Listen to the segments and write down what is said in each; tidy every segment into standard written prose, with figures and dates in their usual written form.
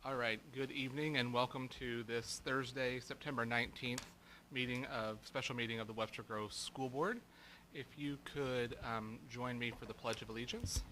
All right, good evening and welcome to this Thursday, September 19th special meeting of the Webster Groves School Board. If you could join me for the Pledge of Allegiance.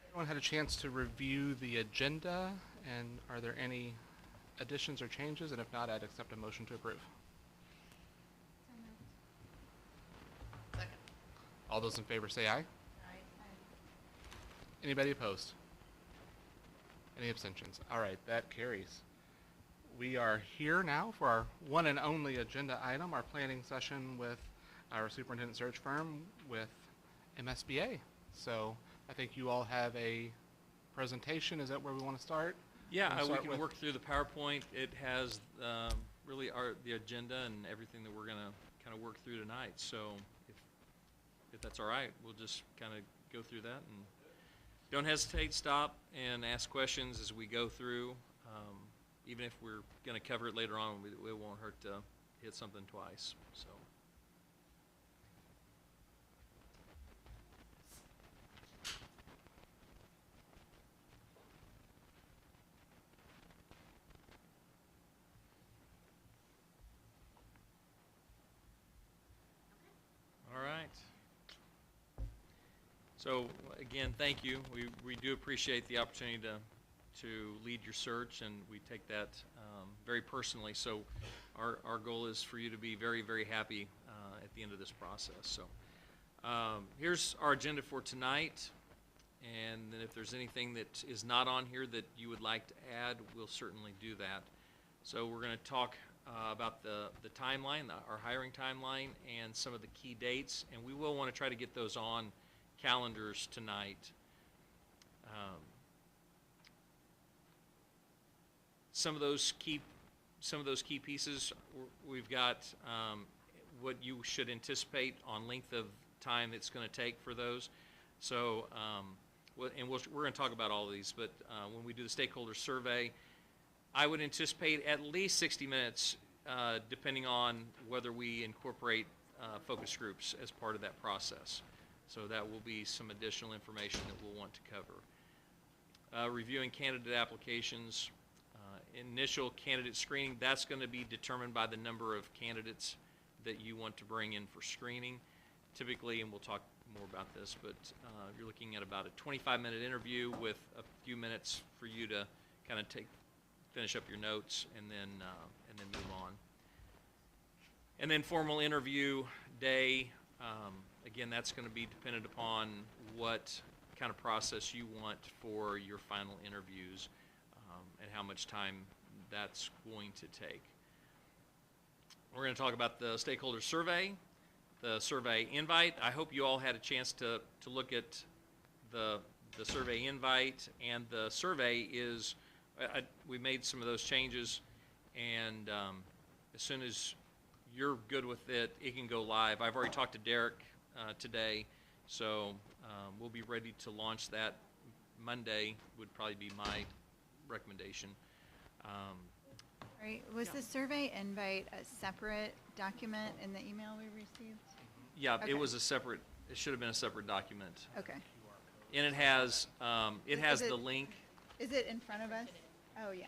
Everyone had a chance to review the agenda, and are there any additions or changes? And if not, I'd accept a motion to approve. Second. All those in favor say aye. Aye. Anybody opposed? Any abstentions? All right, that carries. We are here now for our one and only agenda item, our planning session with our superintendent search firm with MSBA. So I think you all have a presentation. Is that where we want to start? Yeah, we can work through the PowerPoint. It has really the agenda and everything that we're going to kind of work through tonight. So if that's all right, we'll just kind of go through that. And don't hesitate, stop, and ask questions as we go through. Even if we're going to cover it later on, it won't hurt to hit something twice. So. All right. So again, thank you. We do appreciate the opportunity to lead your search, and we take that very personally. So our goal is for you to be very, very happy at the end of this process. So here's our agenda for tonight, and then if there's anything that is not on here that you would like to add, we'll certainly do that. So we're going to talk about the timeline, our hiring timeline, and some of the key dates, and we will want to try to get those on calendars tonight. Some of those key pieces, we've got what you should anticipate on length of time it's going to take for those. So, we're going to talk about all of these, but when we do the stakeholder survey, I would anticipate at least 60 minutes, depending on whether we incorporate focus groups as part of that process. So that will be some additional information that we'll want to cover. Reviewing candidate applications, initial candidate screening, that's going to be determined by the number of candidates that you want to bring in for screening. Typically, and we'll talk more about this, but you're looking at about a 25-minute interview with a few minutes for you to kind of finish up your notes and then move on. And then formal interview day, again, that's going to be dependent upon what kind of process you want for your final interviews and how much time that's going to take. We're going to talk about the stakeholder survey, the survey invite. I hope you all had a chance to look at the survey invite, and the survey is, we made some of those changes, and as soon as you're good with it, it can go live. I've already talked to Derek today, so we'll be ready to launch that Monday would probably be my recommendation. Right. Was the survey invite a separate document in the email we received? Yeah, Okay. it was a separate, it should have been a separate document. Okay. And it has the link. Is it in front of us? Oh, yeah.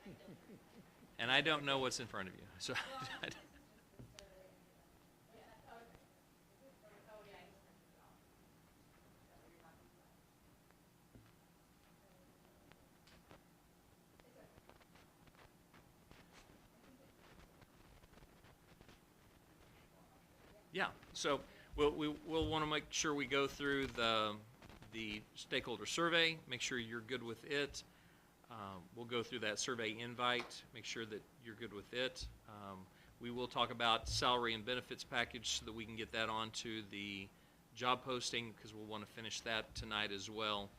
Okay. And I don't know what's in front of you, so. Yeah, so we'll want to make sure we go through the stakeholder survey, make sure you're good with it. We'll go through that survey invite, make sure that you're good with it. We will talk about salary and benefits package so that we can get that onto the job posting, because we'll want to finish that tonight as well.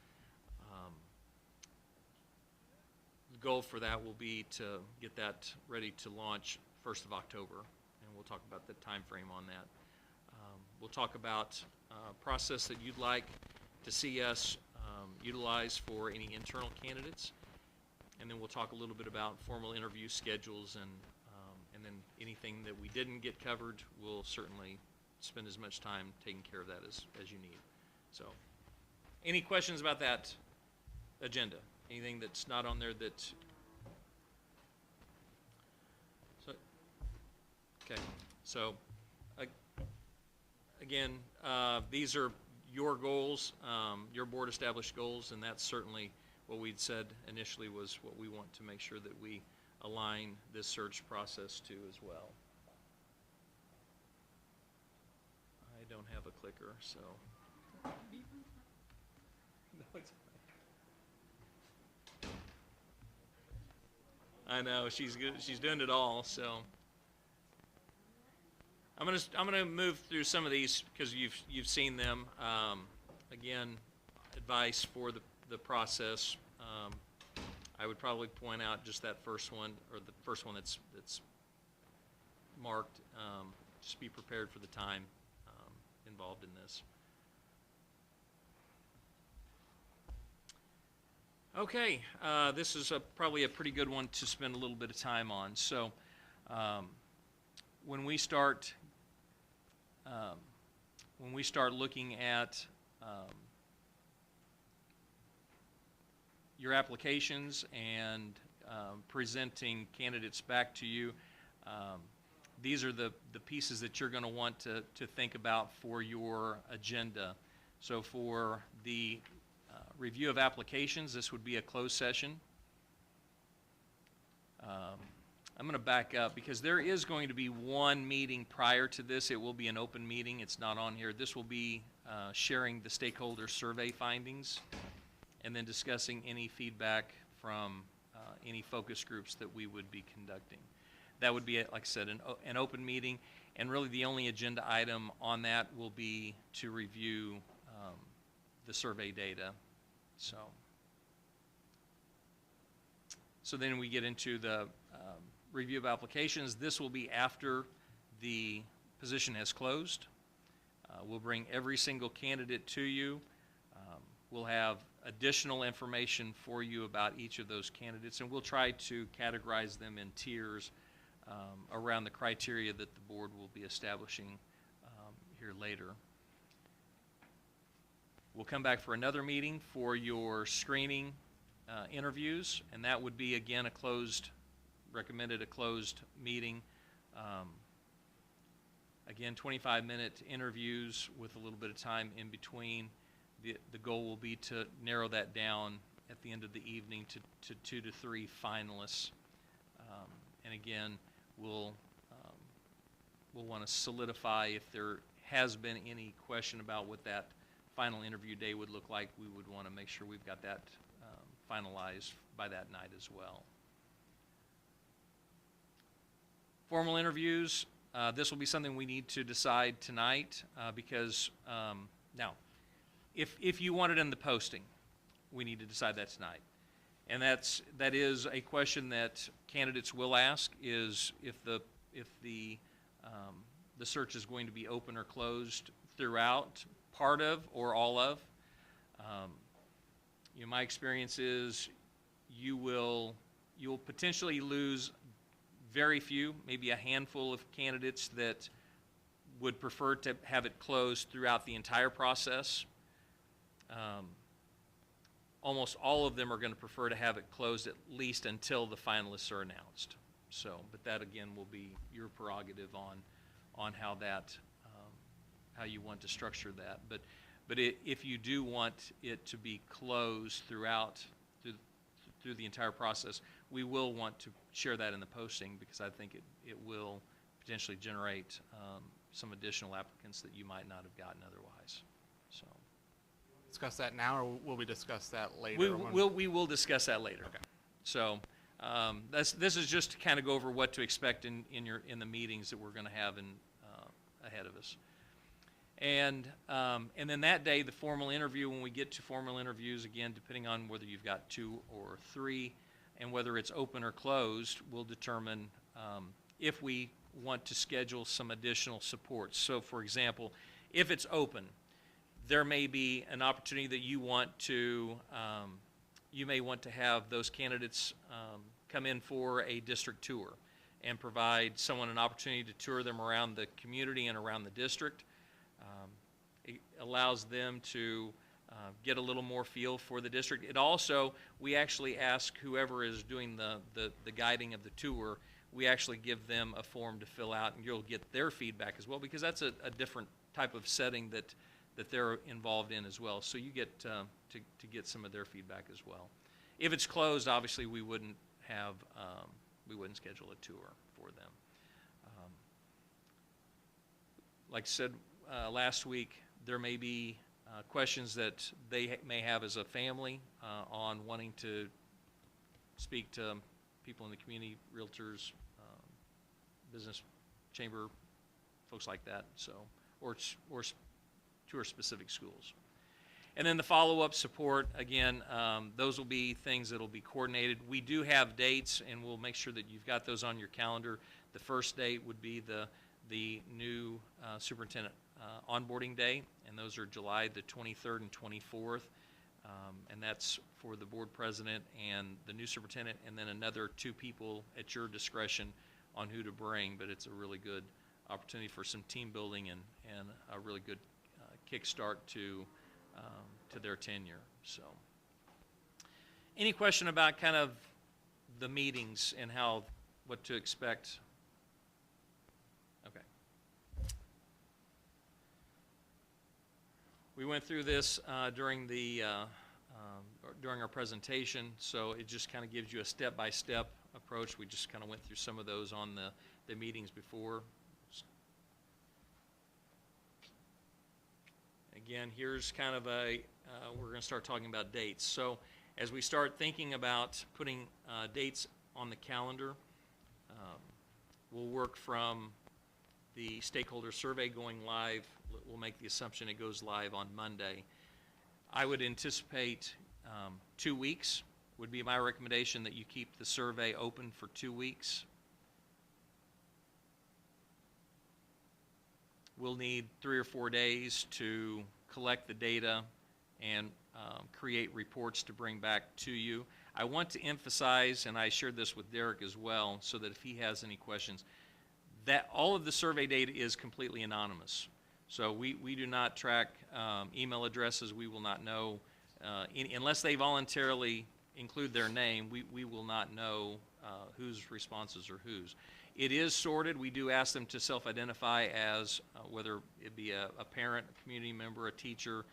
goal for that will be to get that ready to launch 1st of October, and we'll talk about the time frame on that. We'll talk about process that you'd like to see us utilize for any internal candidates, and then we'll talk a little bit about formal interview schedules, and then anything that we didn't get covered, we'll certainly spend as much time taking care of that as you need. So, any questions about that agenda? Anything that's not on there that? So, okay. So, again, these are your goals, your board established goals, and that's certainly what we'd said initially was what we want to make sure that we align this search process to as well. I don't have a clicker, so. No, it's I know she's good. She's doing it all. So I'm gonna move through some of these because you've seen them. Again, advice for the process. I would probably point out just that first one, or the first one that's marked. Just be prepared for the time involved in this. Okay, this is probably a pretty good one to spend a little bit of time on. So, when we start looking at your applications and presenting candidates back to you, these are the pieces that you're going to want to think about for your agenda. So for the review of applications, this would be a closed session. I'm going to back up because there is going to be one meeting prior to this. It will be an open meeting. It's not on here. This will be sharing the stakeholder survey findings and then discussing any feedback from any focus groups that we would be conducting. That would be, like I said, an open meeting, and really the only agenda item on that will be to review the survey data. So then we get into the review of applications. This will be after the position has closed. We'll bring every single candidate to you. We'll have additional information for you about each of those candidates, and we'll try to categorize them in tiers around the criteria that the board will be establishing here later. We'll come back for another meeting for your screening interviews, and that would be, again, recommended a closed meeting. Again, 25-minute interviews with a little bit of time in between. The goal will be to narrow that down at the end of the evening to 2 to 3 finalists. And again, we'll want to solidify if there has been any question about what that final interview day would look like. We would want to make sure we've got that finalized by that night as well. Formal interviews, this will be something we need to decide tonight because now, if you want it in the posting, we need to decide that tonight. And that is a question that candidates will ask, is if the search is going to be open or closed throughout, part of, or all of. My experience is you will potentially lose very few, maybe a handful of candidates that would prefer to have it closed throughout the entire process. Almost all of them are going to prefer to have it closed at least until the finalists are announced. So, but that again will be your prerogative on how that how you want to structure that. But if you do want it to be closed through the entire process, we will want to share that in the posting because I think it will potentially generate some additional applicants that you might not have gotten otherwise. So. Discuss that now, or will we discuss that later? We will discuss that later. Okay. So this is just to kind of go over what to expect in the meetings that we're going to have ahead of us. And then that day, the formal interview, when we get to formal interviews, again, depending on whether you've got 2 or 3, and whether it's open or closed will determine if we want to schedule some additional support. So for example, if it's open, there may be an opportunity that you want to, you may want to have those candidates come in for a district tour and provide someone an opportunity to tour them around the community and around the district. It allows them to get a little more feel for the district. It also, we actually ask whoever is doing the guiding of the tour, we actually give them a form to fill out, and you'll get their feedback as well, because that's a different type of setting that they're involved in as well. So you get to get some of their feedback as well. If it's closed, obviously we wouldn't have, we wouldn't schedule a tour for them. Like I said last week, there may be questions that they may have as a family on wanting to speak to people in the community, realtors, business chamber, folks like that. So, or tour specific schools. And then the follow-up support, again, those will be things that will be coordinated. We do have dates, and we'll make sure that you've got those on your calendar. The first date would be the new superintendent onboarding day, and those are July the 23rd and 24th. And that's for the board president and the new superintendent, and then another 2 people at your discretion on who to bring. But it's a really good opportunity for some team building and a really good kickstart to their tenure. So, any question about kind of the meetings and what to expect? Okay. We went through this during our presentation, so it just kind of gives you a step-by-step approach. We just kind of went through some of those on the meetings before. Again, here's kind of we're going to start talking about dates. So as we start thinking about putting dates on the calendar, we'll work from the stakeholder survey going live. We'll make the assumption it goes live on Monday. I would anticipate 2 weeks would be my recommendation, that you keep the survey open for 2 weeks. We'll need 3 or 4 days to collect the data and create reports to bring back to you. I want to emphasize, and I shared this with Derek as well, so that if he has any questions, that all of the survey data is completely anonymous. So we do not track email addresses. We will not know, unless they voluntarily include their name, we will not know whose responses are whose. It is sorted. We do ask them to self-identify as whether it be a parent, a community member, a teacher,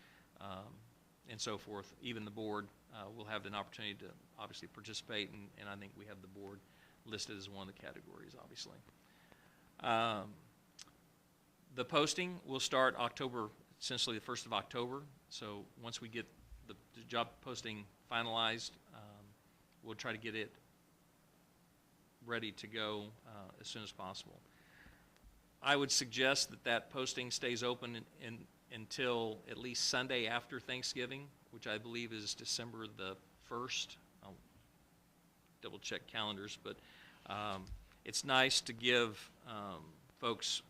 and so forth. Even the board will have an opportunity to obviously participate, and I think we have the board listed as one of the categories, obviously. The posting will start essentially the 1st of October. So once we get the job posting finalized, we'll try to get it ready to go as soon as possible. I would suggest that posting stays open until at least Sunday after Thanksgiving, which I believe is December the 1st. I'll double check calendars, but it's nice to give folks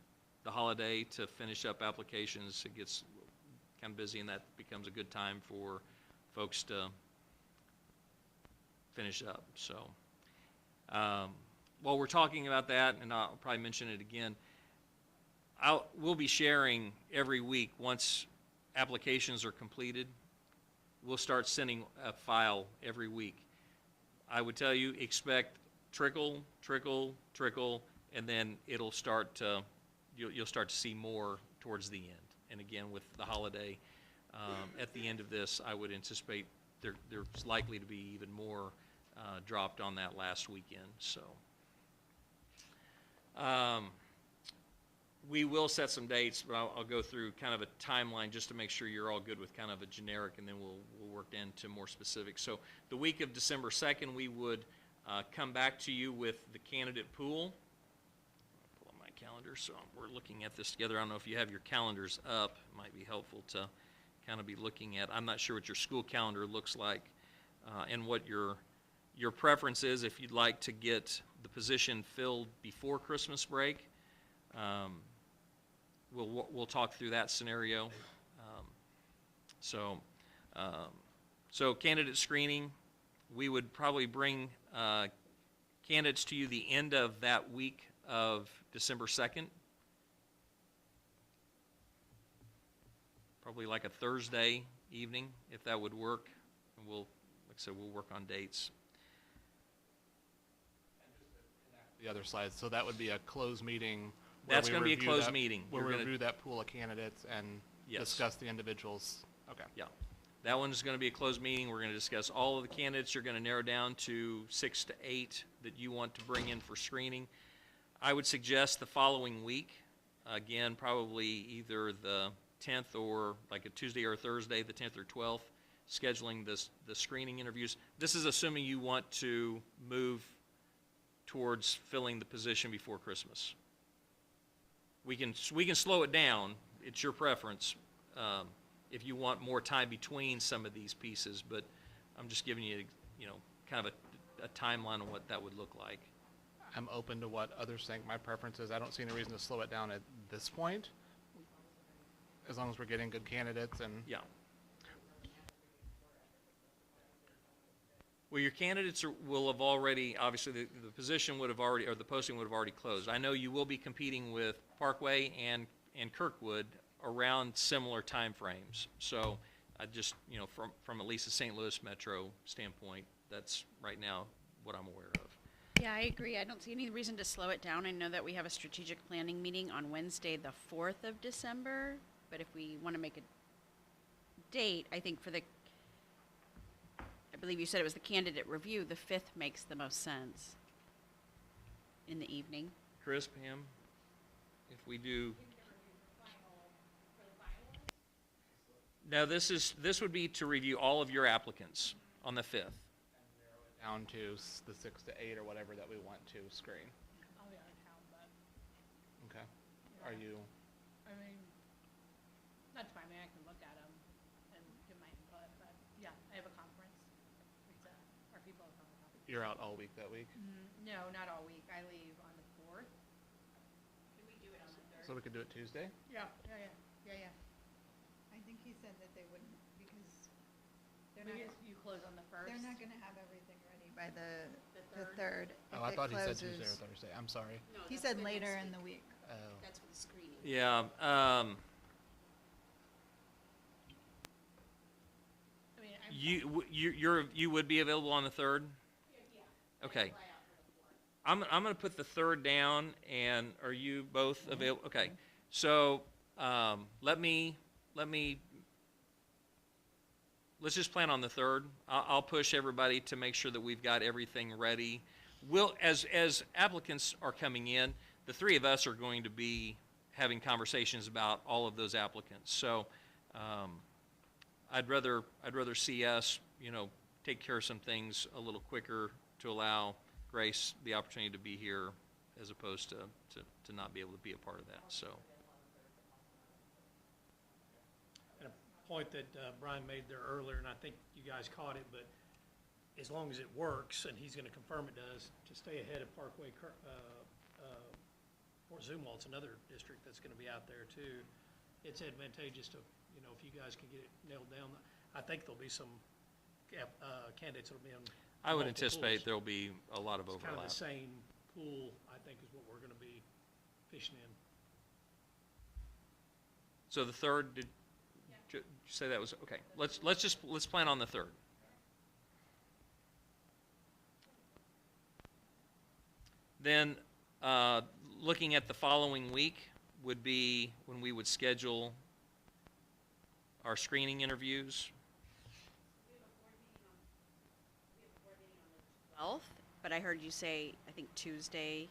the holiday to finish up applications. It gets kind of busy, and that becomes a good time for folks to finish up. So while we're talking about that, and I'll probably mention it again, we'll be sharing every week once applications are completed. We'll start sending a file every week. I would tell you, expect trickle, trickle, trickle, and then it'll start to, you'll start to see more towards the end. And again, with the holiday at the end of this, I would anticipate there's likely to be even more dropped on that last weekend. So we will set some dates, but I'll go through kind of a timeline just to make sure you're all good with kind of a generic, and then we'll work into more specifics. So the week of December 2nd, we would come back to you with the candidate pool. I'll pull up my calendar, so we're looking at this together. I don't know if you have your calendars up. It might be helpful to kind of be looking at. I'm not sure what your school calendar looks like and what your your preference is if you'd like to get the position filled before Christmas break, we'll talk through that scenario. So candidate screening, we would probably bring candidates to you the end of that week of December 2nd. Probably like a Thursday evening, if that would work. And we'll, like I said, we'll work on dates. The other slide, so that would be a closed meeting. Where That's we going to be a review closed that- meeting. Where We're we gonna- review that pool of candidates and Yes. discuss the individuals. Okay. Yeah. That one's going to be a closed meeting. We're going to discuss all of the candidates. You're going to narrow down to 6 to 8 that you want to bring in for screening. I would suggest the following week, again, probably either the 10th or like a Tuesday or a Thursday, the 10th or 12th, scheduling the screening interviews. This is assuming you want to move towards filling the position before Christmas. We can slow it down. It's your preference. If you want more time between some of these pieces, but I'm just giving you, kind of a timeline on what that would look like. I'm open to what others think. My preference is I don't see any reason to slow it down at this point, as long as we're getting good candidates and. Yeah. Well, your candidates will have already, obviously, the position would have already, or the posting would have already closed. I know you will be competing with Parkway and Kirkwood around similar time frames. So I just, from at least a St. Louis Metro standpoint, that's right now what I'm aware of. Yeah, I agree. I don't see any reason to slow it down. I know that we have a strategic planning meeting on Wednesday, the 4th of December, but if we want to make a date, I think I believe you said it was the candidate review, the 5th makes the most sense in the evening. Chris, Pam, if we do. No, this would be to review all of your applicants on the 5th. Down to the 6 to 8 or whatever that we want to screen. I'll be out of town, but, Okay. Are you? I mean, that's fine, I mean, I can look at them and give my input, but, yeah, I have a conference. It's our people have come up. You're out all week that week, No, not all week, I leave on the 4th. Can we do it on the 3rd? so we could do it Tuesday. Yeah. I think he said that they wouldn't, because they're Maybe not, you close on the 1st. they're not gonna have everything ready by the The third. Oh, I thought he said Tuesday or Thursday. I'm sorry. No, He that's said for later next in the week. week. Oh. That's for the screening. Yeah. I mean, You would be available on the 3rd? Yeah. Okay. I'm going to put the 3rd down, and are you both available? Okay. So let's just plan on the 3rd. I'll push everybody to make sure that we've got everything ready. As applicants are coming in, the three of us are going to be having conversations about all of those applicants. So I'd rather see us, take care of some things a little quicker to allow Grace the opportunity to be here as opposed to not be able to be a part of that. So. And a point that Brian made there earlier, and I think you guys caught it, but as long as it works, and he's gonna confirm it does, to stay ahead of Parkway, or Zumwalt's another district that's gonna be out there too. It's advantageous to, if you guys can get it nailed down. I think there'll be some candidates that'll be on I would multiple anticipate pools. there'll be a lot of It's kind of overlap. the same pool, I think, is what we're gonna be fishing in. So the 3rd, did you say that was, okay. Let's plan on the 3rd. Then, looking at the following week would be when we would schedule our screening interviews. 12th, but I heard you say, I think Tuesday.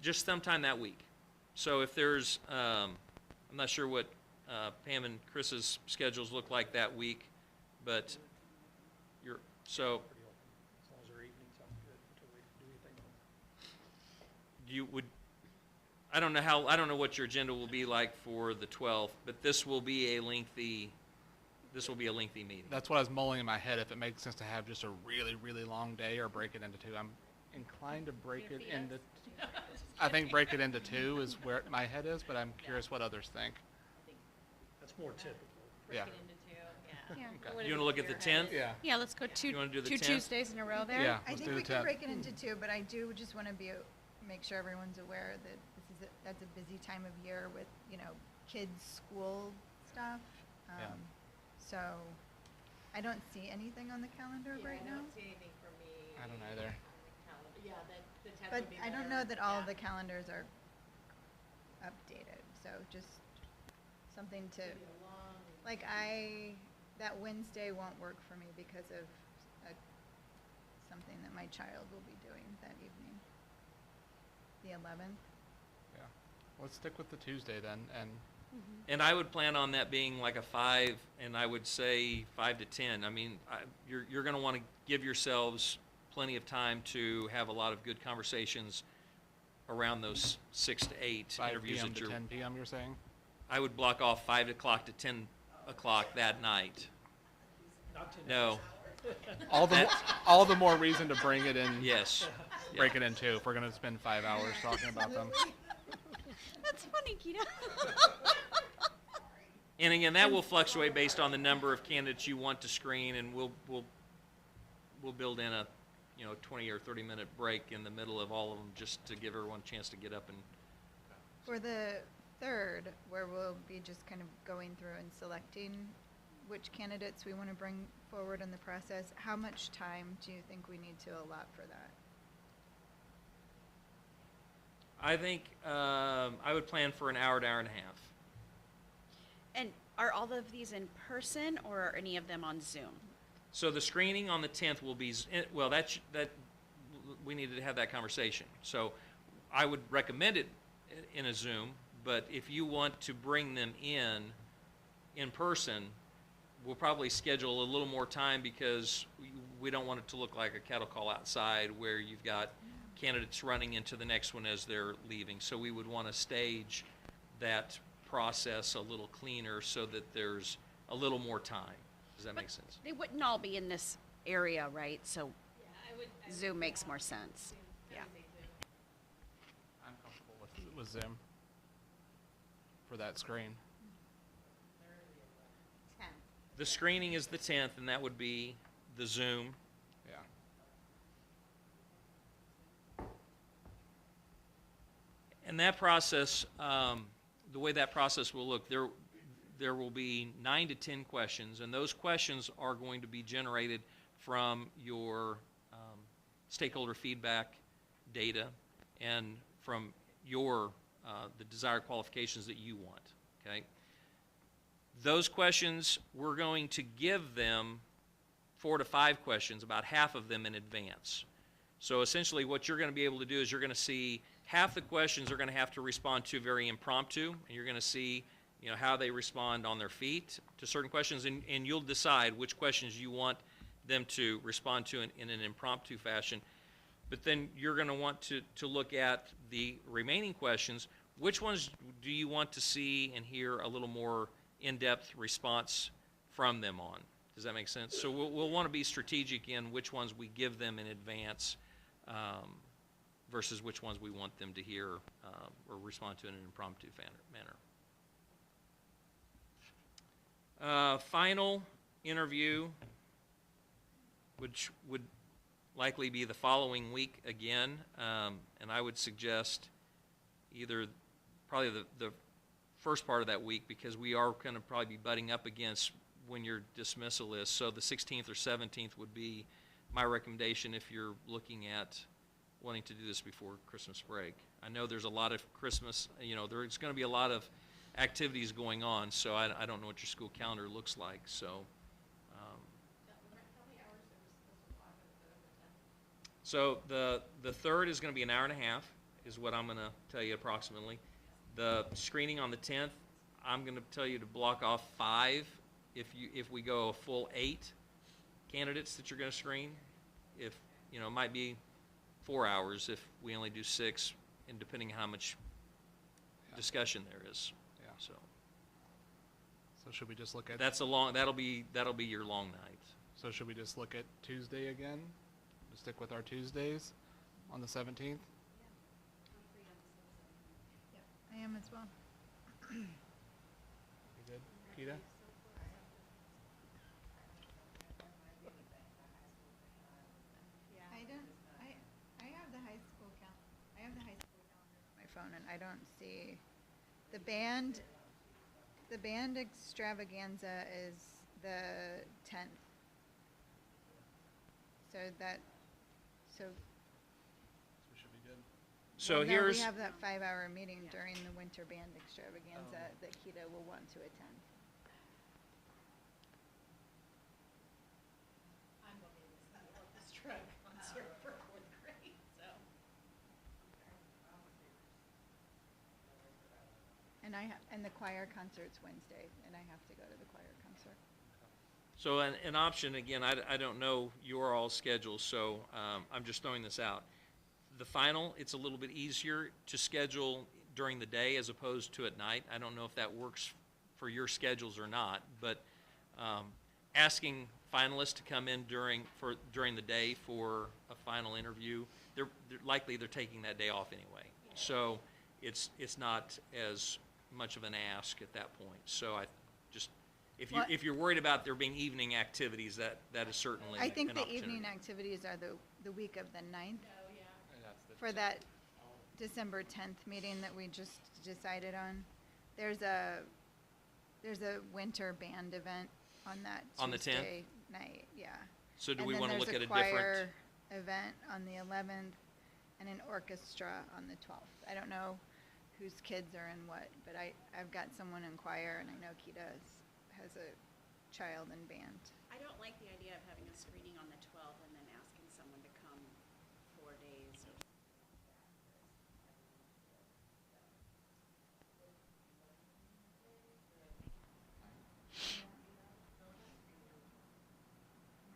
Just sometime that week. So if there's, I'm not sure what Pam and Chris's schedules look like that week, but so Pretty open, as long as their evenings, I'm good until we do anything else. I don't know what your agenda will be like for the 12th, but this will be a lengthy this will be a lengthy meeting. That's what I was mulling in my head, if it makes sense to have just a really, really long day or break it into two. I'm inclined to break it Defeat into, us. I think break it into two is where my head is, but I'm curious what others think. That's more typical. Yeah. Break it into two, yeah. Yeah. Okay. You wanna look at the 10th? Yeah. Yeah, let's go You wanna do the two 10th? Tuesdays in a row there. Yeah. I Let's think do we the can 10th. break it into two, but I do just want to make sure everyone's aware that that's a busy time of year with, kids' school stuff. Yeah. So I don't see anything on the calendar right now. see anything for me. I don't either. Yeah, the 10th But would be I don't better. know that all of Yeah. the calendars are updated, so just something to, It'd be a long week. like that Wednesday won't work for me because of something that my child will be doing that evening. The 11th. Yeah. Let's stick with the Tuesday then, and And I would plan on that being like a 5, and I would say 5 to 10. I mean, you're going to want to give yourselves plenty of time to have a lot of good conversations around those 6 to 8 5 interviews p.m. that to you're. 10 p.m. you're saying? I would block off 5 o'clock to 10 o'clock that night. Not 10 No, All the more reason to bring it in. yes. Break it in two if we're going to spend 5 hours talking about them. That's funny, Keita. And again, that will fluctuate based on the number of candidates you want to screen, and we'll build in a 20 or 30-minute break in the middle of all of them just to give everyone a chance to get up and. For the 3rd, where we'll be just kind of going through and selecting which candidates we want to bring forward in the process, how much time do you think we need to allot for that? I think I would plan for an hour to hour and a half. And are all of these in person or are any of them on Zoom? So the screening on the 10th will be, well, that we needed to have that conversation. So I would recommend it in a Zoom, but if you want to bring them in person, we'll probably schedule a little more time because we don't want it to look like a cattle call outside where you've got candidates running into the next one as they're leaving. So we would want to stage that process a little cleaner so that there's a little more time. Does that make sense? They wouldn't all be in this area, right? So Yeah, I would Zoom makes more sense. Yeah. say Zoom. I'm comfortable with Zoom for that screen. The screening is the 10th, and that would be the Zoom. Yeah. And that process, the way that process will look, there will be 9 to 10 questions, and those questions are going to be generated from your stakeholder feedback data and from your the desired qualifications that you want. Okay. Those questions, we're going to give them 4 to 5 questions, about half of them in advance. So essentially what you're going to be able to do is you're going to see half the questions are going to have to respond to very impromptu, and you're going to see how they respond on their feet to certain questions, and you'll decide which questions you want them to respond to in an impromptu fashion. But then you're going to want to look at the remaining questions. Which ones do you want to see and hear a little more in-depth response from them on? Does that make sense? So we'll want to be strategic in which ones we give them in advance versus which ones we want them to hear or respond to in an impromptu manner. Final interview, which would likely be the following week again, and I would suggest probably the first part of that week, because we are going to probably be butting up against when your dismissal is. So the 16th or 17th would be my recommendation if you're looking at wanting to do this before Christmas break. I know there's a lot of Christmas, there's going to be a lot of activities going on, so I don't know what your school calendar looks like. So How many hours are we supposed to block it for the 10th? So the 3rd is going to be an hour and a half, is what I'm going to tell you approximately. The screening on the 10th, I'm going to tell you to block off 5 if we go a full 8 candidates that you're going to screen. If it might be 4 hours if we only do 6, and depending how much discussion there is. Yeah. So So should we just look at, that'll be your long night. so should we just look at Tuesday again? Just stick with our Tuesdays on the 17th? Yep, I am as well. You good? Keita? I don't, I have the high school I have the high school calendar on my phone and I don't see, the band extravaganza is the 10th. So We should be good. So well, no, here's, we have that 5-hour meeting during the winter band extravaganza that Keita will want to attend. I'm booking this orchestra concert for fourth grade, so. And the choir concert's Wednesday, and I have to go to the choir concert. so an option, again, I don't know your all schedules, so I'm just throwing this out. The final, it's a little bit easier to schedule during the day as opposed to at night. I don't know if that works for your schedules or not, but asking finalists to come in during the day for a final interview, they're likely they're taking that day off anyway. So it's not as much of an ask at that point. So I just, Well, if you're worried about there being evening activities, that is certainly I think an the opportunity. evening activities are the week of the 9th No, yeah. for that December 10th meeting that we just decided on. There's a winter band event on that On the 10th? Tuesday night, yeah. So do And we then want to there's look at a choir different? event on the 11th and an orchestra on the 12th. I don't know whose kids are in what, but I've got someone in choir and I know Keita has a child in band. I don't like the idea of having a screening on the 12th and then asking someone to come 4 days.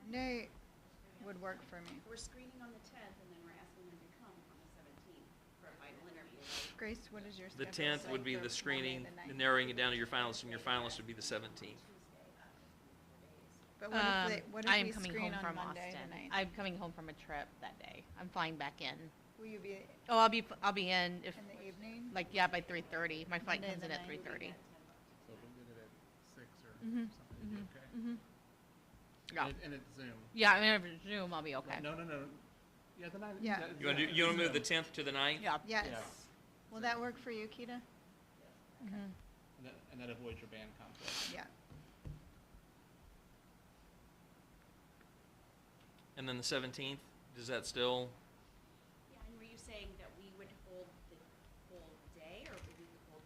Monday would work for me. We're screening on the 10th and then we're asking them to come on the 17th for a final interview, right? Grace, what is your The schedule? 10th would be like the for screening, Monday the 9th? narrowing it down to your finalists, and your finalists would be the 17th. But what I if am we coming screen home on from Monday Austin. the 9th? I'm coming home from a trip that day. I'm flying back in. Will you be Oh, I'll be in if in the evening? like yeah by 3:30. My flight Monday comes the in at 9th. 3:30. So if we did it at 6 or Mhm, something, you okay? Yeah. And it's Zoom. Yeah, I mean, over Zoom, I'll be okay. No. Yeah, the 9th. Yeah. You want to move the 10th to the 9th? Yeah. Yes. Yeah. Will that work for you, Keita? Mhm. And that avoids your band conflict. Yeah. And then the 17th, does that still? Yeah, and were you saying that we would hold the whole day, or would we hold,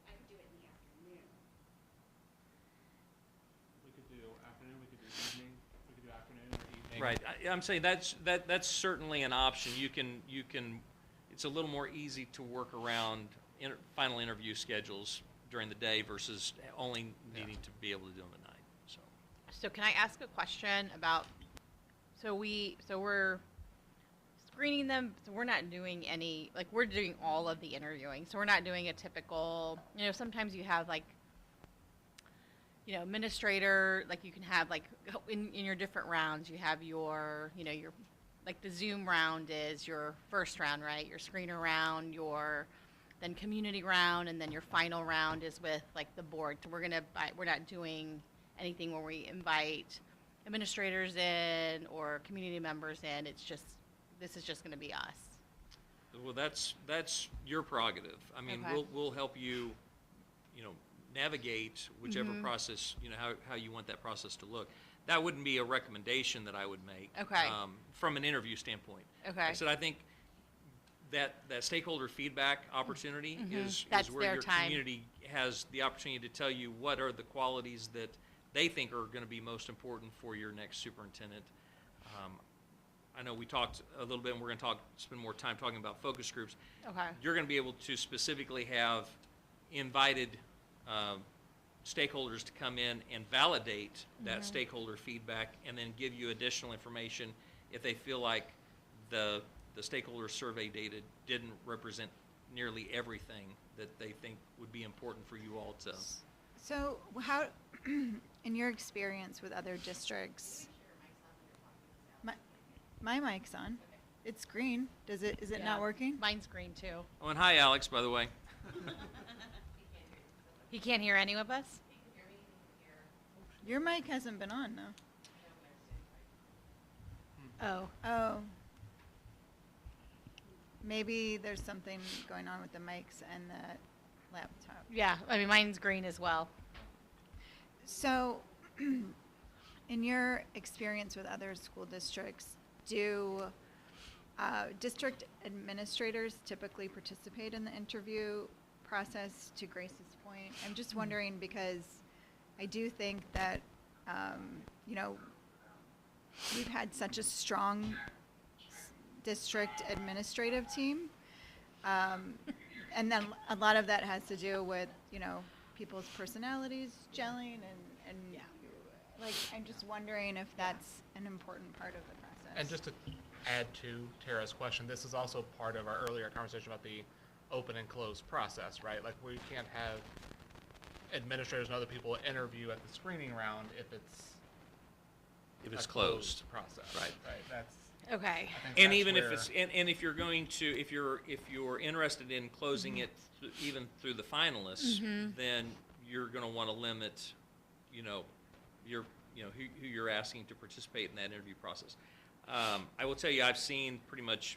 I would do it in the afternoon? We could do afternoon, we could do evening, we could do afternoon or evening. Right, I'm saying that's certainly an option. You can, it's a little more easy to work around final interview schedules during the day versus only needing to be able to do them at night, so. So can I ask a question about? So we're screening them. So we're not doing any like we're doing all of the interviewing. So we're not doing a typical. Sometimes you have like. Administrator, like you can have like in your different rounds, you have your like the Zoom round is your first round, right? Your screener round, your then community round, and then your final round is with like the board. So we're not doing anything where we invite administrators in or community members in. This is just going to be us. Well, that's your prerogative. I mean, Okay. we'll help you, navigate whichever Mhm. process, how you want that process to look. That wouldn't be a recommendation that I would make. Okay. From an interview standpoint. Okay. I said, I think that stakeholder feedback opportunity Mhm. is That's where their your time. community has the opportunity to tell you what are the qualities that they think are going to be most important for your next superintendent. I know we talked a little bit, and we're going to spend more time talking about focus groups. Okay. You're going to be able to specifically have invited stakeholders to come in and validate that stakeholder feedback, and then give you additional information if they feel like the stakeholder survey data didn't represent nearly everything that they think would be important for you all to So how, in your experience with other districts, my mic's on. It's green. Is it not Yeah. working? Mine's green too. Oh, and hi, Alex, by the way. He can't hear any of us? Your mic hasn't been on though. Oh. Oh. Maybe there's something going on with the mics and the laptop. Yeah, I mean, mine's green as well. So, in your experience with other school districts, do district administrators typically participate in the interview process, to Grace's point? I'm just wondering because I do think that, we've had such a strong district administrative team. And then a lot of that has to do with, people's personalities gelling and like, I'm just wondering if that's an important part of the process. And just to add to Tara's question, this is also part of our earlier conversation about the open and closed process, right? Like, we can't have administrators and other people interview at the screening round if it's a closed. process. Right. Right, that's, Okay. I think And that's even if where- it's, and if you're going to, if you're interested in closing it even through the finalists, then you're gonna wanna limit, who you're asking to participate in that interview process. I will tell you, I've seen pretty much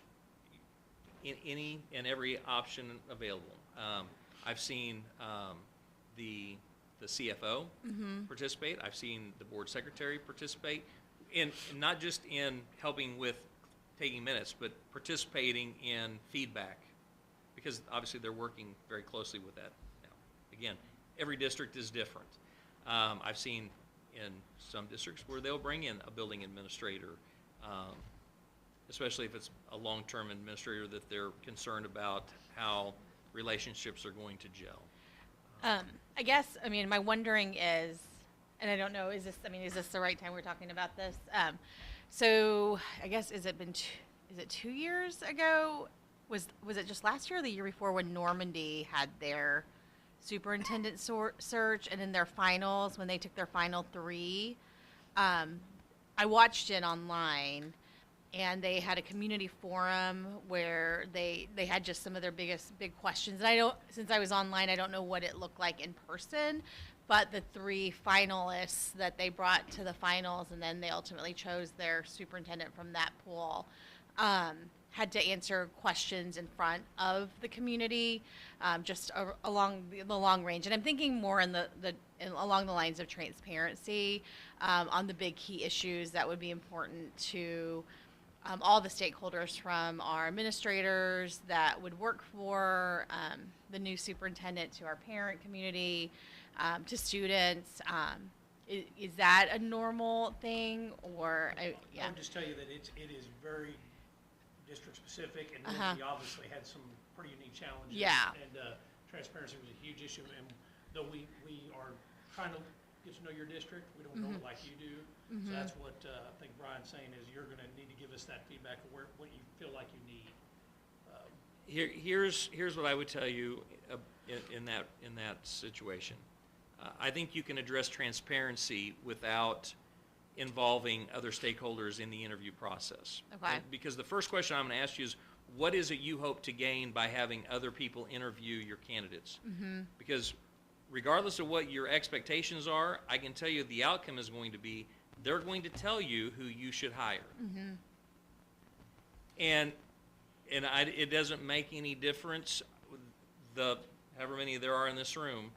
in any and every option available. I've seen the CFO participate. I've seen the board secretary participate, and not just in helping with taking minutes, but participating in feedback, because obviously they're working very closely with that. Now, again, every district is different. I've seen in some districts where they'll bring in a building administrator, especially if it's a long-term administrator that they're concerned about how relationships are going to gel. I guess, my wondering is, and I don't know, is this the right time we're talking about this? So I guess, is it 2 years ago? Was it just last year or the year before when Normandy had their superintendent search, and in their finals, when they took their final 3, I watched it online, and they had a community forum where they had just some of their big questions. And since I was online, I don't know what it looked like in person, but the 3 finalists that they brought to the finals, and then they ultimately chose their superintendent from that pool, had to answer questions in front of the community, just along the long range. And I'm thinking more along the lines of transparency on the big key issues that would be important to all the stakeholders, from our administrators that would work for the new superintendent, to our parent community, to students. Is that a normal thing, or yeah? I would just tell you that it is very district-specific, and we obviously had some pretty unique challenges. Yeah. And transparency was a huge issue, and though we are trying to get to know your district, we don't know it like you do. So that's what I think Brian's saying, is you're gonna need to give us that feedback of what you feel like you need. Here's what I would tell you in that situation. I think you can address transparency without involving other stakeholders in the interview process. Okay. Because the first question I'm going to ask you is, what is it you hope to gain by having other people interview your candidates? Because regardless of what your expectations are, I can tell you the outcome is going to be, they're going to tell you who you should hire. And it doesn't make any difference, however many there are in this room.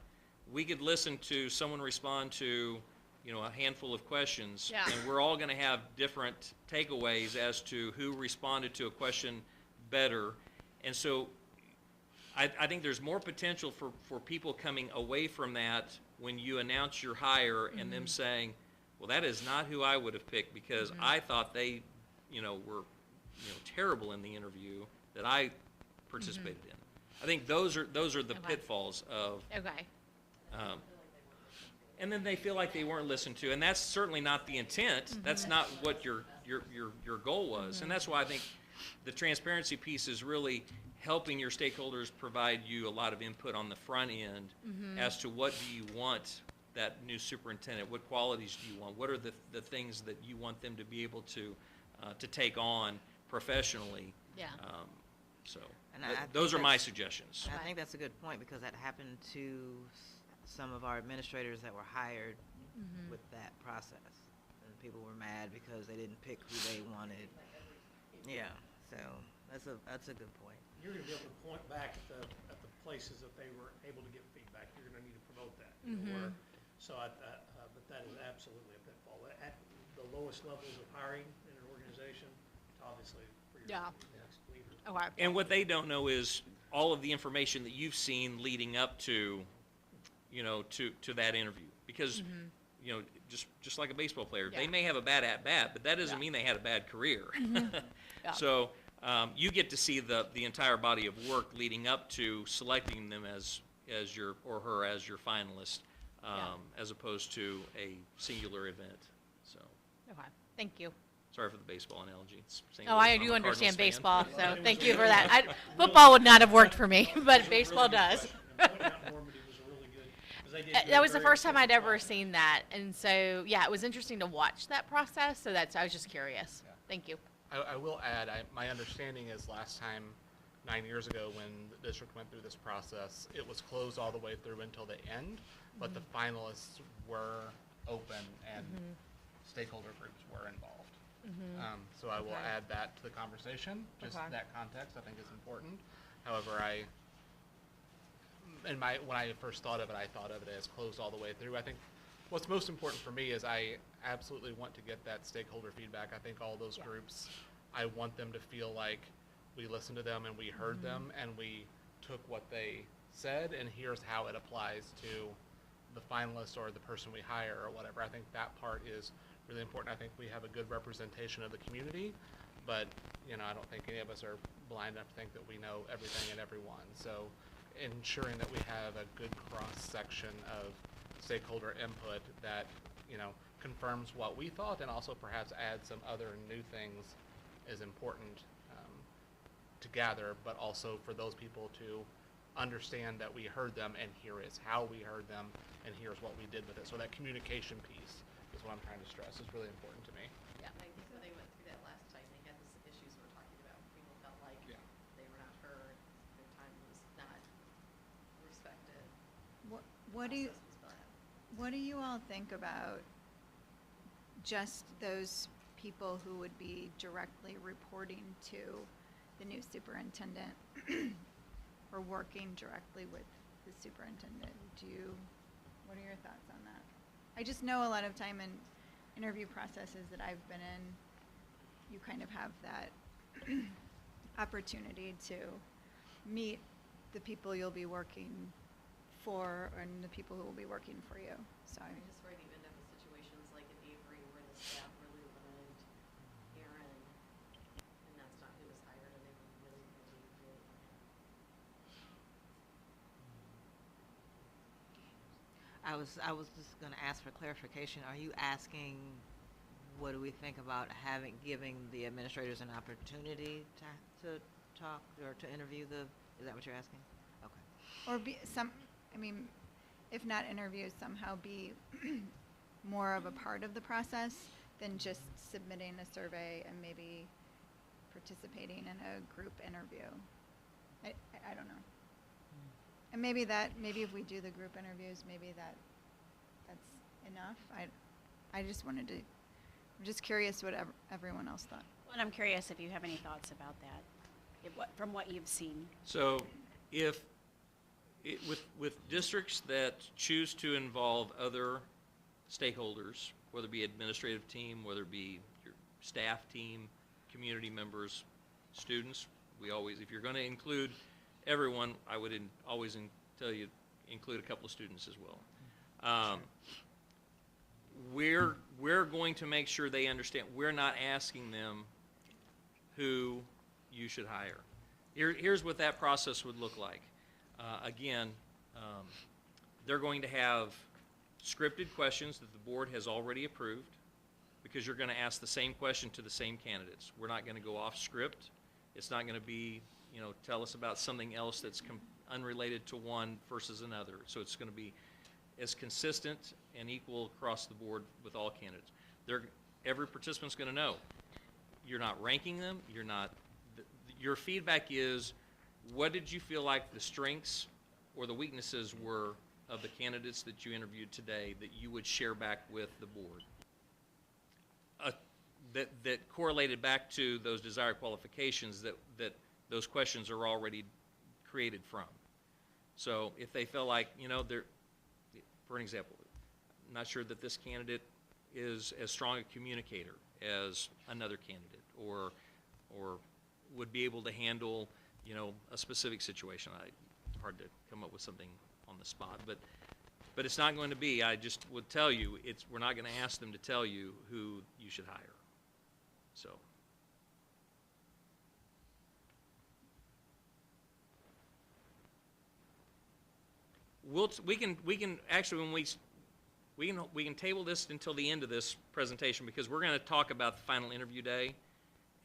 We could listen to someone respond to, a handful of questions, Yeah. and we're all going to have different takeaways as to who responded to a question better. And so I think there's more potential for people coming away from that when you announce your hire and them saying, well, that is not who I would have picked, because I thought they, were, terrible in the interview that I participated in. I think those are the pitfalls of. Okay. And then they feel like they weren't listened to, and that's certainly not the intent. That's not what your goal was, and that's why I think the transparency piece is really helping your stakeholders provide you a lot of input on the front end as to what do you want that new superintendent, what qualities do you want, what are the things that you want them to be able to take on professionally. Yeah. So And I those think are my that's- suggestions. And I think that's a good point, because that happened to some of our administrators that were hired with that process. And people were mad because they didn't pick who they wanted. Yeah, so that's a good point. You're gonna be able to point back at the places that they were able to get feedback. You're gonna need to promote that. You know, so but that is absolutely a pitfall. At the lowest levels of hiring in an organization, obviously, for your Yeah. next leader. Okay. And what they don't know is all of the information that you've seen leading up to, to that interview. Because, just like a baseball player, they Yeah. may have a bad at-bat, but that doesn't Yeah. mean they had a bad career. Yeah. So you get to see the entire body of work leading up to selecting them as your, or her as your finalist, Yeah. as opposed to a singular event. So, Okay. Thank you. sorry for the baseball analogy. It's Oh, singular. I I'm do a understand Cardinals fan. baseball, so thank you for that. Football would not have worked for me, but baseball does. Pointing out Normandy was a really good, 'cause they did That was the very first time I'd ever efficient seen that, and so, yeah, it was interesting to watch that process, so I was just curious. Yeah. Thank you. I will add, my understanding is last time, 9 years ago, when the district went through this process, it was closed all the way through until the end, but the finalists were open and stakeholder groups were involved. So I will Okay. add that to the conversation, just Okay. that context I think is important. However, when I first thought of it, I thought of it as closed all the way through. I think what's most important for me is I absolutely want to get that stakeholder feedback. I think all those groups, I want them to feel like we listened to them and we heard them and we took what they said, and here's how it applies to the finalist or the person we hire or whatever. I think that part is really important. I think we have a good representation of the community, but I don't think any of us are blind enough to think that we know everything and everyone. So ensuring that we have a good cross-section of stakeholder input that confirms what we thought and also perhaps adds some other new things is important to gather, but also for those people to understand that we heard them and here is how we heard them and here's what we did with it. So that communication piece is what I'm trying to stress is really important to me. Yeah, I think when they went through that last time, they had the issues we're talking about. People felt like Yeah. they were not heard, their time was not respected. What do you, Process was bad. what do you all think about just those people who would be directly reporting to the new superintendent or working directly with the superintendent? What are your thoughts on that? I just know a lot of time in interview processes that I've been in, you kind of have that opportunity to meet the people you'll be working for and the people who will be working for you. So I just worried you end up with situations like at Avery where the staff really wanted Aaron, and that's not who was hired, and they were really, really, really unhappy. I was just gonna ask for clarification. Are you asking, what do we think about giving the administrators an opportunity to talk or to interview is that what you're asking? Okay. or if not interviews, somehow be more of a part of the process than just submitting a survey and maybe participating in a group interview. I don't know. And maybe if we do the group interviews, maybe that's enough. I'm just curious what everyone else thought. And I'm curious if you have any thoughts about that, from what you've seen. So with districts that choose to involve other stakeholders, whether it be administrative team, whether it be your staff team, community members, students, if you're going to include everyone, I would always tell you include a couple of students as well. We're going to make sure they understand. We're not asking them who you should hire. Here's what that process would look like. Again, they're going to have scripted questions that the board has already approved, because you're going to ask the same question to the same candidates. We're not going to go off script. It's not going to be tell us about something else that's unrelated to one versus another. So it's going to be as consistent and equal across the board with all candidates. Every participant's going to know. You're not ranking them. Your feedback is, what did you feel like the strengths or the weaknesses were of the candidates that you interviewed today that you would share back with the board? That correlated back to those desired qualifications that those questions are already created from. So if they feel like, they're, for an example, I'm not sure that this candidate is as strong a communicator as another candidate, or would be able to handle, a specific situation. Hard to come up with something on the spot, but it's not going to be. I just would tell you, we're not going to ask them to tell you who you should hire. So. We can actually, when we can table this until the end of this presentation, because we're going to talk about the final interview day,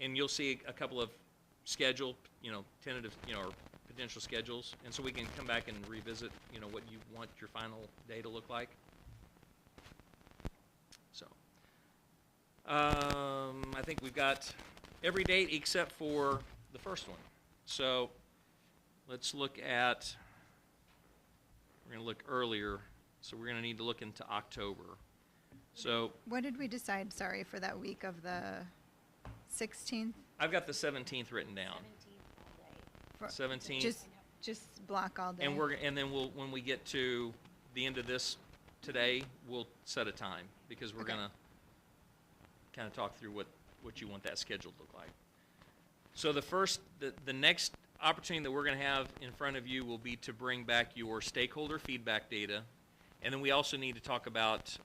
and you'll see a couple of schedule, tentative, or potential schedules, and so we can come back and revisit, what you want your final day to look like. So, I think we've got every date except for the first one. So, let's look at. We're going to look earlier, so we're going to need to look into October. So What did we decide, sorry, for that week of the 16th? I've got the 17th written down. 17th. Just block all day. And then when we get to the end of this today, we'll set a time, because we're Okay. going to kind of talk through what you want that schedule to look like. So the next opportunity that we're going to have in front of you will be to bring back your stakeholder feedback data, and then we also need to talk about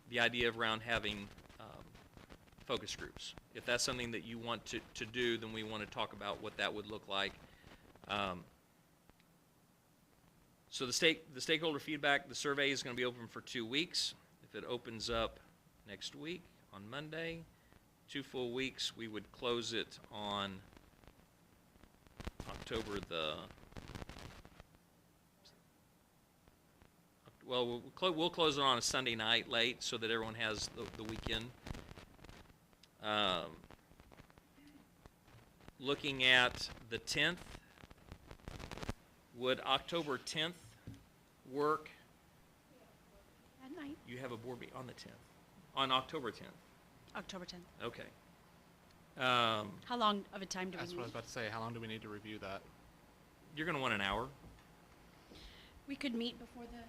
the idea of around having focus groups. If that's something that you want to do, then we want to talk about what that would look like. So the stakeholder feedback, the survey is going to be open for 2 weeks. If it opens up next week on Monday, 2 full weeks, we would close it on October we'll close it on a Sunday night late so that everyone has the weekend. Looking at the 10th, would October 10th work? At night, You have a board meeting on the 10th, on October 10th. October 10th. Okay. How long of a time do we That's need? what I was about to say. How long do we need to review that? You're going to want an hour. We could meet before the.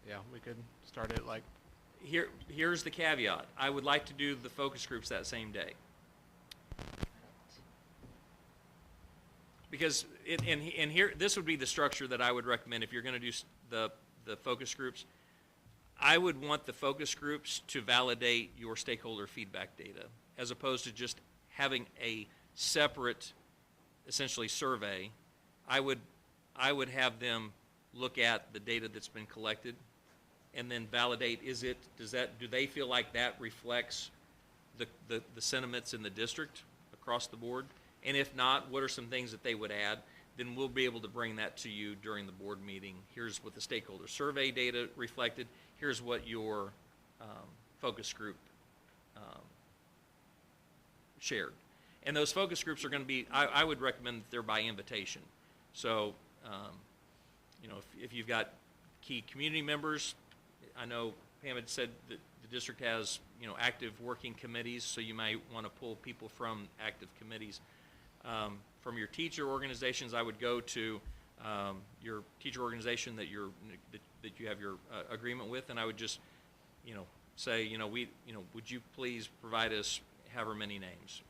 Yeah, we could start it like, Here's the caveat. I would like to do the focus groups that same day. Because here, this would be the structure that I would recommend if you're going to do the focus groups. I would want the focus groups to validate your stakeholder feedback data, as opposed to just having a separate, essentially, survey. I would have them look at the data that's been collected and then validate, do they feel like that reflects the sentiments in the district across the board? And if not, what are some things that they would add? Then we'll be able to bring that to you during the board meeting. Here's what the stakeholder survey data reflected. Here's what your focus group shared. And those focus groups are going to be, I would recommend that they're by invitation. So, if you've got key community members, I know Pam had said that the district has, active working committees, so you might want to pull people from active committees. From your teacher organizations, I would go to your teacher organization that you have your agreement with, and I would just, say, would you please provide us however many names?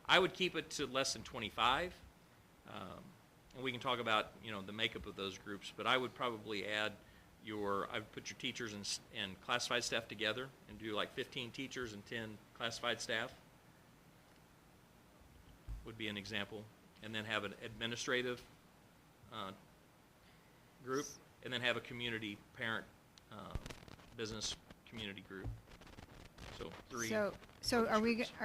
I would keep it to less than 25, and we can talk about, the makeup of those groups. But I would probably add I would put your teachers and classified staff together and do like 15 teachers and 10 classified staff. Would be an example, and then have an administrative group, and then have a community parent business community group. So 3. So are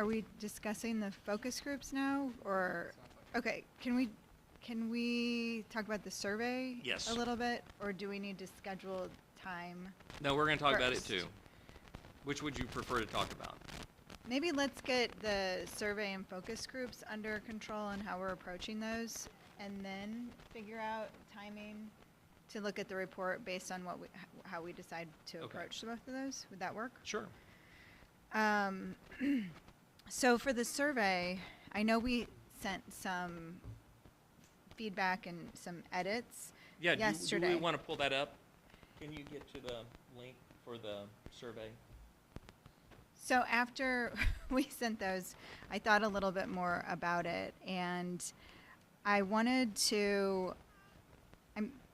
we discussing the focus groups now, or Okay, can we talk about the survey? Yes. A little bit, or do we need to schedule time? No, we're gonna talk about it First. too. Which would you prefer to talk about? Maybe let's get the survey and focus groups under control and how we're approaching those, and then figure out timing to look at the report based on how we decide to Okay. approach both of those. Would that work? Sure. So for the survey, I know we sent some feedback and some edits Yeah, do yesterday. we want to pull that up? Can you get to the link for the survey? So after we sent those, I thought a little bit more about it, and I wanted to.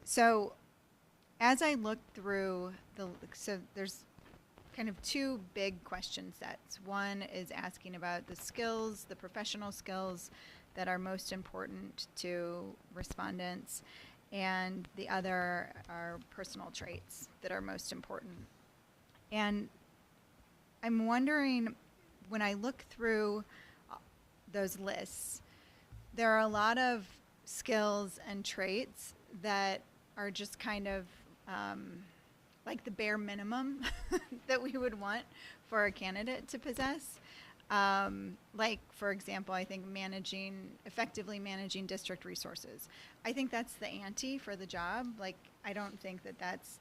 So as I looked through so there's kind of two big question sets. One is asking about the skills, the professional skills that are most important to respondents, and the other are personal traits that are most important. And I'm wondering, when I look through those lists, there are a lot of skills and traits that are just kind of like the bare minimum that we would want for a candidate to possess. Like, for example, I think effectively managing district resources. I think that's the ante for the job. Like, I don't think that that's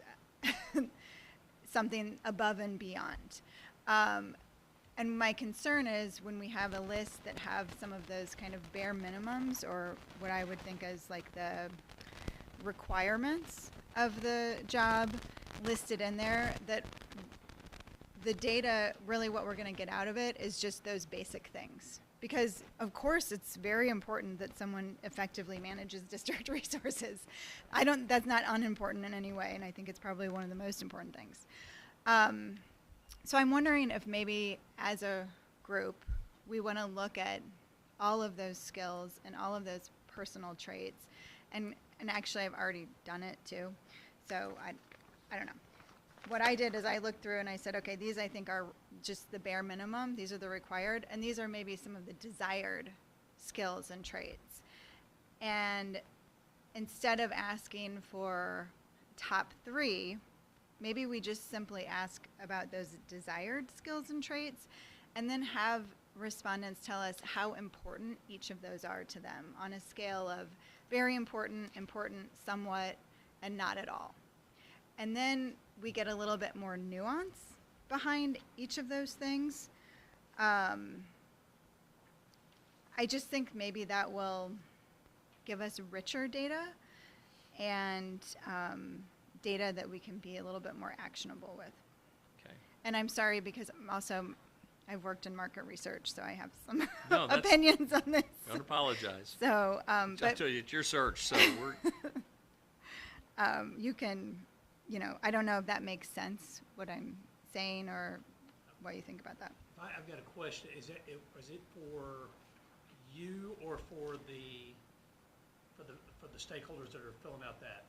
something above and beyond. And my concern is when we have a list that have some of those kind of bare minimums, or what I would think as like the requirements of the job listed in there, that the data, really what we're going to get out of it is just those basic things. Because of course it's very important that someone effectively manages district resources. That's not unimportant in any way, and I think it's probably one of the most important things. So I'm wondering if maybe as a group, we want to look at all of those skills and all of those personal traits. And actually I've already done it too. So I don't know. What I did is I looked through and I said, okay, these I think are just the bare minimum. These are the required. And these are maybe some of the desired skills and traits. And instead of asking for top 3, maybe we just simply ask about those desired skills and traits, and then have respondents tell us how important each of those are to them on a scale of very important, important, somewhat, and not at all. And then we get a little bit more nuance behind each of those things. I just think maybe that will give us richer data, and data that we can be a little bit more actionable with. Okay. And I'm sorry, because I've worked in market research, so I have some No, that's- opinions on this. Don't apologize. So, I but tell you, it's your search, so we're, you can, I don't know if that makes sense, what I'm saying, or what you think about that. I've got a question. Is it for you or for the stakeholders that are filling out that?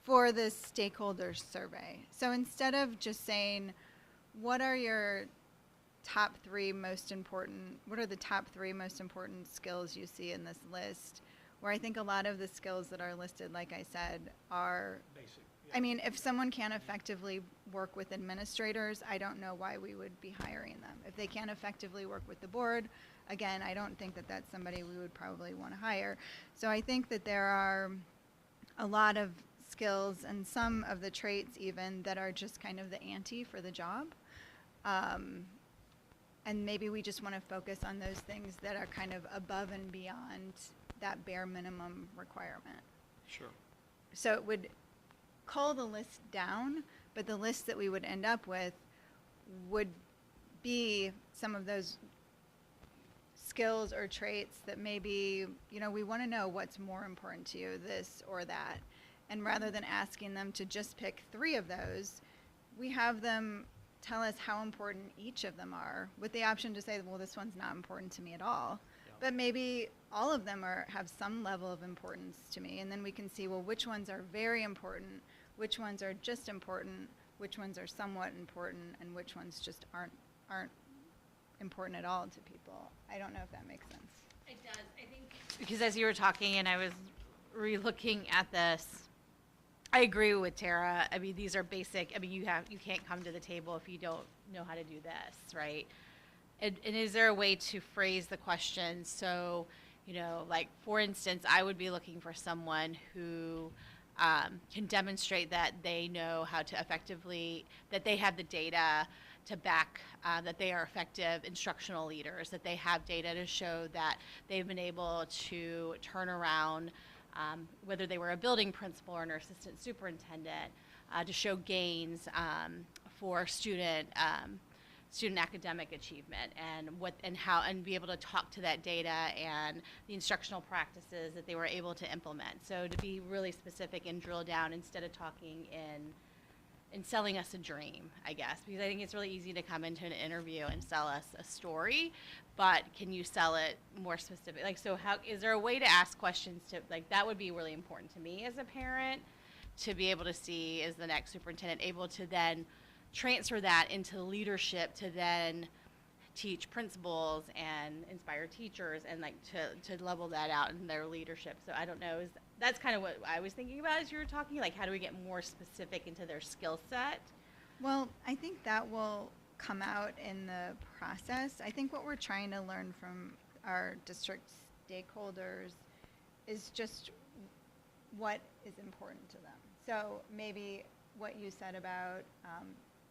For the stakeholder survey. So instead of just saying, what are the top 3 most important skills you see in this list, where I think a lot of the skills that are listed, like I said, are Basic. I mean, if someone can't effectively work with administrators, I don't know why we would be hiring them. If they can't effectively work with the board, again, I don't think that that's somebody we would probably want to hire. So I think that there are a lot of skills and some of the traits even that are just kind of the ante for the job. And maybe we just want to focus on those things that are kind of above and beyond that bare minimum requirement. sure. So it would cull the list down, but the list that we would end up with would be some of those skills or traits that maybe, we want to know what's more important to you, this or that. And rather than asking them to just pick 3 of those, we have them tell us how important each of them are, with the option to say, well, this one's not important to me at all. Yeah. But maybe all of them have some level of importance to me, and then we can see, well, which ones are very important, which ones are just important, which ones are somewhat important, and which ones just aren't important at all to people. I don't know if that makes sense. It does. I think because as you were talking and I was re-looking at this, I agree with Tara. I mean, these are basic. I mean, you can't come to the table if you don't know how to do this, right? And is there a way to phrase the question so, like for instance, I would be looking for someone who can demonstrate that they know how to effectively, that they have the data to back that they are effective instructional leaders, that they have data to show that they've been able to turn around, whether they were a building principal or an assistant superintendent, to show gains for student academic achievement, and be able to talk to that data and the instructional practices that they were able to implement. So to be really specific and drill down instead of talking in selling us a dream, I guess, because I think it's really easy to come into an interview and sell us a story, but can you sell it more specific? Like, so how, is there a way to ask questions to, like, that would be really important to me as a parent, to be able to see, is the next superintendent able to then transfer that into leadership to then teach principals and inspire teachers and like to level that out in their leadership. So I don't know, that's kind of what I was thinking about as you were talking, like how do we get more specific into their skill set? Well, I think that will come out in the process. I think what we're trying to learn from our district stakeholders is just what is important to them. So maybe what you said about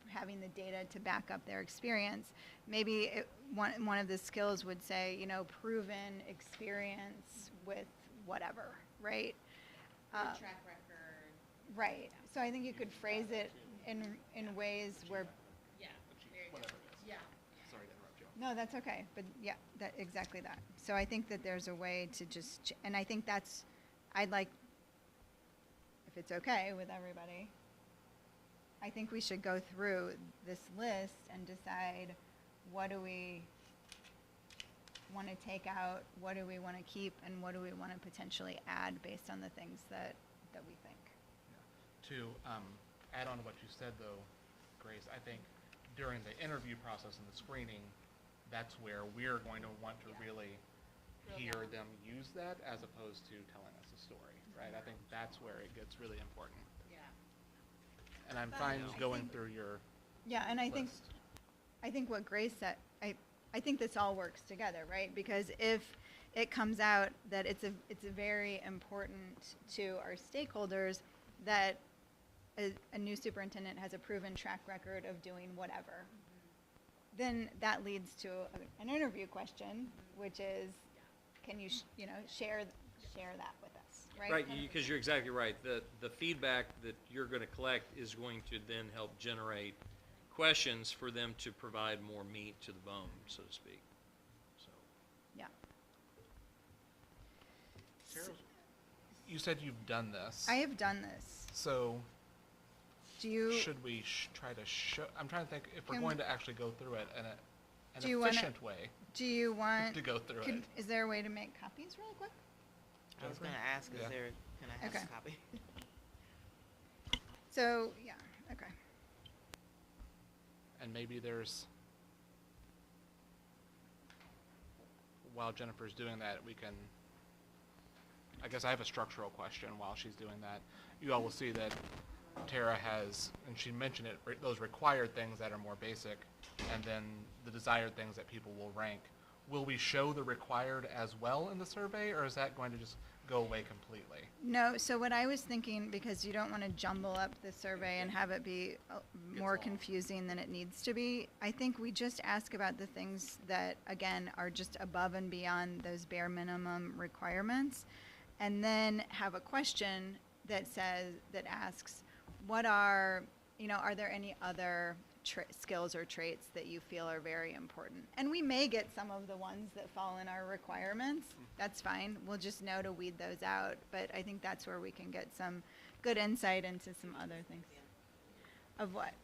having the data to back up their experience, maybe one of the skills would say, proven experience with whatever, right? Track record. Right. So I think you could phrase it in ways where. Yeah. Whatever it is. Yeah. Sorry to interrupt you. No, that's okay. But yeah, exactly that. So I think that there's a way to just, and I think I'd like, if it's okay with everybody, I think we should go through this list and decide what do we want to take out, what do we want to keep, and what do we want to potentially add based on the things that we think. To add on to what you said, though, Grace, I think during the interview process and the screening, that's where we're going to want to really hear them use that as opposed to telling us a story, right? I think that's where it gets really important. Yeah. And I'm But fine I going think- through your Yeah, and I think list. what Grace said, I think this all works together, right? Because if it comes out that it's a very important to our stakeholders that a new superintendent has a proven track record of doing whatever, then that leads to an interview question, which is, can you share that with us, right? Right, because you're exactly right. The feedback that you're going to collect is going to then help generate questions for them to provide more meat to the bone, so to speak. So, Yeah. Sarah, you said you've done this. I have done this. So Do you? should we try to show? I'm trying to think if we're Can going we- to actually go through it in Do you an wanna- efficient way Do you want? to go through it. Is there a way to make copies really quick? I was Jennifer? gonna ask, Yeah. can I have Okay. a copy? So yeah. Okay. And maybe there's, while Jennifer's doing that, we can, I guess I have a structural question while she's doing that. You all will see that Tara has, and she mentioned it, those required things that are more basic, and then the desired things that people will rank. Will we show the required as well in the survey, or is that going to just go away completely? No, so what I was thinking, because you don't want to jumble up the survey and have it be more long. confusing than it needs to be, I think we just ask about the things that, again, are just above and beyond those bare minimum requirements, and then have a question that asks, what are there any other skills or traits that you feel are very important? And we may get some of the ones that fall in our requirements. That's fine. We'll just know to weed those out. But I think that's where we can get some good insight into some other things. Of what? Like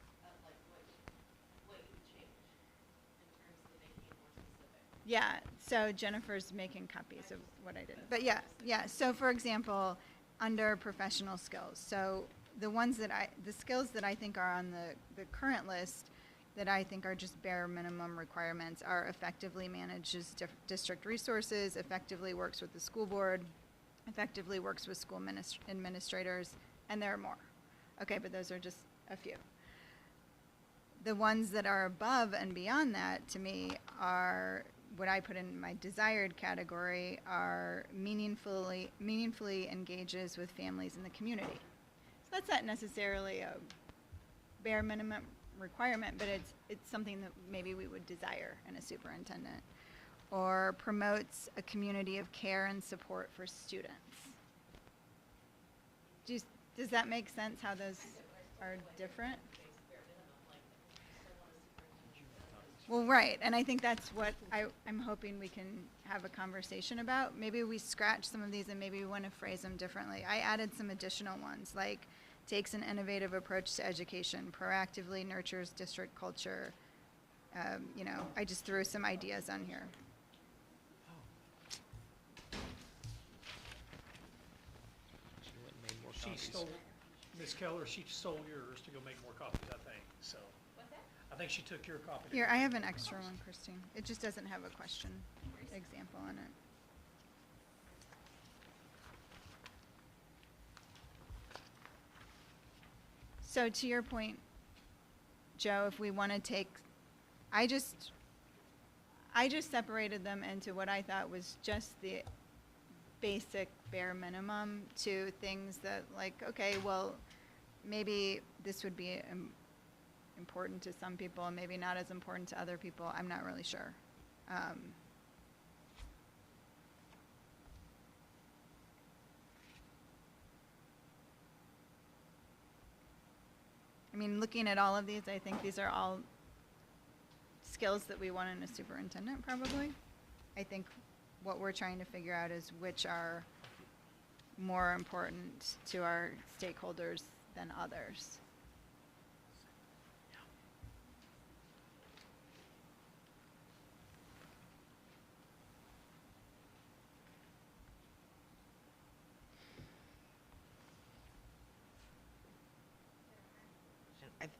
what you change in terms of making it more specific. Yeah, so Jennifer's making copies of what I did. But yeah. So for example, under professional skills, so the skills that I think are on the current list, that I think are just bare minimum requirements are effectively manages district resources, effectively works with the school board, effectively works with school administrators, and there are more. Okay, but those are just a few. The ones that are above and beyond that, to me, are what I put in my desired category, are meaningfully engages with families in the community. So that's not necessarily a bare minimum requirement, but it's something that maybe we would desire in a superintendent. Or promotes a community of care and support for students. Does that make sense how those are different? Well, right, and I think that's what I'm hoping we can have a conversation about. Maybe we scratch some of these and maybe we want to phrase them differently. I added some additional ones, like takes an innovative approach to education, proactively nurtures district culture. I just threw some ideas on here. She went and made more She copies. stole, Ms. Keller, she stole yours to go make more copies, I think, so. What's that? I think she took your copy. Here, I have an extra one, Christine. It just doesn't have a question example in it. So to your point, Joe, if we want to take, I just separated them into what I thought was just the basic bare minimum to things that like, okay, well, maybe this would be important to some people and maybe not as important to other people. I'm not really sure. I mean, looking at all of these, I think these are all skills that we want in a superintendent, probably. I think what we're trying to figure out is which are more important to our stakeholders than others.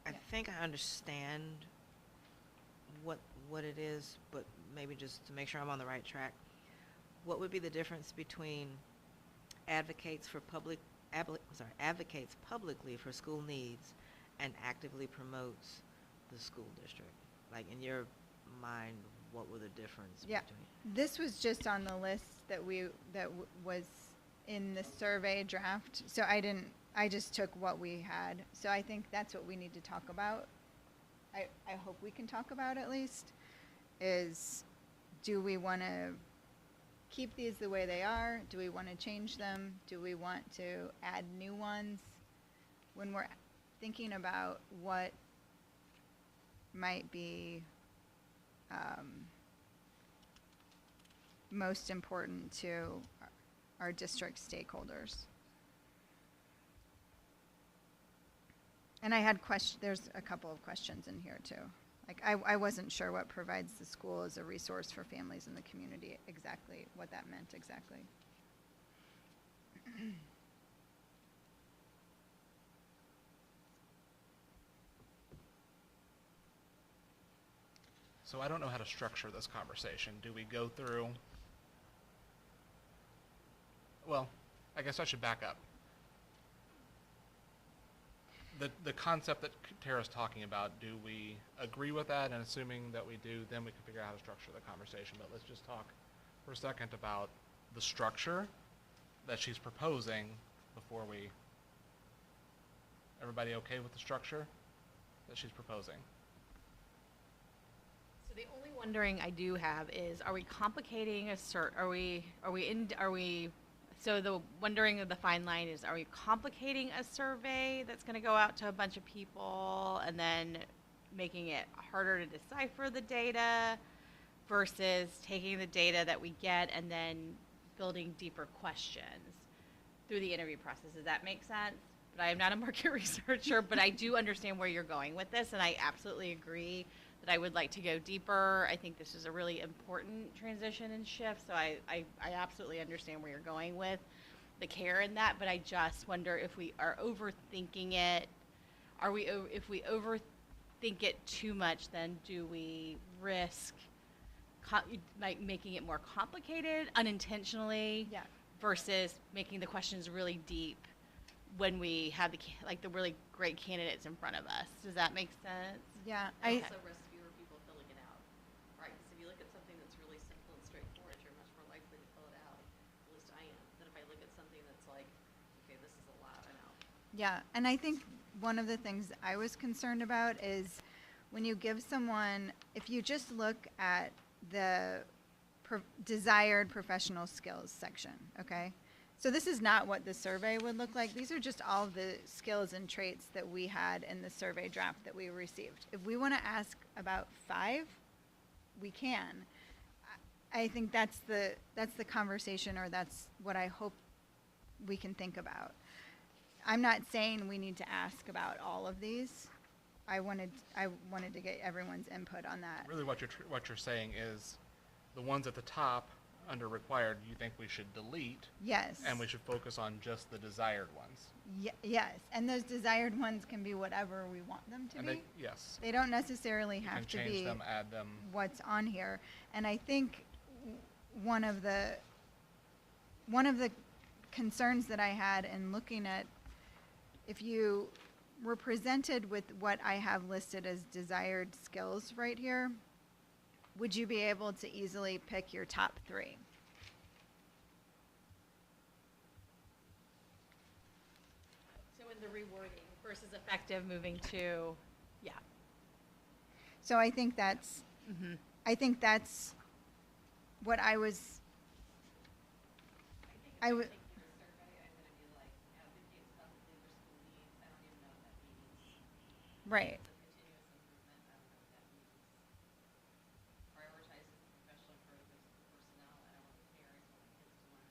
I think I understand what it is, but maybe just to make sure I'm on the right track. What would be the difference between advocates publicly for school needs and actively promotes the school district? Like in your mind, what were the difference Yeah, between? this was just on the list that was in the survey draft. So I just took what we had. So I think that's what we need to talk about. I hope we can talk about at least, is do we want to keep these the way they are? Do we want to change them? Do we want to add new ones? When we're thinking about what might be most important to our district stakeholders. And I had there's a couple of questions in here too. Like I wasn't sure what provides the school as a resource for families in the community exactly, what that meant exactly. So I don't know how to structure this conversation. Do we go through? Well, I guess I should back up. The concept that Tara's talking about, do we agree with that? And assuming that we do, then we can figure out how to structure the conversation. But let's just talk for a second about the structure that she's proposing before we. Everybody okay with the structure that she's proposing? So the only wondering I do have is, are we complicating so the wondering of the fine line is, are we complicating a survey that's going to go out to a bunch of people and then making it harder to decipher the data versus taking the data that we get and then building deeper questions through the interview process? Does that make sense? But I am not a market researcher, but I do understand where you're going with this, and I absolutely agree that I would like to go deeper. I think this is a really important transition and shift, so I absolutely understand where you're going with the care in that, but I just wonder if we are overthinking it. If we think it too much, then do we risk like making it more complicated unintentionally? Yeah. Versus making the questions really deep when we have the really great candidates in front of us. Does that make sense? Yeah, It also risks fewer people filling it out, right? Because if you look at something that's really simple and straightforward, you're much more likely to fill it out, at least I am, than if I look at something that's like, okay, this is a lot, I know. Yeah, and I think one of the things I was concerned about is when you give someone, if you just look at the desired professional skills section, okay? So this is not what the survey would look like. These are just all the skills and traits that we had in the survey draft that we received. If we want to ask about 5, we can. I think that's the conversation, or that's what I hope we can think about. I'm not saying we need to ask about all of these. I wanted to get everyone's input on that. Really what you're saying is the ones at the top under required, you think we should delete, Yes. and we should focus on just the desired ones. Yes, and those desired ones can be whatever we want them to And be. yes, They don't necessarily you have can to change be them, add them. what's on here. And I think one of the concerns that I had in looking at, if you were presented with what I have listed as desired skills right here, would you be able to easily pick your top 3? So in the rewording versus effective, moving to, yeah. So I think that's what I was. I would. Take your survey, I'm gonna be like, advocate publicly for school needs, I don't even know what that means. Right. The continuous improvement, I don't know what that means. Prioritize professional programs for personnel, I don't want the parents, I want kids to learn.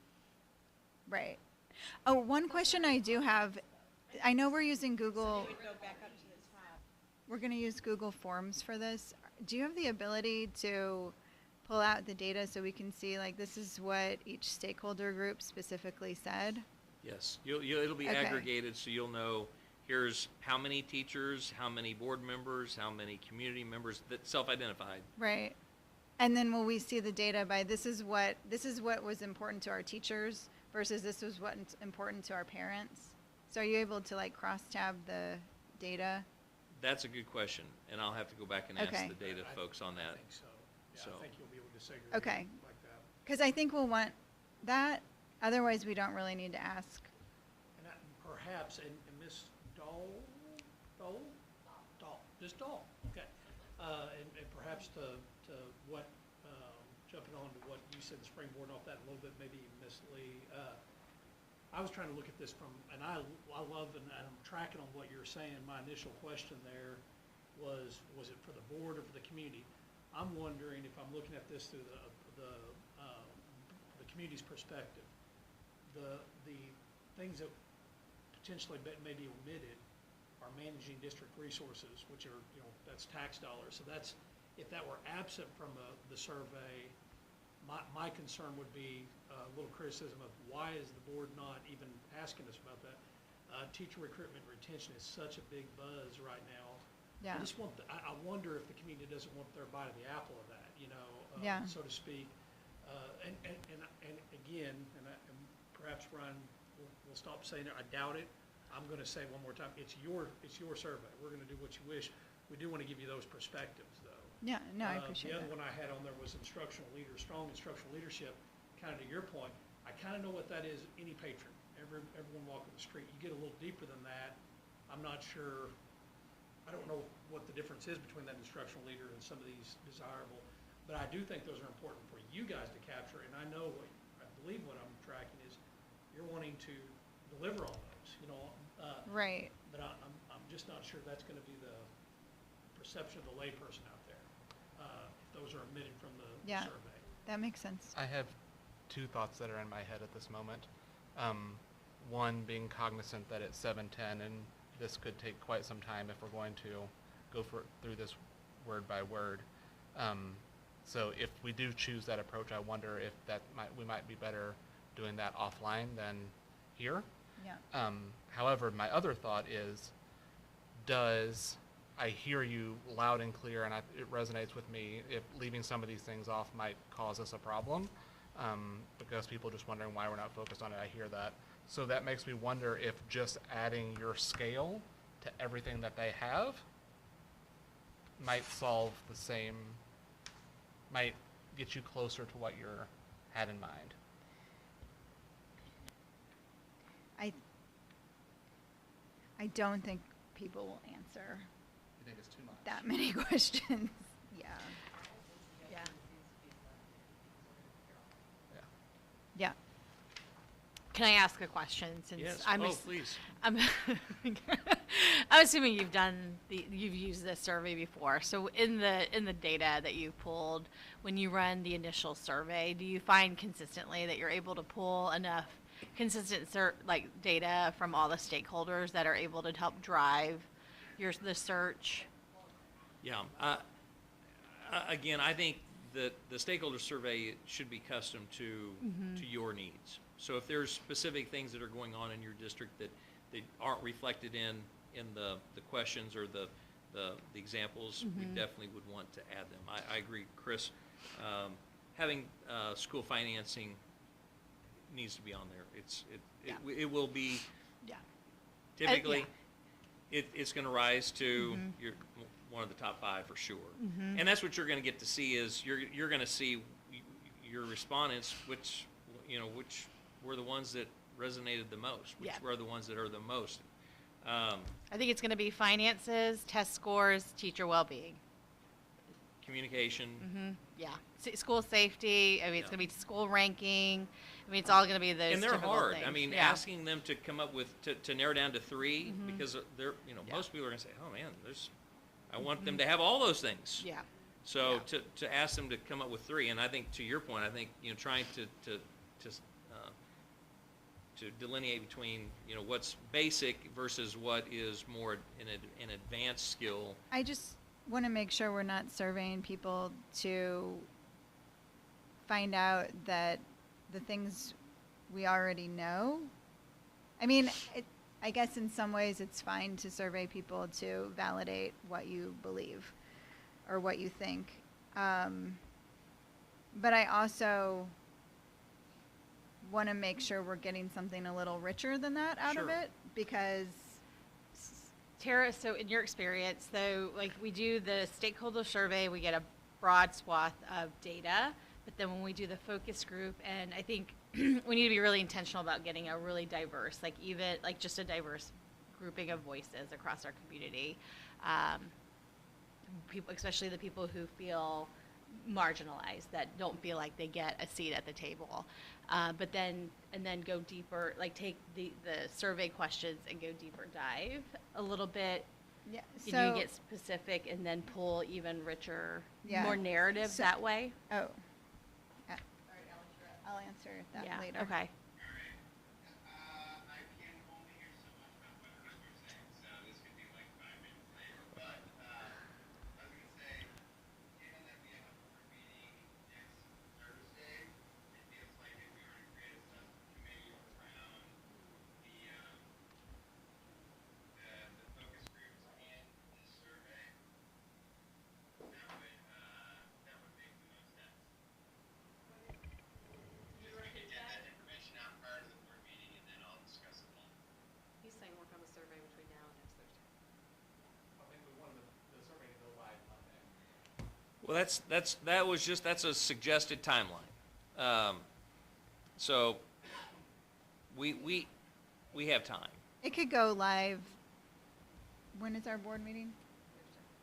Right. Oh, one question I do have. I know we're using Google. Go back up to the top. We're going to use Google Forms for this. Do you have the ability to pull out the data so we can see, like, this is what each stakeholder group specifically said? Yes, it'll be Okay. aggregated, so you'll know, here's how many teachers, how many board members, how many community members that self-identified. Right. And then will we see the data by this is what was important to our teachers versus this was what's important to our parents? So are you able to, like, cross-tab the data? That's a good question, and I'll have to go back and ask Okay. the data folks on I that. think so. Yeah, So- I think you'll be able to segregate Okay. like that. Because I think we'll want that. Otherwise, we don't really need to ask. And that, perhaps, and Ms. Dahl, just Dahl, okay. And perhaps to what, jumping on to what you said, the springboard off that a little bit, maybe Ms. Lee, I was trying to look at this from, and I love, and I'm tracking on what you're saying. My initial question there was it for the board or for the community? I'm wondering if I'm looking at this through the community's perspective. The things that potentially may be omitted are managing district resources, which are, that's tax dollars. So that's, if that were absent from the survey, my concern would be a little criticism of why is the board not even asking us about that? Teacher recruitment and retention is such a big buzz right now. Yeah. I wonder if the community doesn't want their bite of the apple of that, Yeah. so to speak. And again, and perhaps Ryan will stop saying it. I doubt it. I'm going to say one more time, it's your survey. We're going to do what you wish. We do want to give you those perspectives, though. Yeah, no, I appreciate The other that. one I had on there was instructional leader, strong instructional leadership. Kind of to your point, I kind of know what that is. Any patron, everyone walking the street. You get a little deeper than that. I'm not sure. I don't know what the difference is between that instructional leader and some of these desirable, but I do think those are important for you guys to capture. And I believe what I'm tracking is you're wanting to deliver on those. Right. But I'm just not sure that's going to be the perception of the layperson out there. If those are omitted from the Yeah. survey. That makes sense. I have 2 thoughts that are in my head at this moment. One, being cognizant that it's 7:10 and this could take quite some time if we're going to go through this word by word. So if we do choose that approach, I wonder if we might be better doing that offline than here. Yeah. However, my other thought is, does I hear you loud and clear, and it resonates with me. If leaving some of these things off might cause us a problem, because people just wondering why we're not focused on it, I hear that. So that makes me wonder if just adding your scale to everything that they have might solve the same, might get you closer to what you had in mind. I don't think people will answer You think it's too much? that many questions. Yeah. Yeah. Yeah. Yeah. Can I ask a question? Since Yes, I'm please. I'm, I'm assuming you've used this survey before. So in the data that you pulled, when you run the initial survey, do you find consistently that you're able to pull enough consistent data from all the stakeholders that are able to help drive the search? Yeah. Again, I think that the stakeholder survey should be custom to your needs. So if there's specific things that are going on in your district that aren't reflected in the questions or the examples, we definitely would want to add them. I agree, Chris. Having school financing needs to be on there. It will be Yeah. typically it's going to rise to your one of the top 5 for sure. And that's what you're going to get to see is you're going to see your respondents, which were the ones that resonated the most, which were the ones that are the most. I think it's going to be finances, test scores, teacher well-being. Communication. Yeah. School safety. I mean, it's Yeah. going to be school ranking. I mean, it's all going to be those And they're typical hard. things. I mean, Yeah. asking them to come up with to narrow down to 3 because they're most people are going to say, oh man, I want them to have all those things. Yeah. So Yeah. to ask them to come up with 3, and I think to your point, I think trying to delineate between what's basic versus what is more an advanced skill. I just want to make sure we're not surveying people to find out that the things we already know. I mean, I guess in some ways it's fine to survey people to validate what you believe or what you think. But I also want to make sure we're getting something a little richer than that out of Sure. it, because Tara, so in your experience, though, like we do the stakeholder survey, we get a broad swath of data, but then when we do the focus group, and I think we need to be really intentional about getting a really diverse, just a diverse grouping of voices across our community. People, especially the people who feel marginalized, that don't feel like they get a seat at the table. But then go deeper, like take the survey questions and go deeper dive a little bit. yeah. Can So you get specific and then pull even richer, Yeah. more narrative So- that way? oh, I'll answer that Yeah. later. Okay. I can only hear so much about what people are saying, so this could be like 5 minutes later. But I was going to say, given that we have a board meeting next Thursday, it feels like if we were to create a subcommittee around the focus groups and the survey, that would make the most sense. Because we could get that information out prior to the board meeting and then I'll discuss it all. He's saying work on the survey between now and next Thursday. I think we wanted the survey to go live Monday. Well, that's a suggested timeline. So we have time. It could go live. When is our board meeting?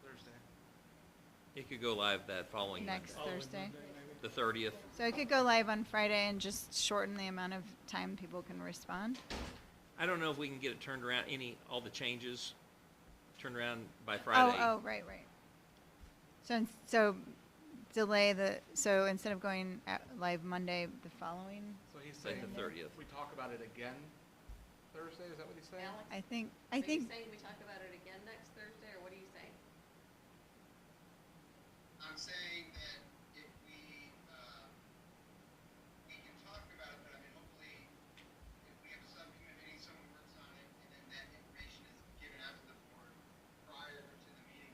Thursday. It could go live that following Next Monday, Thursday. the 30th. So it could go live on Friday and just shorten the amount of time people can respond. I don't know if we can get it turned around, all the changes turned around by Friday. Oh, right. So delay so instead of going live Monday, the following, So he's Like saying the 30th. we talk about it again Thursday. Is that what he's saying? Alex, I think, are you saying we talk about it again next Thursday, or what are you saying? I'm saying that if we can talk about it, but I mean, hopefully, if we have a subcommittee, someone works on it, and then that information is given out to the board prior to the meeting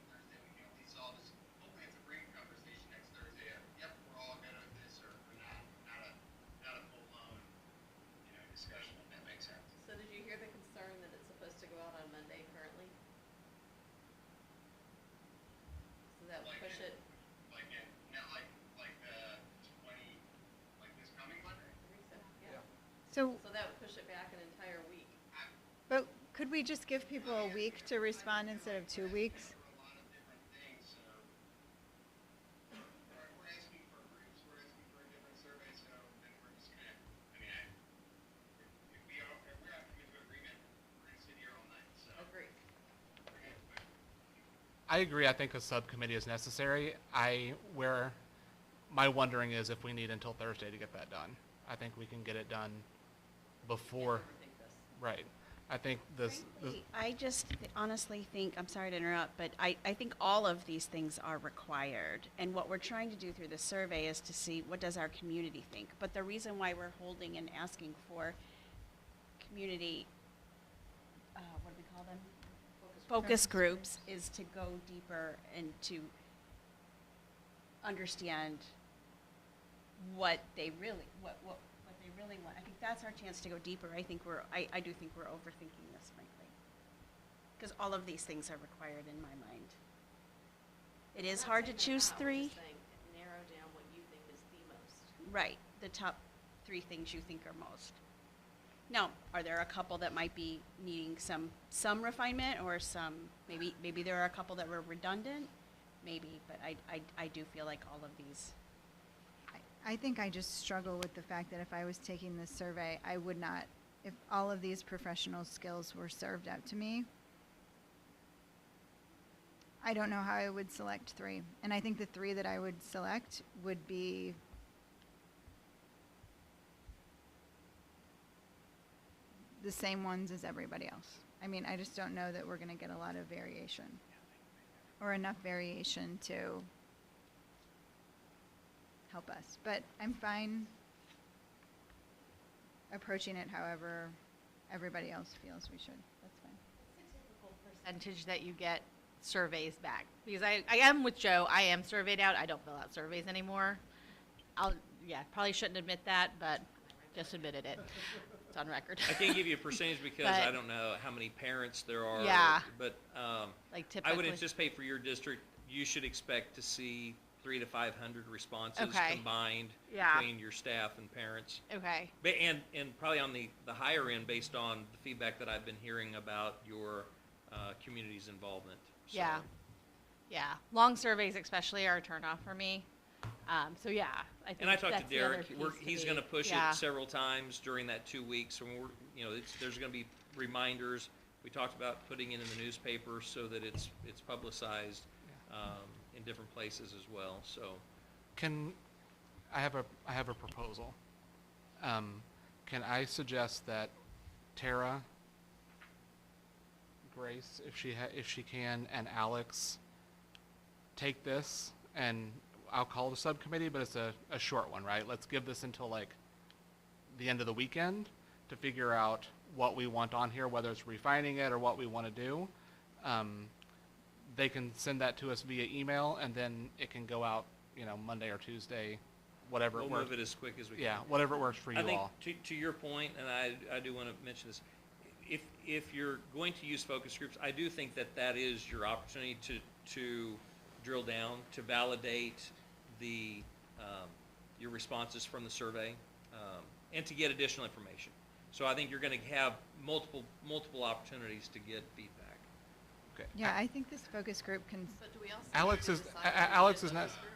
Could we just give people a week to respond instead of 2 weeks? For a lot of different things, so we're asking for groups, we're asking for a different survey, so then we're just gonna, I mean, if we all, if we're not coming to agreement, we're gonna sit here all night, so. Agree. I agree. I think a subcommittee is necessary. Where my wondering is if we need until Thursday to get that done. I think we can get it done before. Right. I think this. I just honestly think, I'm sorry to interrupt, but I think all of these things are required. And what we're trying to do through the survey is to see what does our community think. But the reason why we're holding and asking for community, what do we call them? Focus groups is to go deeper and to understand what they really, what they really want. I think that's our chance to go deeper. I do think we're overthinking this, frankly. Because all of these things are required in my mind. It is hard to choose three. Narrow down what you think is the most. Right, the top 3 things you think are most. Now, are there a couple that might be needing some refinement or some, maybe there are a couple that were redundant? Maybe, but I do feel like all of these. I think I just struggle with the fact that if I was taking this survey, I would not, if all of these professional skills were served out to me, I don't know how I would select 3. And I think the 3 that I would select would be the same ones as everybody else. I mean, I just don't know that we're going to get a lot of variation or enough variation to help us. But I'm fine approaching it however everybody else feels we should. That's fine. Percentage that you get surveys back, because I am with Joe. I am surveyed out. I don't fill out surveys anymore. Probably shouldn't admit that, but just admitted it. It's on record. I can't give you a percentage because But- I don't know how many parents there are. Yeah. But Like I would typically. anticipate for your district, you should expect to see 300 to 500 responses Okay. combined Yeah. between your staff and parents. Okay. And probably on the higher end, based on the feedback that I've been hearing about your community's involvement. So, Yeah. Yeah. Long surveys especially are a turnoff for me. So yeah, I think And I talked that's to the other Derek. piece to He's be- going to push yeah. it several times during that 2 weeks. And there's going to be reminders. We talked about putting it in the newspaper so that it's publicized in different places as well. So I have a proposal. Can I suggest that Tara, Grace, if she can, and Alex take this, and I'll call it a subcommittee, but it's a short one, right? Let's give this until like the end of the weekend to figure out what we want on here, whether it's refining it or what we want to do. They can send that to us via email, and then it can go out, Monday or Tuesday, whatever we'll it works. move it as quick as we can. Yeah, whatever works for you I think all. to your point, and I do want to mention this, if you're going to use focus groups, I do think that is your opportunity to drill down, to validate your responses from the survey, and to get additional information. So I think you're going to have multiple opportunities to get feedback. Okay. Yeah, I think this focus group can, But do we also? Alex need to is- decide A- on the Alex is focus not- group?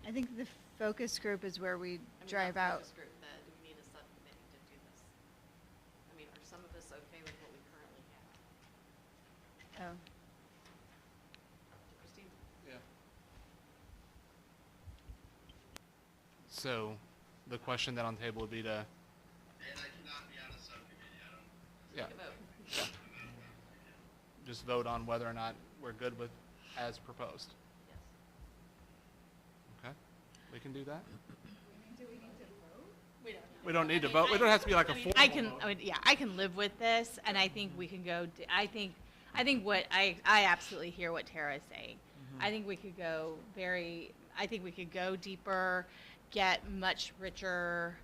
I think the focus group is where we I mean, drive not out. focus group, do we need a subcommittee to do this? I mean, are some of us okay with what we currently have? Oh, Christine? Yeah. So, the question then on the table would be to, And I cannot be on a subcommittee, I don't. yeah, Take a vote. just vote on whether or not we're good with as proposed. Yes. Okay? We can do that? We don't. We don't need to vote. We don't have to be like a formal I can, vote. I can live with this, and I think we can go. I think what I absolutely hear what Tara is saying. I think we could go I think we could go deeper, get much richer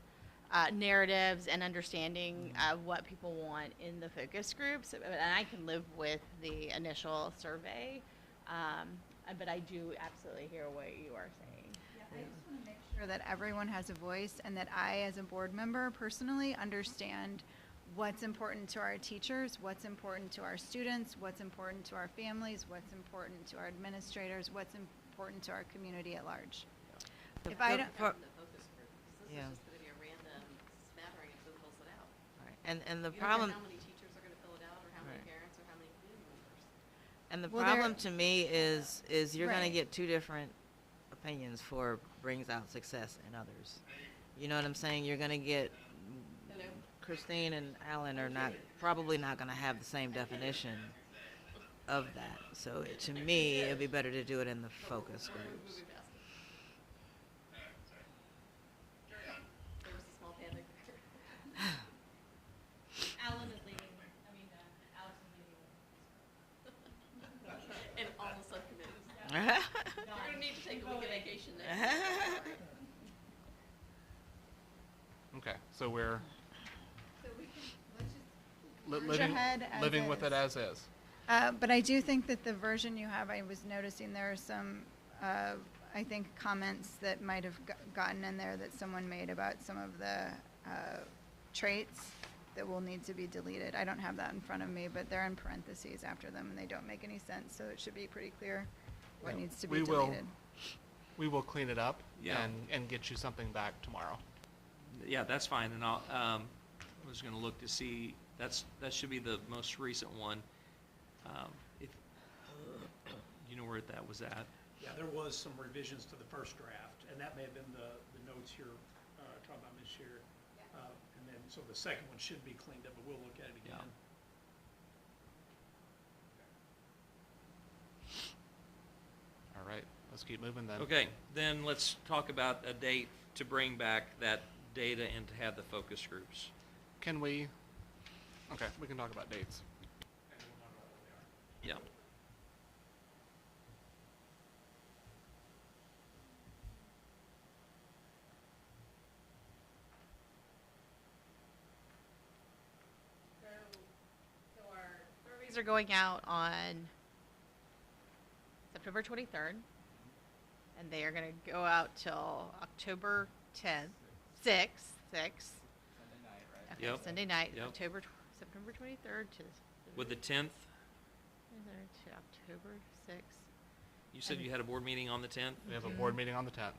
narratives and understanding of what people want in the focus groups, and I can live with the initial survey. But I do absolutely hear what you are saying. I just want to make sure that everyone has a voice and that I, as a board member, personally understand what's important to our teachers, what's important to our students, what's important to our families, what's important to our administrators, what's important to our community at large. The- If I the don't- pro- The focus group, because this Yeah. is just gonna be a random smattering of who fills it out. Right. And the You don't problem, know how many teachers are gonna fill it out, or how many Right. parents, or how many community members. and the Well, there- problem to me is you're gonna Right. get two different opinions for brings out success in others. You know what I'm saying? You're gonna get Hello? Christine and Alan are probably not gonna have the same definition of that. So to me, it'd be better to do it in the focus groups. Moving past it. There was a small panic there. Alan is leaving, Alex is leaving. And all the subcommittees. You're gonna need to take a week of vacation next week. Okay, so we're So we can, let's just li- Forge living, ahead as living with is. it as is. But I do think that the version you have, I was noticing there are some, I think, comments that might have gotten in there that someone made about some of the traits that will need to be deleted. I don't have that in front of me, but they're in parentheses after them, and they don't make any sense, so it should be pretty clear what Yeah. needs to be We will- deleted. We will clean it up Yeah. and get you something back tomorrow. Yeah, that's fine, and I was gonna look to see, that should be the most recent one. If, you know where that was at? Yeah, there was some revisions to the first draft, and that may have been the notes here, talking about Ms. Shear. And then, so the second one should be cleaned up, but we'll look at it Yeah. again. All right, let's keep moving then. Okay, then let's talk about a date to bring back that data and to have the focus groups. Can we, okay, we can talk about dates. And we'll talk about what they are. Yeah. So our surveys are going out on September 23rd, and they are going to go out till October 10th, 6th. Okay, Yep. Sunday night, Yep. September 23rd to With the 10th, 23rd to October 6th. you said you had a board meeting on the 10th? We have a board meeting on the 10th.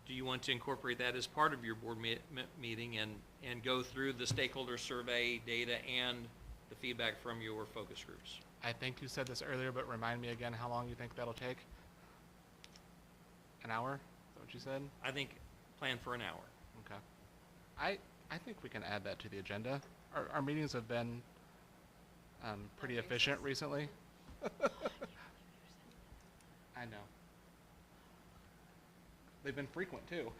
Do you want to incorporate that as part of your board meeting and go through the stakeholder survey data and the feedback from your focus groups? I think you said this earlier, but remind me again how long you think that'll take? An hour? Is that what you said? I think plan for an hour. Okay. I think we can add that to the agenda. Our meetings have been pretty efficient recently. I know. They've been frequent too.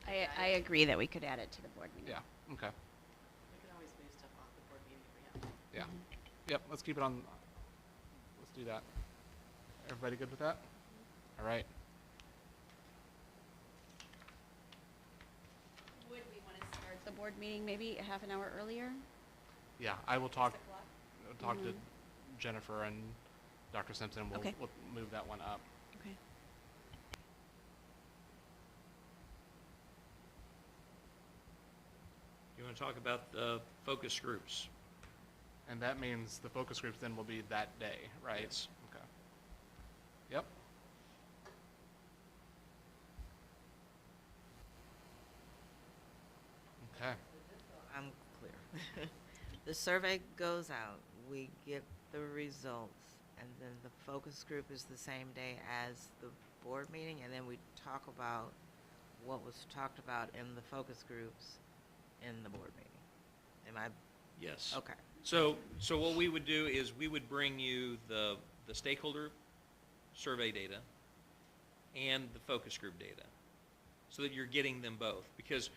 I agree that we could add it to the board meeting. Yeah, okay. We can always move stuff off the board meeting if we have to. Yeah. Yep, let's keep it on. Let's do that. Everybody good with that? All right. Would we want to start the board meeting maybe a half an hour earlier? Yeah, I will talk, 6 o'clock? talk to Jennifer and Dr. Simpson. We'll, Okay. we'll move that one up. Okay. You want to talk about the focus groups? And that means the focus groups then will be that day, right? Yes. Okay. Yep. Okay. I'm clear. The survey goes out, we get the results, and then the focus group is the same day as the board meeting, and then we talk about what was talked about in the focus groups in the board meeting. Am I, Yes. okay. So what we would do is we would bring you the stakeholder survey data and the focus group data, so that you're getting them both. Because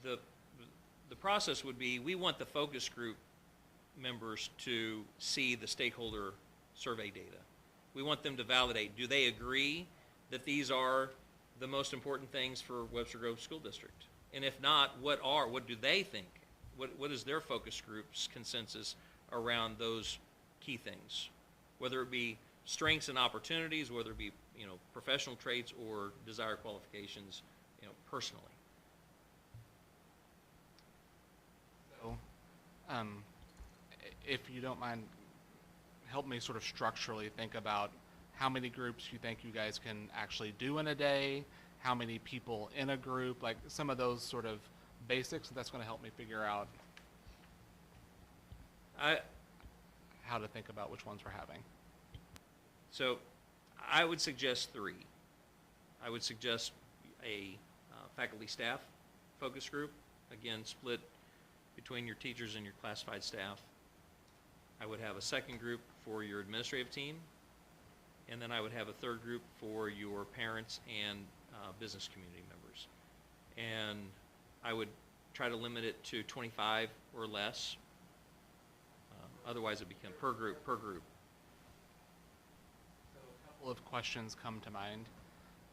the process would be, we want the focus group members to see the stakeholder survey data. We want them to validate, do they agree that these are the most important things for Webster Grove School District? And if not, what do they think? What is their focus group's consensus around those key things? Whether it be strengths and opportunities, whether it be, professional traits or desired qualifications, personally. If you don't mind, help me sort of structurally think about how many groups you think you guys can actually do in a day, how many people in a group, like some of those sort of basics. That's going to help me figure out I, how to think about which ones we're having. So I would suggest 3. I would suggest a faculty staff focus group, again, split between your teachers and your classified staff. I would have a second group for your administrative team, and then I would have a third group for your parents and business community members. And I would try to limit it to 25 or less. Otherwise, it becomes per group. So a couple of questions come to mind,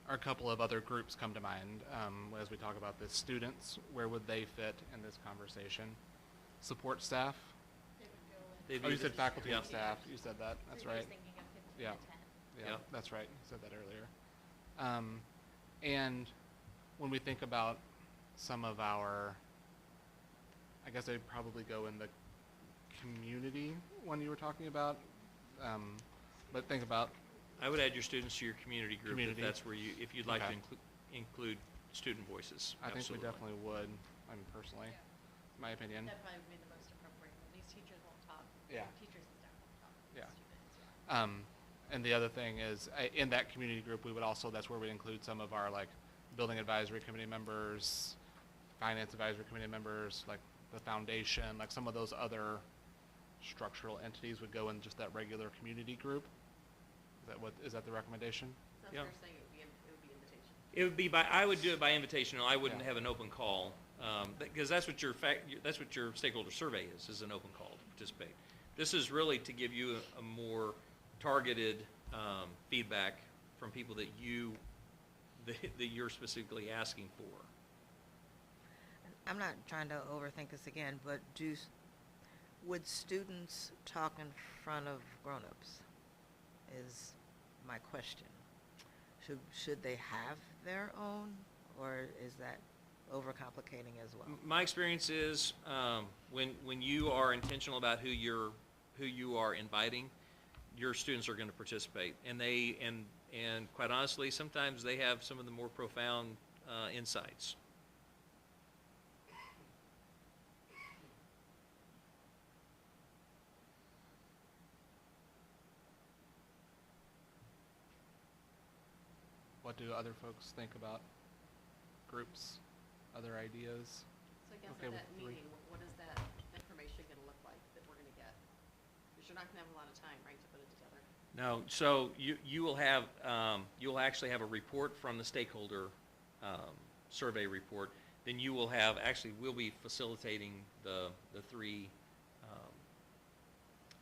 or a couple of other groups come to mind as we talk about this. Students, where would they fit in this conversation? Support staff? They'd Oh, be you said the- faculty and yeah. staff. You said that. That's right. Thinking of 15 Yeah. to 10. Yeah, Yeah. that's right. You said that earlier. And when we think about some of our, I guess I'd probably go in the community one you were talking about. But think about, I would add your students to your community group Community. if that's where you, if you'd like Okay. to include student voices. I think we Absolutely. definitely would, I mean, personally, Yeah. my opinion. That probably would be the most appropriate. These teachers won't talk. Yeah. Teachers and staff won't talk. to Yeah. students, yeah. And the other thing is, in that community group, we would also, that's where we include some of our, like, building advisory committee members, finance advisory committee members, like the foundation, like some of those other structural entities would go in just that regular community group. Is that the recommendation? So that's Yeah. what you're saying, it would be invitation. It would be by, I would do it by invitational. I wouldn't Yeah. have an open call, because that's what that's what your stakeholder survey is an open call to participate. This is really to give you a more targeted feedback from people that that you're specifically asking for. I'm not trying to overthink this again, but would students talk in front of grown-ups is my question. Should they have their own, or is that overcomplicating as well? My experience is when you are intentional about who you are inviting, your students are going to participate, and quite honestly, sometimes they have some of the more profound insights. What do other folks think about groups, other ideas? So I guess Okay at with that 3. meeting, what is that information gonna look like that we're gonna get? Because you're not gonna have a lot of time, right, to put it together? No, so you will have you'll actually have a report from the stakeholder survey report. Then you will have we'll be facilitating the 3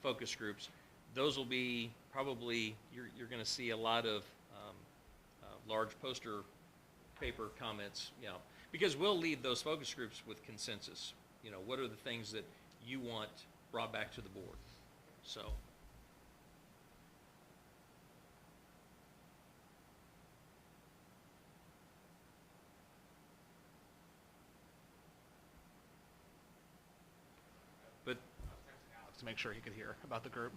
focus groups. Those will be probably you're going to see a lot of large poster paper comments, because we'll lead those focus groups with consensus. What are the things that you want brought back to the board? So. But Alex to make sure he could hear about the group.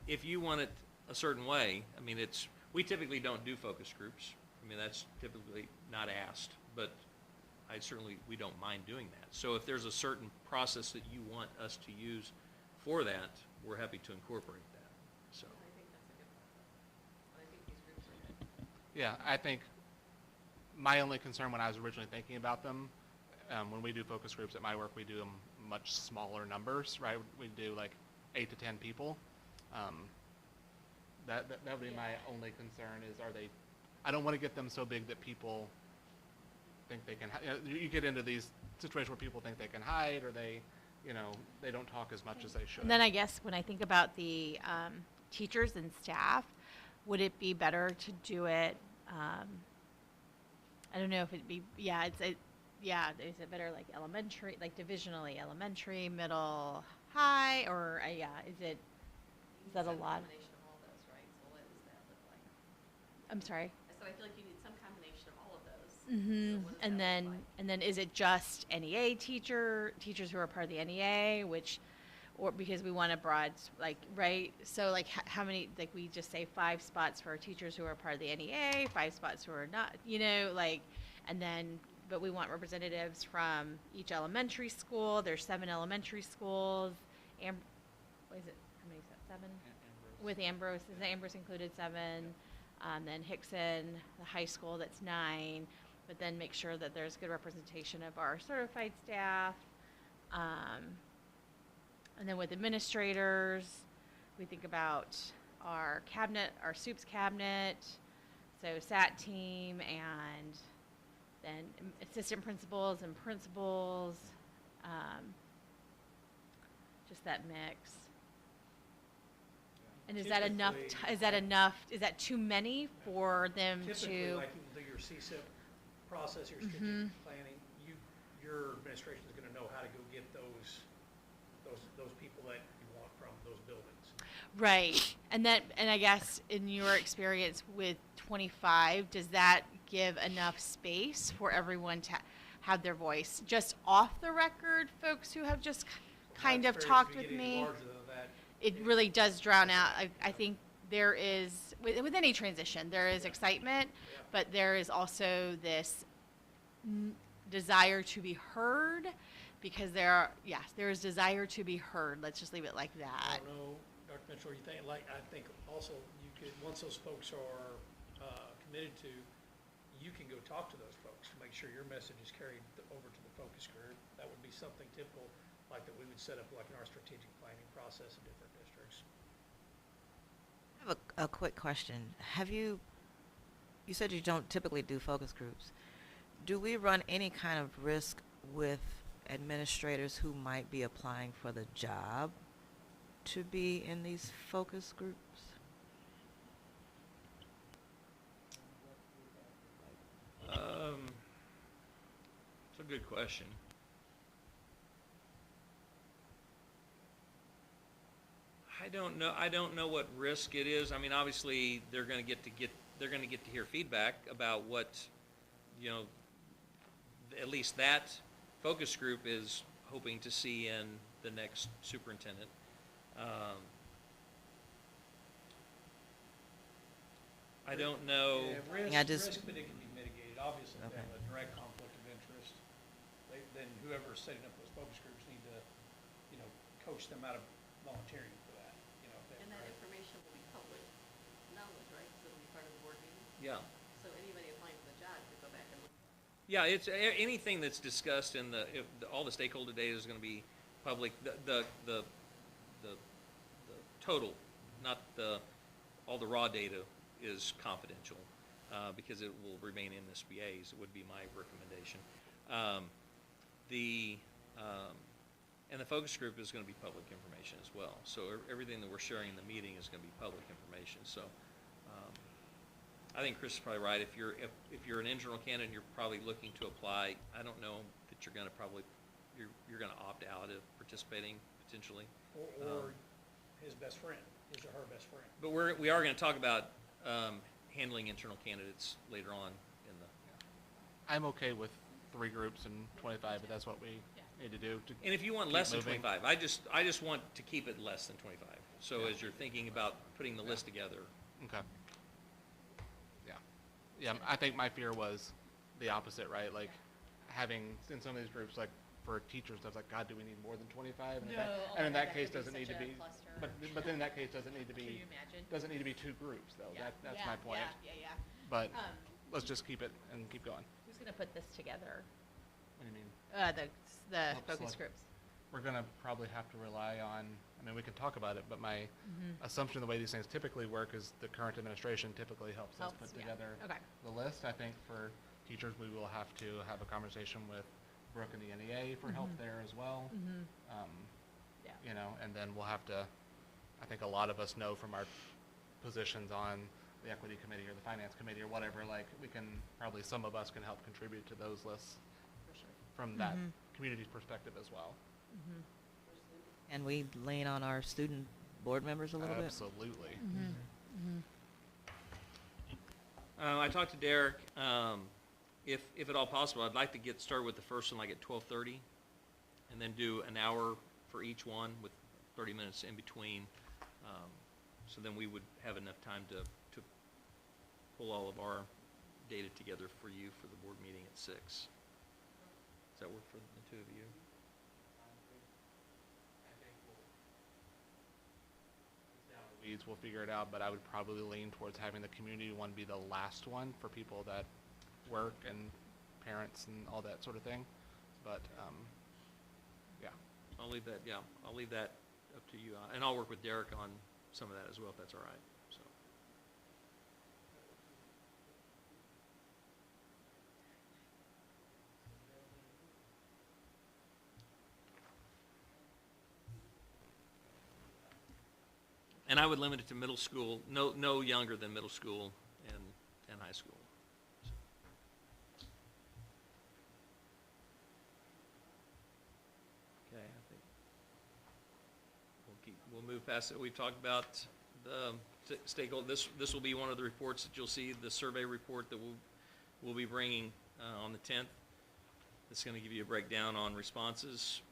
if you want it a certain way, I mean, we typically don't do focus groups. I mean, that's typically not asked, but we don't mind doing that. So if there's a certain process that you want us to use for that, we're happy to incorporate that, so. I think that's a good process. But I think these groups are good. Yeah, I think my only concern when I was originally thinking about them, when we do focus groups at my work, we do them much smaller numbers, right? We do like 8 to 10 people. That would be my only concern is I don't want to get them so big that people think they can, you get into these situations where people think they can hide or they don't talk as much as they should. And then I guess when I think about the teachers and staff, would it be better to do it? I don't know if it'd be. Is it better like elementary, like divisionally, elementary, middle, high, or is that a lot? Combination of all those, right? So what does that look like? I'm sorry. So I feel like you need some combination of all of those. Mm-hmm. what does And that then, look like? and then is it just NEA teachers who are part of the NEA, or because we want a broad, like, right? So like how many, like we just say 5 spots for teachers who are part of the NEA, 5 spots who are not, like, and then, but we want representatives from each elementary school. There's 7 elementary schools. What is it? How many is that? 7? With Ambrose, is Ambrose included 7? Then Hickson, the high school, that's 9. But then make sure that there's good representation of our certified staff. And then with administrators, we think about our cabinet, our soups cabinet, so SAT team, and then assistant principals and principals, just that mix. And is that enough? Typically, Is that enough? Is that too many for them Typically, to? like you do your CSIP process, your strategic Mhm. planning, your administration is gonna know how to go get those people that you want from those buildings. Right. And I guess in your experience with 25, does that give enough space for everyone to have their voice? Just off the record, folks who have just kind My of experience, talked if you with get any me, larger than that, it really does drown out. I think there is, with any transition, there is excitement, Yeah. but there is also this desire to be heard, because there is desire to be heard. Let's just leave it like that. I don't know, Dr. Mitchell, you think, like, I think also you could, once those folks are committed to, you can go talk to those folks to make sure your message is carried over to the focus group. That would be something typical, like that we would set up like in our strategic planning process in different districts. I have a quick question. You said you don't typically do focus groups. Do we run any kind of risk with administrators who might be applying for the job to be in these focus groups? It's a good question. I don't know what risk it is. I mean, obviously, they're gonna get to hear feedback about what, at least that focus group is hoping to see in the next superintendent. I don't know. Yeah, I just- risk, but it can be mitigated. Obviously, if they Okay. have a direct conflict of interest, then whoever's setting up those focus groups need to, coach them out of volunteering for that, if they have And that direct- information will be public knowledge, right? Because it'll be part of the board meeting. Yeah. So anybody applying for the job could go back and look. Yeah, it's anything that's discussed in all the stakeholder data is going to be public. The total, not all the raw data is confidential because it will remain in SBAs. It would be my recommendation. And the focus group is going to be public information as well. So everything that we're sharing in the meeting is going to be public information. So I think Chris is probably right. If you're an internal candidate and you're probably looking to apply, I don't know that you're going to opt out of participating potentially. Or his best friend, his or her best friend. But we are going to talk about handling internal candidates later on in the. I'm okay with 3 groups and 25, but that's what we need to do. And if you want Keep less than moving. 25, I just want to keep it less than 25. So as you're thinking about putting the list together, Okay. Yeah, I think my fear was the opposite, right? Like, having, in some of these groups, like, for teachers, I was like, God, do we need more than 25? And, No, and in oh my that God, case, that'd doesn't be need to such a be, cluster. but then in that case, doesn't need to Can be, you imagine? doesn't need to be 2 groups, though. That's my point. Yeah. But let's just keep it and keep going. Who's gonna put this together? What do you mean? The Help focus select. groups. We're gonna probably have to rely on, I mean, we can talk about it, but my assumption, the way these things typically work, is the current administration typically helps us Helps, put yeah. together Okay. the list. I think for teachers, we will have to have a conversation with Brooke and the NEA for help there as well. Yeah. And then we'll have to, I think a lot of us know from our positions on the equity committee or the finance committee or whatever, like, we can, probably some of us can help contribute to those lists For sure. from that community's perspective as well. And we lean on our student board members a little bit? Absolutely. I talked to Derek. if at all possible, I'd like to get started with the first one like at 12:30, and then do an hour for each one with 30 minutes in between. So then we would have enough time to pull all of our data together for you for the board meeting at 6. Does that work for the two of you? Weeds, we'll figure it out, but I would probably lean towards having the community one be the last one for people that work and parents and all that sort of thing. But yeah. I'll leave that, yeah, I'll leave that up to you. And I'll work with Derek on some of that as well, if that's all right, so. And I would limit it to middle school, no younger than middle school and high school. Okay, I think we'll move past it. We've talked about the stakeholder. This will be one of the reports that you'll see, the survey report that we'll be bringing on the 10th. It's going to give you a breakdown on responses.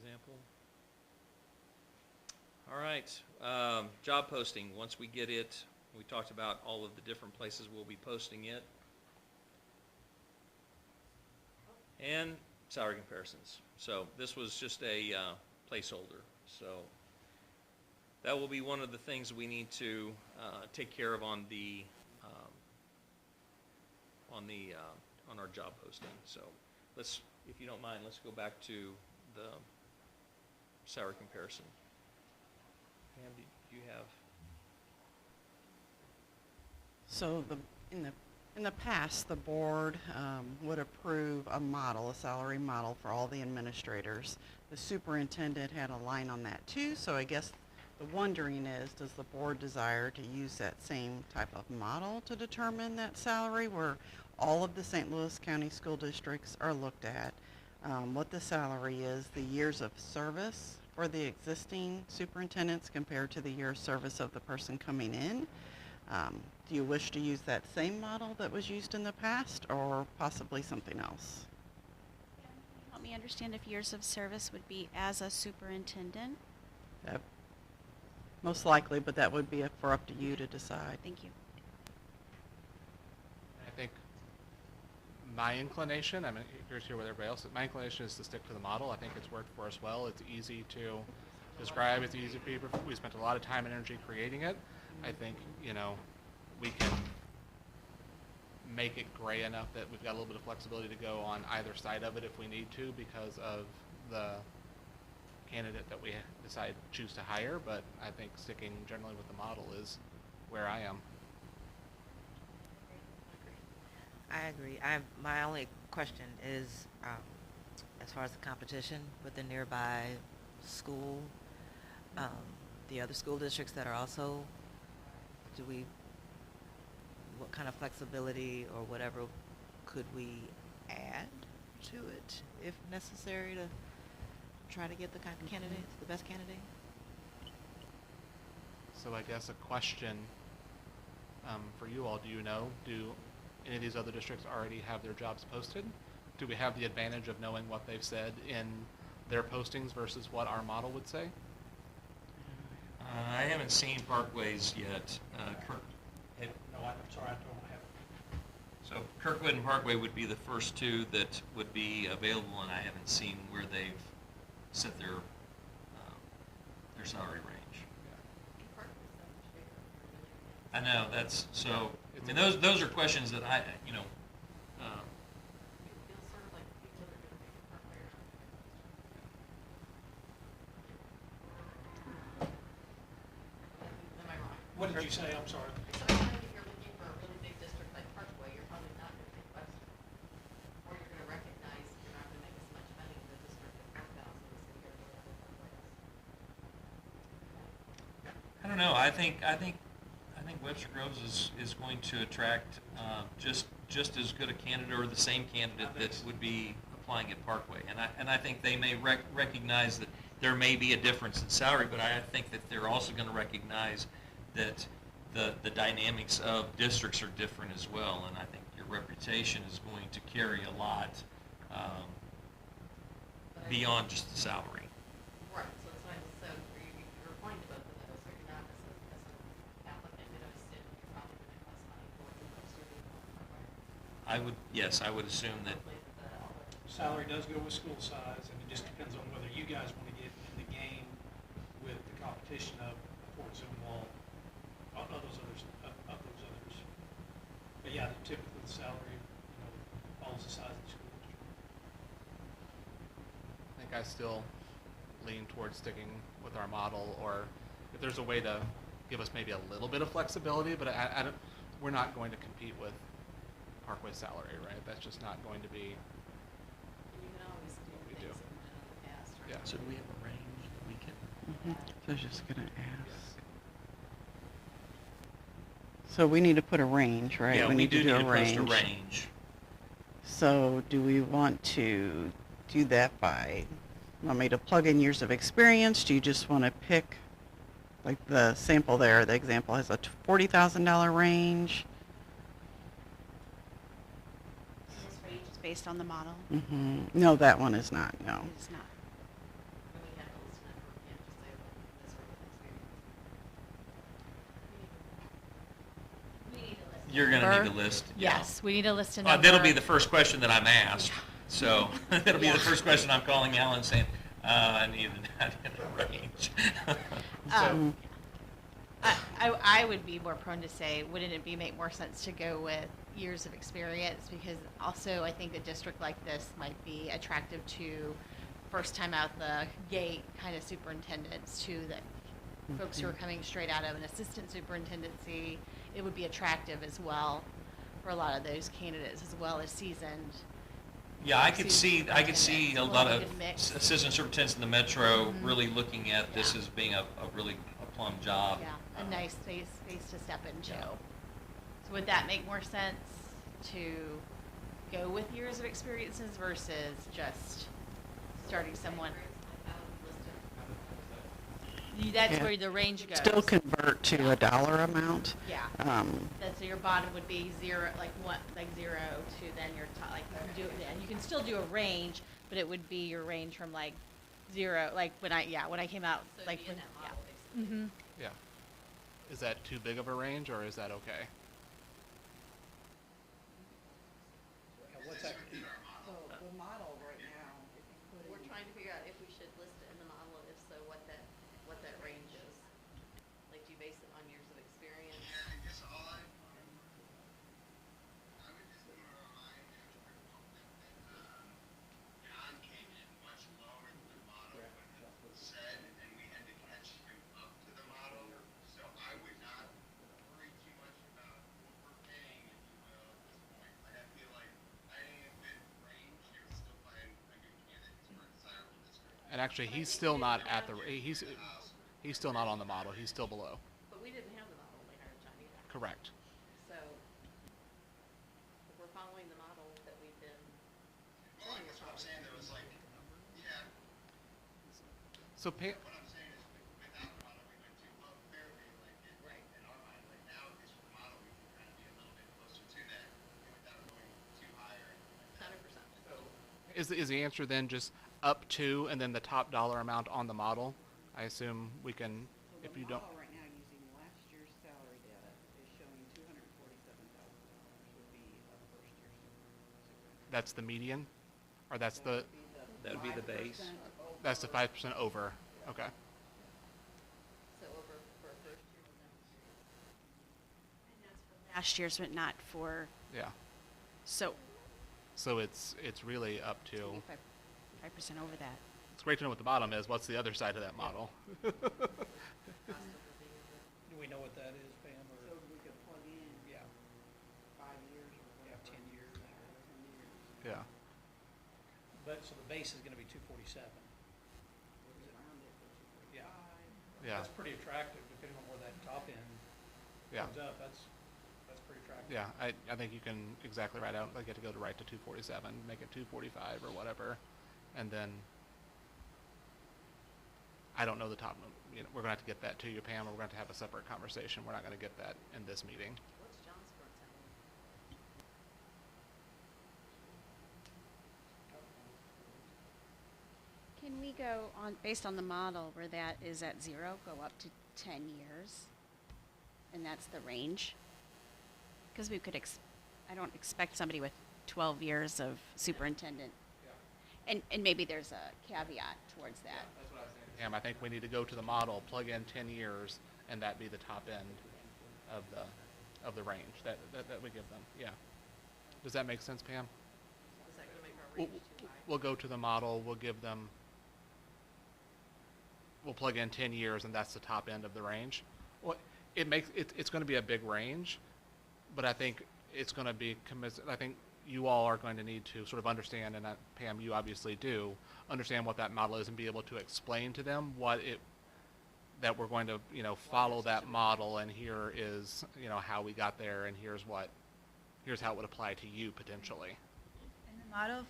Example. All right, job posting. Once we get it, we talked about all of the different places we'll be posting it. And salary comparisons. So this was just a placeholder. So that will be one of the things we need to take care of on the on our job posting. So let's, if you don't mind, let's go back to the salary comparison. Pam, do you have? So in the past, the board would approve a model, a salary model for all the administrators. The superintendent had a line on that too, so I guess the wondering is, does the board desire to use that same type of model to determine that salary, where all of the St. Louis County school districts are looked at, what the salary is, the years of service for the existing superintendents compared to the year of service of the person coming in? Do you wish to use that same model that was used in the past, or possibly something else? Help me understand if years of service would be as a superintendent. Most likely, but that would be for up to you to decide. Thank you. I think my inclination, I mean, here's here with everybody else, my inclination is to stick to the model. I think it's worked for us well. It's easy to describe. It's easy for people. We spent a lot of time and energy creating it. I think, you know, we can make it gray enough that we've got a little bit of flexibility to go on either side of it if we need to because of the candidate that we choose to hire, but I think sticking generally with the model is where I am. I agree. My only question is, as far as the competition with the nearby school, the other school districts that are also, what kind of flexibility or whatever could we add to it if necessary to try to get the kind of candidates, the best candidate? So I guess a question for you all, do you know, do any of these other districts already have their jobs posted? Do we have the advantage of knowing what they've said in their postings versus what our model would say? I haven't seen Parkway's yet. No, I'm sorry, I don't have it. So Kirkwood and Parkway would be the first two that would be available, and I haven't seen where they've set their salary range. I know, that's, so, I mean, those are questions that I, you know, It feels sort of like people that are gonna make a Parkway or something. Am I wrong? What did you say? I'm sorry. So I think if you're looking for a really big district like Parkway, you're probably not gonna pick Webster. Or you're gonna recognize you're not gonna make as much money in the district of 4,000 as if you're going to Parkway. I don't know, I think Webster Groves is going to attract just as good a candidate or the same candidate that would be applying at Parkway. And I think they may recognize that there may be a difference in salary, but I think that they're also going to recognize that the dynamics of districts are different as well, and I think your reputation is going to carry a lot beyond just the salary. Right, so it's not, so you're applying to both of those, so you're not as an applicant, but I assume you're probably gonna cost money for the most of the Yes, I would assume that, Salary does go with school size, and it just depends on whether you guys want to get in the game with the competition of Fort Zoom Wall, of those others, But yeah, typically the salary, follows the size of the school district. I think I still lean towards sticking with our model, or if there's a way to give us maybe a little bit of flexibility, but I don't, we're not going to compete with Parkway salary, right? That's just not going to be, And you can always do What we things do. that we've done in the past, right? yeah. so do we have a range that we can? So I was just gonna ask. Yes. So we need to put a range, right? Yeah, we do need to post a range. So do we want to do that by, want me to plug in years of experience? Do you just want to pick, like the sample there, the example has a $40,000 range? This range is based on the model. No, that one is not, no. It is not. And we have to listen to it, we can't just say, well, this sort of experience. We need to listen. You're gonna need Number? to list. Yeah. Yes, we need a list of number. That'll be the first question that I'm asked, so that'll be Yeah. the first question I'm calling Alan saying, I need that in a range. Um, I would be more prone to say, wouldn't it make more sense to go with years of experience? Because also, I think a district like this might be attractive to first time out the gate kind of superintendents too, that folks who are coming straight out of an assistant superintendency, it would be attractive as well for a lot of those candidates, as well as seasoned. Yeah, I could see a We'll lot have a of good mix. assistant superintendents in the metro really looking at this as being a really a plum job. Yeah, a nice space to step into. So would that make more sense to go with years of experiences versus just starting someone? That's Yeah. where the range goes. Still convert to a dollar amount. Yeah. So your bottom would be zero, like one, like 0 to then your top, like you can do, and you can still do a range, but it would be your range from like 0, like when I came out, So like be in when, that yeah. model, basically. Mm-hmm. Yeah. Is that too big of a range, or is that okay? What's that? The model right now, if you put We're trying to figure out if we should list it in the model, and if so, what that range is. Like, do you base it on years of experience? Yeah, I guess I would just want to remind everyone that John came in much lower than the model said, and we had to catch him up to the model. So I would not worry too much about what we're paying, if you will, at this point. Like, I feel like finding a good range, you'll still find a good candidate for a desirable district. And actually, he's still not at the, he's still not on the model. He's still below. But we didn't have the model when we hired John either. Correct. So, if we're following the model that we've been Well, I saying guess we're what I'm saying, following. there was like, yeah, So pay, what I'm saying is without the model, we went too low fairly, like in our mind, like now, at least with the model, we can kind of be a little bit closer to that, without going too high or anything like that. 100%. is the answer then just up to and then the top dollar amount on the model? I assume we can, if you don't. The model right now using last year's salary data is showing $247,000 would be a first year superintendent. That's the median, or that's the That would be the base. 5% that's the 5% over. Okay. So over for a first year, Last year's, but not for, Yeah. so So it's really up to. 5% over that. It's great to know what the bottom is. What's the other side of that model? Do we know what that is, Pam, So or, we could plug in yeah, 5 years or whatever. 10 years? 10 years. Yeah. But, so the base is gonna be 247. We'll round it to Yeah. 245. Yeah. That's pretty attractive, depending on where that top end Yeah. comes up, that's pretty attractive. Yeah. I think you can exactly write out. I get to go to right to 247, make it 245 or whatever, and then. I don't know the top, we're gonna have to get that to you, Pam, or we're gonna have to have a separate conversation. We're not gonna get that in this meeting. What's John's current salary? Can we go on, based on the model where that is at 0, go up to 10 years? And that's the range? Because we could, I don't expect somebody with 12 years of superintendent. And maybe there's a caveat towards that. That's what I was saying. Pam, I think we need to go to the model, plug in 10 years, and that be the top end of the range that we give them. Yeah. Does that make sense, Pam? Is that gonna make our range too high? We'll go to the model, we'll give them, we'll plug in 10 years, and that's the top end of the range. Well, it's going to be a big range, but I think it's going to be, I think you all are going to need to sort of understand, and Pam, you obviously do, understand what that model is and be able to explain to them that we're going to, follow that model, and here is, how we got there, and here's how it would apply to you potentially. And the model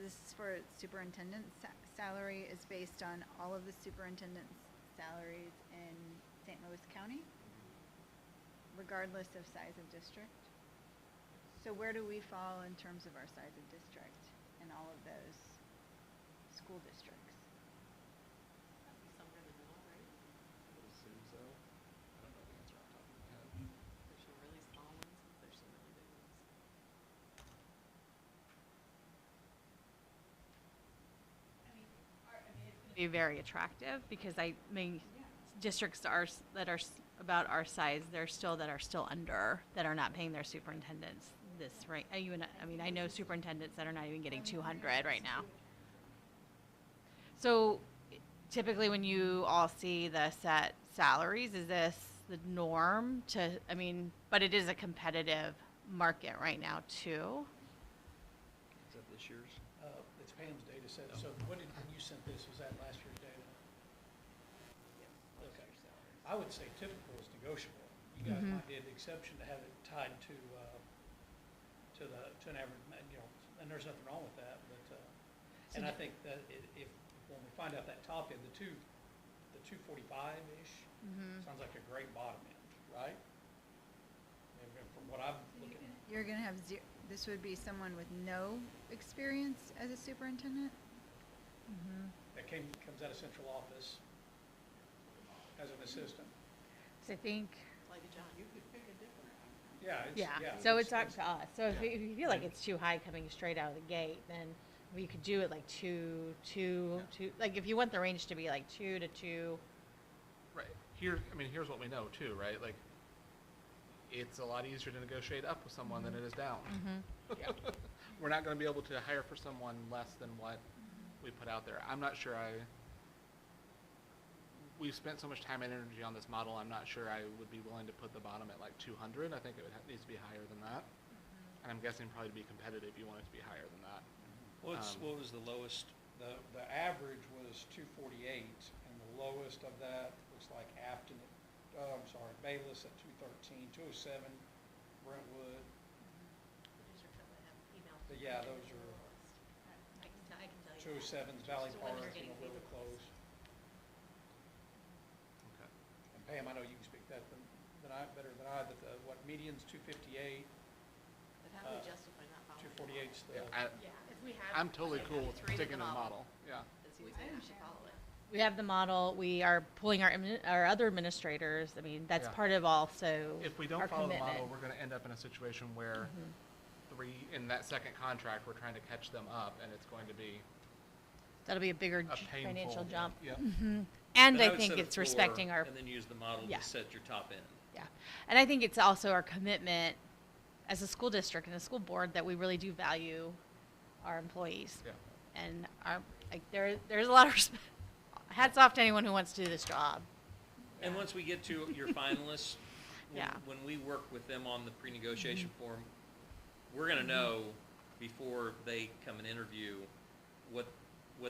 this for superintendent salary is based on all of the superintendent's salaries in St. Louis County, regardless of size of district. So where do we fall in terms of our size of district in all of those school districts? That'd be somewhere in the middle, right? I would assume so. I don't know the answer off the top of my head. There's some really small ones, and there's some really big ones. Be very attractive because districts that are about our size, that are still under, that are not paying their superintendents this rate. I know superintendents that are not even getting 200 right now. So typically when you all see the set salaries, is this the norm but it is a competitive market right now too. Is that this year's? It's Pam's data set, so when you sent this, was that last year's data? Okay. I would say typical is negotiable. You guys might be the exception to have it tied to an average, and there's nothing wrong with that, but, and I think that if when we find out that top end, the 245-ish, sounds like a great bottom end, right? And from what I'm looking at. You're gonna have this would be someone with no experience as a superintendent? That comes out of central office as an assistant. So I think. Like a John. Yeah, So it's up to us. So if you feel like it's too high coming straight out of the gate, then we could do it like 2. Like if you want the range to be like 2 to 2. Right. Here's what we know too, right? Like, it's a lot easier to negotiate up with someone than it is down. We're not going to be able to hire for someone less than what we put out there. I'm not sure we've spent so much time and energy on this model, I'm not sure I would be willing to put the bottom at like 200. I think it needs to be higher than that. And I'm guessing probably to be competitive, you want it to be higher than that. What was the lowest? The average was 248, and the lowest of that looks like Bayless at 213, 207, Brentwood. The districts that would have email. But yeah, those are I can tell you. 207's Valley So when Park, you're getting really paid. close. Okay. And Pam, I know you can speak that better than I, but what median's 258, But how do we justify not following? 248's the. Yeah, if we have. I'm totally cool with it's reading sticking to the model. Yeah. It seems like we should follow it. We have the model. We are pulling our other administrators. That's Yeah. part of also If we our don't follow the commitment. model, we're going to end up in a situation where in that second contract, we're trying to catch them up, and it's going to be That'll be a bigger a painful financial jump. Yeah. And But I would think set a it's floor respecting our And then use the model Yeah. to set your top end. Yeah. And I think it's also our commitment as a school district and a school board that we really do value our employees. Yeah. And there's a lot of respect. Hats off to anyone who wants to do this job. And once we get to your finalists, Yeah. when we work with them on the pre-negotiation form, we're gonna know before they come and interview what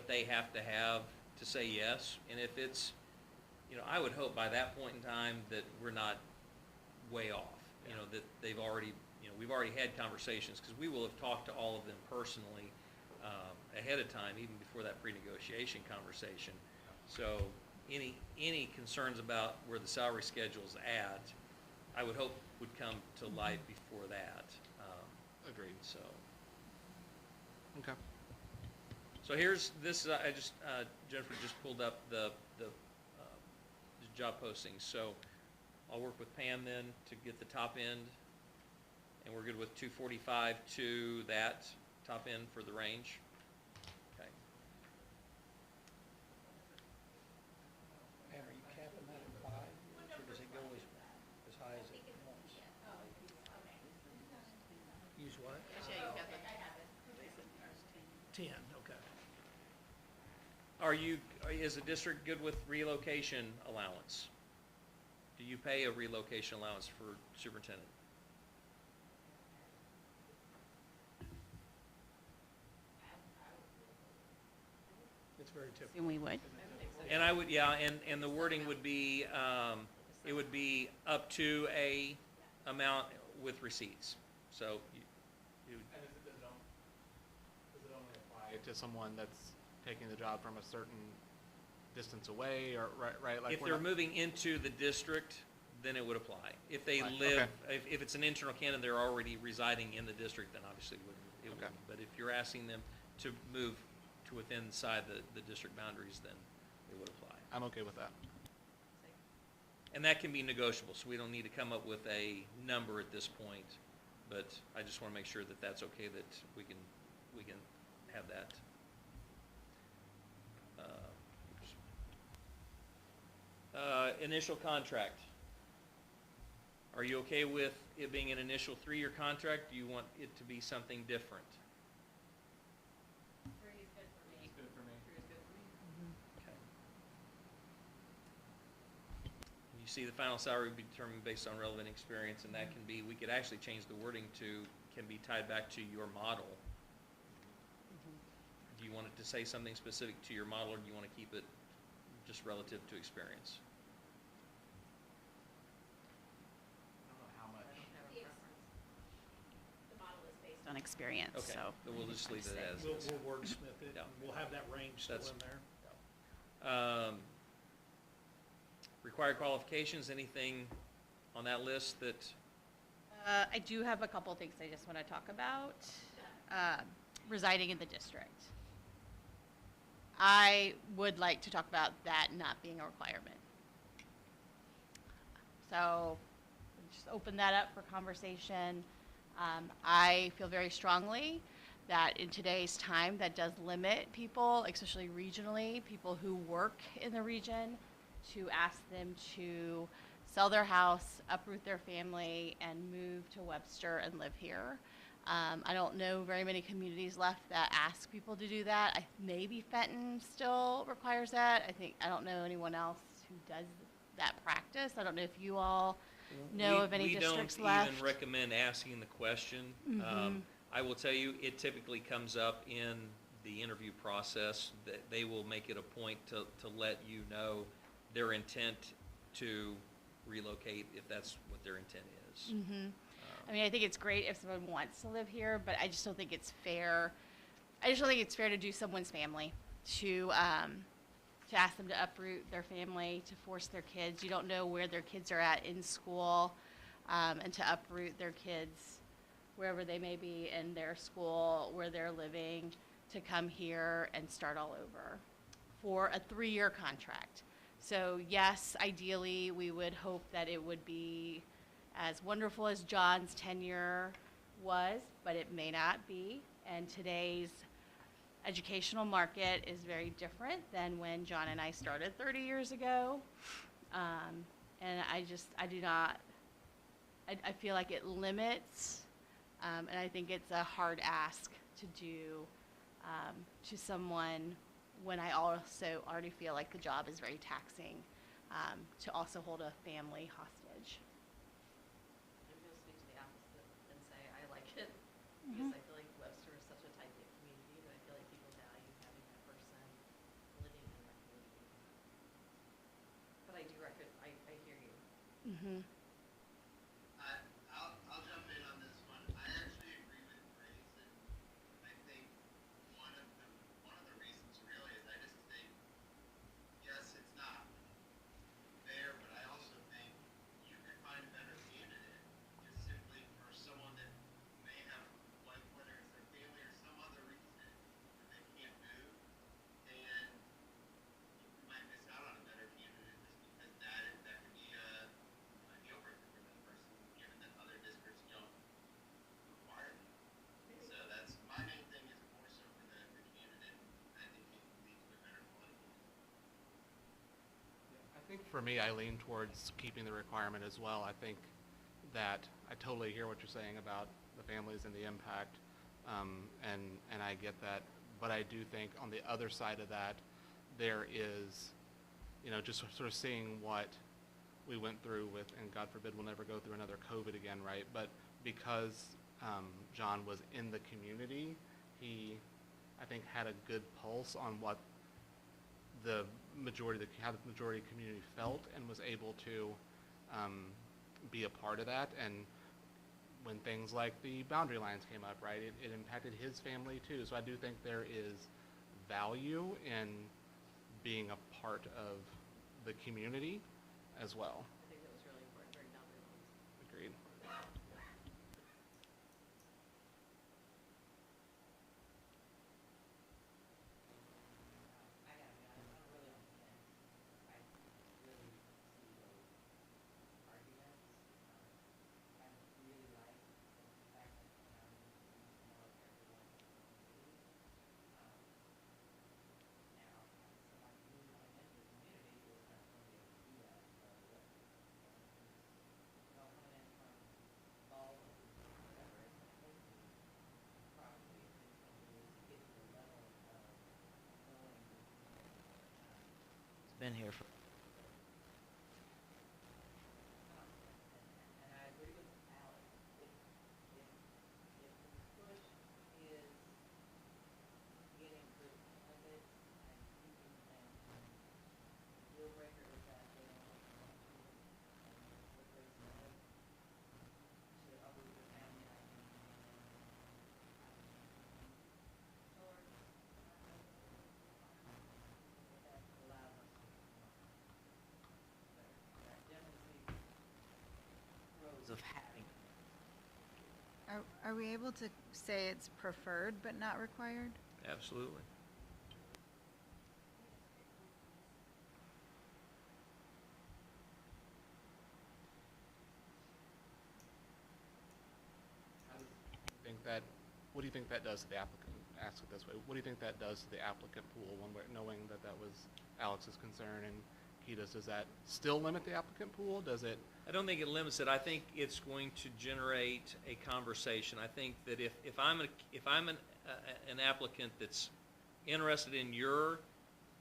they have to say yes. And if it's, I would hope by that point in time that we're not way off. That they've already, we've already had conversations, because we will have talked to all of them personally ahead of time, even before that pre-negotiation conversation. So any concerns about where the salary schedule's at, I would hope would come to light before that. Agreed. So, Okay. so here's this. I just Jennifer just pulled up the job postings. So I'll work with Pam then to get the top end, and we're good with 245 to that top end for the range. Okay. Pam, are you capping that at 5, or does it go as high as it wants? Use what? 10, okay. Is the district good with relocation allowance? Do you pay a relocation allowance for superintendent? It's very typical. Assume we would. And I would, yeah, and the wording would be, it would be up to a amount with receipts. So you And does it only apply to someone that's taking the job from a certain distance away, or right? Like if we're they're not- moving into the district, then it would apply. If they Right, live, okay. if it's an internal candidate, they're already residing in the district, then obviously it Okay. wouldn't. But if you're asking them to move to within inside the district boundaries, then it would apply. I'm okay with that. And that can be negotiable, so we don't need to come up with a number at this point. But I just want to make sure that that's okay, that we can have that. Initial contract. Are you okay with it being an initial 3-year contract? Do you want it to be something different? 3 is good for me. It's good for me. 3 is good for me. Okay. You see, the final salary will be determined based on relevant experience, and that can be, we could actually change the wording to, can be tied back to your model. Do you want it to say something specific to your model, or do you want to keep it just relative to experience? I don't know how much. I don't have a preference. The model is based on experience, Okay, so. then we'll just leave it as We'll is. wordsmith it, Yeah. and we'll have that range still That's- in there. Required qualifications, anything on that list that, I do have a couple things I just want to talk about. Residing in the district. I would like to talk about that not being a requirement. So, just open that up for conversation. I feel very strongly that in today's time, that does limit people, especially regionally, people who work in the region, to ask them to sell their house, uproot their family, and move to Webster and live here. I don't know very many communities left that ask people to do that. Maybe Fenton still requires that. I don't know anyone else who does that practice. I don't know if you all know of any districts we left. don't even recommend asking the question. I will tell you, it typically comes up in the interview process, that they will make it a point to let you know their intent to relocate, if that's what their intent is. I mean, I think it's great if someone wants to live here, but I just don't think it's fair. I just don't think it's fair to do someone's family, to ask them to uproot their family, to force their kids. You don't know where their kids are at in school, and to uproot their kids wherever they may be in their school, where they're living, to come here and start all over for a 3-year contract. So yes, ideally, we would hope that it would be as wonderful as John's tenure was, but it may not be. And today's educational market is very different than when John and I started 30 years ago. And I feel like it limits, and I think it's a hard ask to do to someone when I also already feel like the job is very taxing, to also hold a family hostage. I'm going to speak to the opposite and say I like it, because I feel like Webster is such a tight-knit community that I feel like people value having that person living in their community. But I do I hear you. I'll jump in on this one. I actually agree with Grace, and I think one of the reasons really is I just think, yes, for me, I lean towards keeping the requirement as well. I think that I totally hear what you're saying about the families and the impact, and I get that. But I do think on the other side of that, there is, just sort of seeing what we went through with, and God forbid we'll never go through another COVID again, right? But because John was in the community, he, I think, had a good pulse on what how the majority community felt, and was able to be a part of that. And when things like the boundary lines came up, right, it impacted his family too. So I do think there is value in being a part of the community as well. I think that was really important during boundary lines. Agreed. I have, I'm really on the fence. I really see those arguments. I really like the fact that now we can more of everyone in the community. Now, somebody who's coming into the community is not going to be able to do that. Coming in from Baldwin, whatever, it's going to take you probably at least 20 years to get to the level of knowing the community. It's been here for. And I agree with Alex. If the push is getting good candidates and keeping them, the deal breaker is that they don't want to, and what they said, to uproot their family, I think, towards, that allows us to come up. But I definitely see pros of having. Are we able to say it's preferred but not required? Absolutely. What do you think that does to the applicant? Ask it this way: what do you think that does to the applicant pool when we're knowing that was Alex's concern and Keita's? Does that still limit the applicant pool? Does it? I don't think it limits it. I think it's going to generate a conversation. I think that if I'm an applicant that's interested in your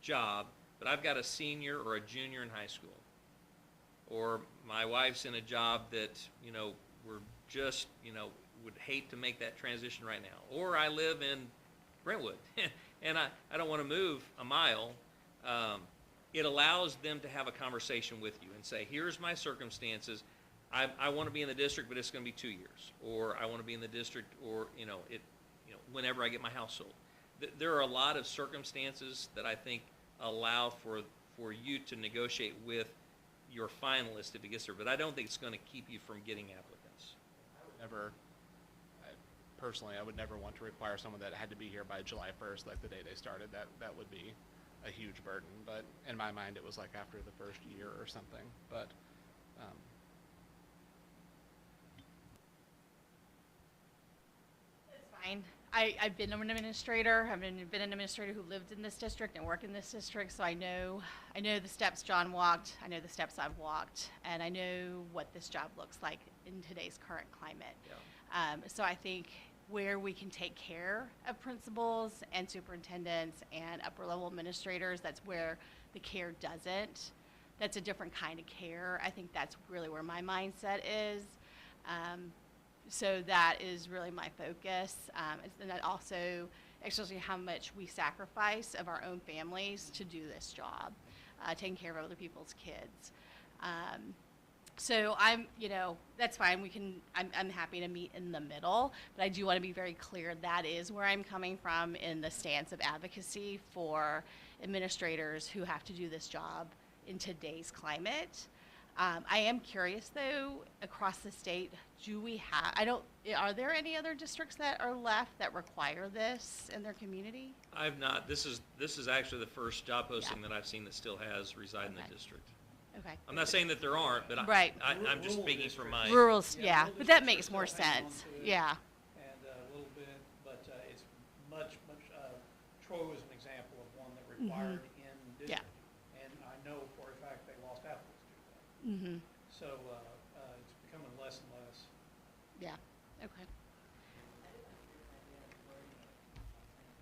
job, but I've got a senior or a junior in high school, or my wife's in a job that we're just would hate to make that transition right now, or I live in Brentwood and I don't want to move a mile. It allows them to have a conversation with you and say, here's my circumstances. I want to be in the district, but it's going to be 2 years. Or I want to be in the district, or whenever I get my house sold. There are a lot of circumstances that I think allow for you to negotiate with your finalist if it gets there. But I don't think it's going to keep you from getting applicants. I would never want to require someone that had to be here by July 1st, like the day they started. That would be a huge burden. But in my mind, it was like after the first year or something. But It's fine. I've been an administrator. I've been an administrator who lived in this district and worked in this district, so I know the steps John walked. I know the steps I've walked, and I know what this job looks like in today's current climate. Yeah. So I think where we can take care of principals and superintendents and upper level administrators, that's where the care doesn't. That's a different kind of care. I think that's really where my mindset is. So that is really my focus. And that also, especially how much we sacrifice of our own families to do this job, taking care of other people's kids. So that's fine. I'm happy to meet in the middle, but I do want to be very clear that is where I'm coming from in the stance of advocacy for administrators who have to do this job in today's climate. I am curious though, across the state, are there any other districts that are left that require this in their community? I've not. This is actually the first job posting Yeah. that I've seen that still has reside in Okay. the district. Okay. I'm not saying that there aren't, but Right. I'm just speaking from my. Rural, Yeah, yeah, rural but that districts makes still more hang on sense. to it. Yeah. And a little bit, but it's much, Troy was an example of one that required in district. And I know for a fact they lost applicants Mm-hmm. So, it's becoming less and less. Yeah, okay.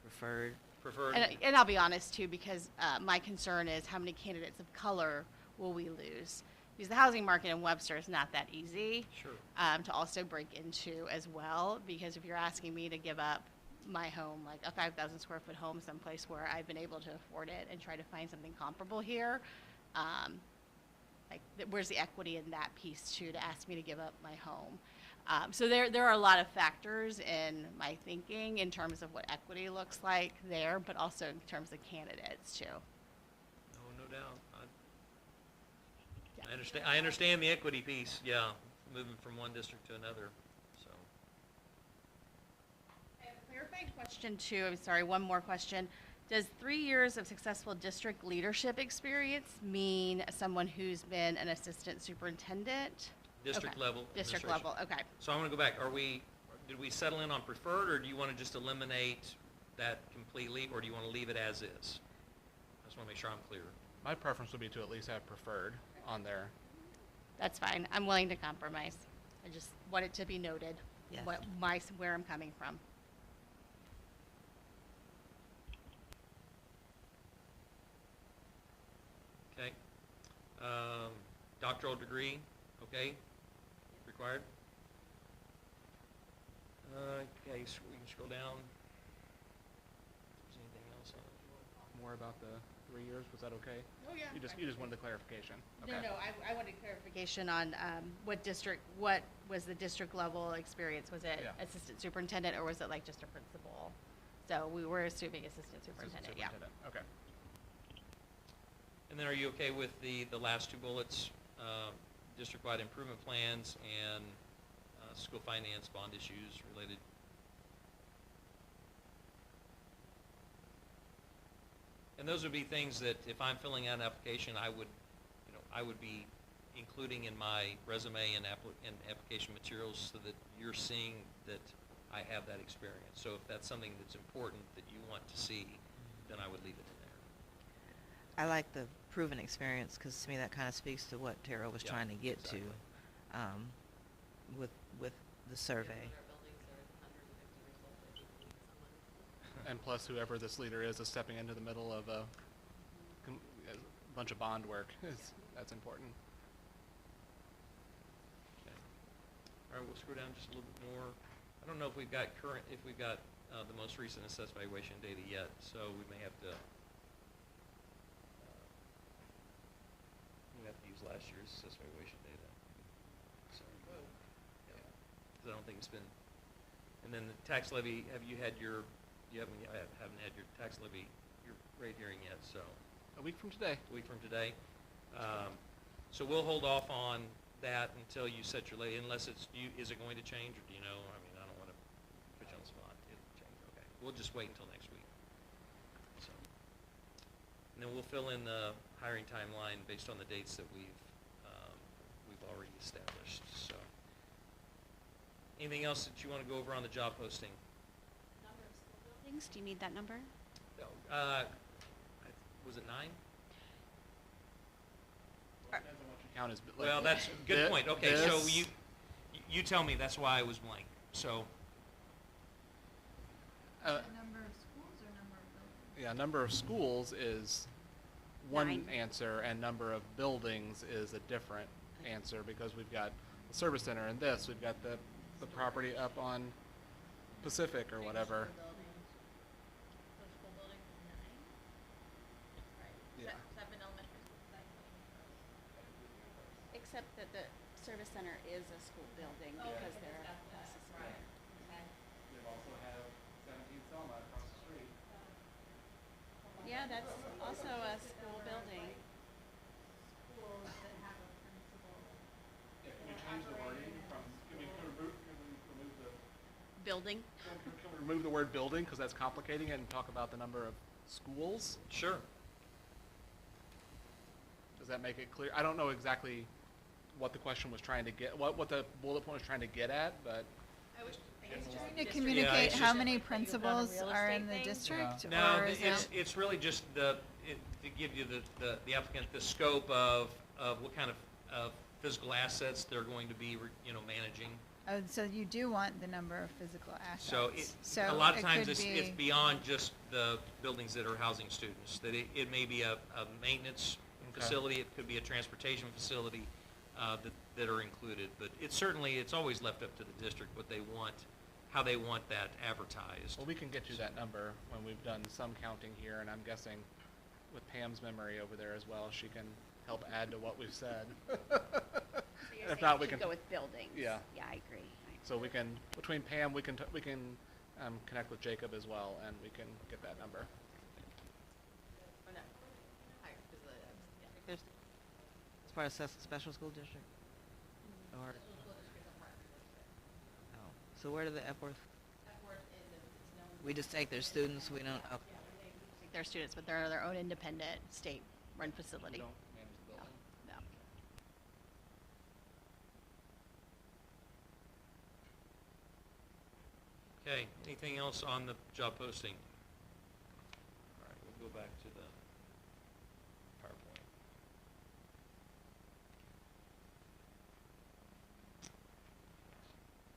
Preferred. Preferred? And I'll be honest too, because my concern is how many candidates of color will we lose? Because the housing market in Webster is not that easy Sure. to also break into as well. Because if you're asking me to give up my home, like a 5,000 square foot home, someplace where I've been able to afford it, and try to find something comparable here, where's the equity in that piece too, to ask me to give up my home? So there are a lot of factors in my thinking in terms of what equity looks like there, but also in terms of candidates too. No doubt. Yeah. I understand the equity piece, yeah, moving from one district to another, so. I have a clarifying question too, I'm sorry, one more question. Does 3 years of successful district leadership experience mean someone who's been an assistant superintendent? District Okay. level District administration. level, okay. So I'm gonna go back, did we settle in on preferred, or do you wanna just eliminate that completely, or do you wanna leave it as is? I just wanna make sure I'm clear. My preference would be to at least have preferred on there. That's fine, I'm willing to compromise. I just want it to be noted, Yes. where I'm coming from. Okay. Doctoral degree, okay, required. Okay, so we can scroll down. If there's anything else on it. More about the 3 years, was that okay? Oh, yeah. You just wanted the clarification? Okay. No, I wanted clarification on what was the district level experience? Was it Yeah. assistant superintendent, or was it like just a principal? So we were assuming assistant Assistant superintendent, yeah. superintendent, okay. And then are you okay with the last two bullets, district-wide improvement plans and school finance bond issues related? And those would be things that if I'm filling out an application, I would be including in my resume and application materials so that you're seeing that I have that experience. So if that's something that's important that you want to see, then I would leave it in there. I like the proven experience, because to me that kind of speaks to what Tara was Yeah, trying to get exactly. to, with the survey. Our buildings are 150 years old, they should need someone. And plus, whoever this leader is stepping into the middle of a bunch of bond work. That's important. Okay. All right, we'll scroll down just a little bit more. I don't know if we've got the most recent assessed valuation data yet, so we may have to use last year's assessed valuation data. So, yeah, 'cause I don't think it's been. And then the tax levy, you haven't had your tax levy, your rate hearing yet, so. A week from today. A week from today. So we'll hold off on that until you set your levy, unless is it going to change, or do you know? I mean, I don't want to put you on the spot. It'll change, okay. We'll just wait until next week. So, and then we'll fill in the hiring timeline based on the dates that we've already established, so. Anything else that you want to go over on the job posting? Number of school buildings, do you need that number? Was it 9? Depends on what you count as. Well, that's a good thi- point. Okay, so this- you tell me, that's why I was blank. So, Number of schools or number of buildings? Yeah, number of schools is one 9. answer, and number of buildings is a different answer, because we've got the service center and this, we've got the property up on Pacific or whatever. School buildings is 9. Right. Yeah. 7 elementary schools, Except that the service center is a school building because they're necessary. They also have 17 Selma across the street. Yeah, that's also a school building. schools that have a principal. Yeah, can we change the wording from, can we remove the, Building? can we remove the word building, because that's complicating it, and talk about the number of schools? sure. Does that make it clear? I don't know exactly what the question was trying to get, what the bullet point was trying to get at, but Trying to communicate how many principals real are estate in the thing? district, No, or is it? it's really just to give you the applicant the scope of what kind of physical assets they're going to be, managing. Oh, so you do want the number of physical assets. So a lot of it times could it's be- beyond just the buildings that are housing students, that it may be a maintenance Okay. facility, it could be a transportation facility, that are included. But it's always left up to the district what they want, how they want that advertised. Well, we can get you that number when we've done some counting here, and I'm guessing with Pam's memory over there as well, she can help add to what we've said. So If not, we can. go with buildings. Yeah. Yeah, I agree. So we can, between Pam, we can connect with Jacob as well, and we can get that number. Or no, higher, because yeah. There's, as far as special school district? Or, School district are part of the district. oh, so where do the Epworth, Epworth is, it's known. we just take their students, we don't, oh, They're students, but they're their own independent state-run facility. Don't manage the building. No. Okay, anything else on the job posting? All right, we'll go back to the PowerPoint.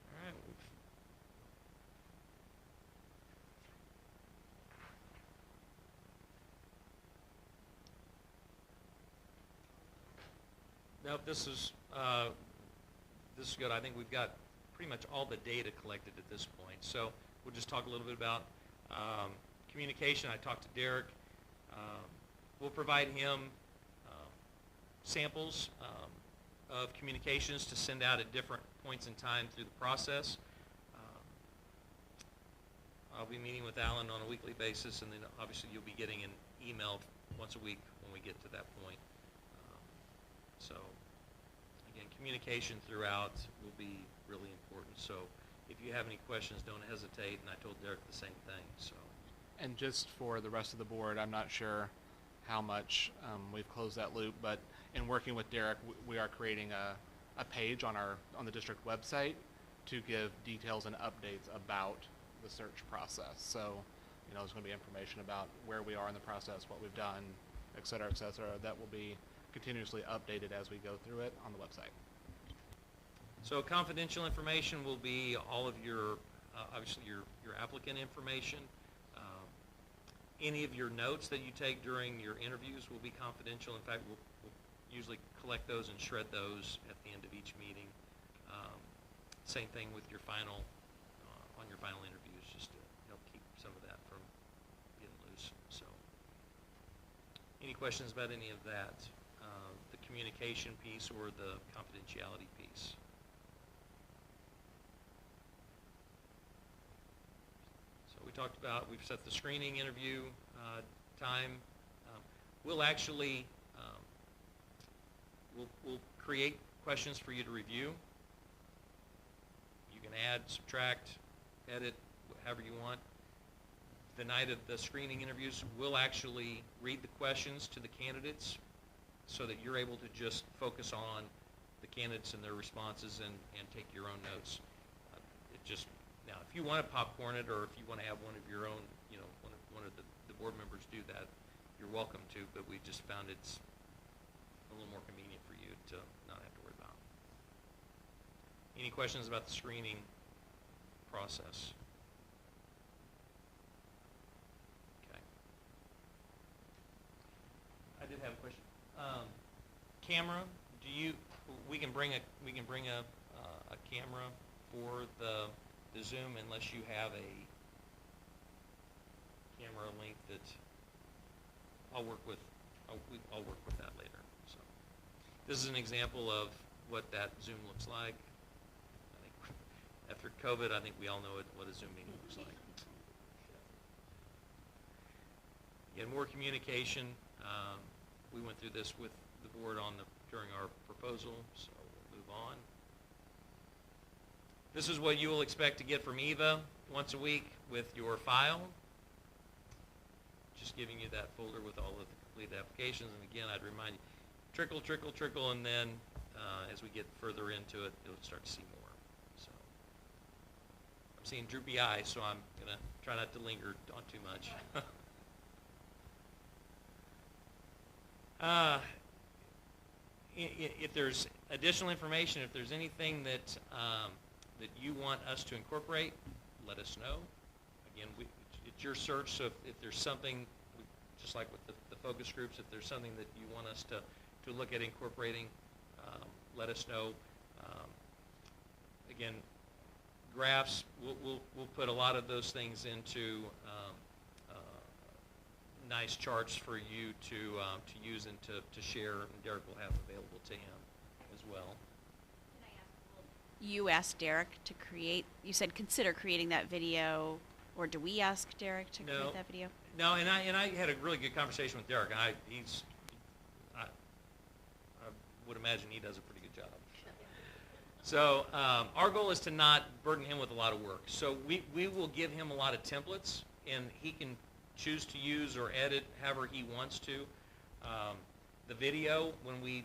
All right. Nope, this is good. I think we've got pretty much all the data collected at this point. So we'll just talk a little bit about communication. I talked to Derek. We'll provide him samples of communications to send out at different points in time through the process. I'll be meeting with Alan on a weekly basis, and then obviously you'll be getting an email once a week when we get to that point. So again, communication throughout will be really important. So if you have any questions, don't hesitate, and I told Derek the same thing, so. And just for the rest of the board, I'm not sure how much we've closed that loop, but in working with Derek, we are creating a page on the district website to give details and updates about the search process. So, there's going to be information about where we are in the process, what we've done, et cetera, that will be continuously updated as we go through it on the website. So confidential information will be all of your, obviously your applicant information. Any of your notes that you take during your interviews will be confidential. In fact, we'll usually collect those and shred those at the end of each meeting. Same thing with your final, on your final interviews, just to help keep some of that from getting loose. So, any questions about any of that? The communication piece or the confidentiality piece? So we talked about, we've set the screening interview time. We'll actually, we'll create questions for you to review. You can add, subtract, edit, however you want. The night of the screening interviews, we'll actually read the questions to the candidates so that you're able to just focus on the candidates and their responses and take your own notes. Now, if you want to popcorn it, or if you want to have one of your own, one of the board members do that, you're welcome to, but we just found it's a little more convenient for you to not have to worry about. Any questions about the screening process? Okay. I did have a question. Camera, we can bring a camera for the Zoom unless you have a camera link that I'll work with that later. So this is an example of what that Zoom looks like. I think after COVID, I think we all know what a Zoom meeting looks like. Again, more communication. We went through this with the board during our proposal, so we'll move on. This is what you will expect to get from Eva once a week with your file. Just giving you that folder with all of the completed applications. And again, I'd remind you, trickle, trickle, trickle, and then as we get further into it, you'll start to see more. So I'm seeing droopy eyes, so I'm going to try not to linger on too much. if there's additional information, if there's anything that, that you want us to incorporate, let us know. Again, it's your search, so if there's something, just like with the focus groups, if there's something that you want us to look at incorporating, let us know. Again, graphs, we'll put a lot of those things into nice charts for you to use and to share, and Derek will have available to him as well. You asked Derek to create, you said consider creating that video, or do we ask Derek to No. create that video? No, and I had a really good conversation with Derek, and I would imagine he does a pretty good job. So our goal is to not burden him with a lot of work. So we will give him a lot of templates, and he can choose to use or edit however he wants to. The video, when we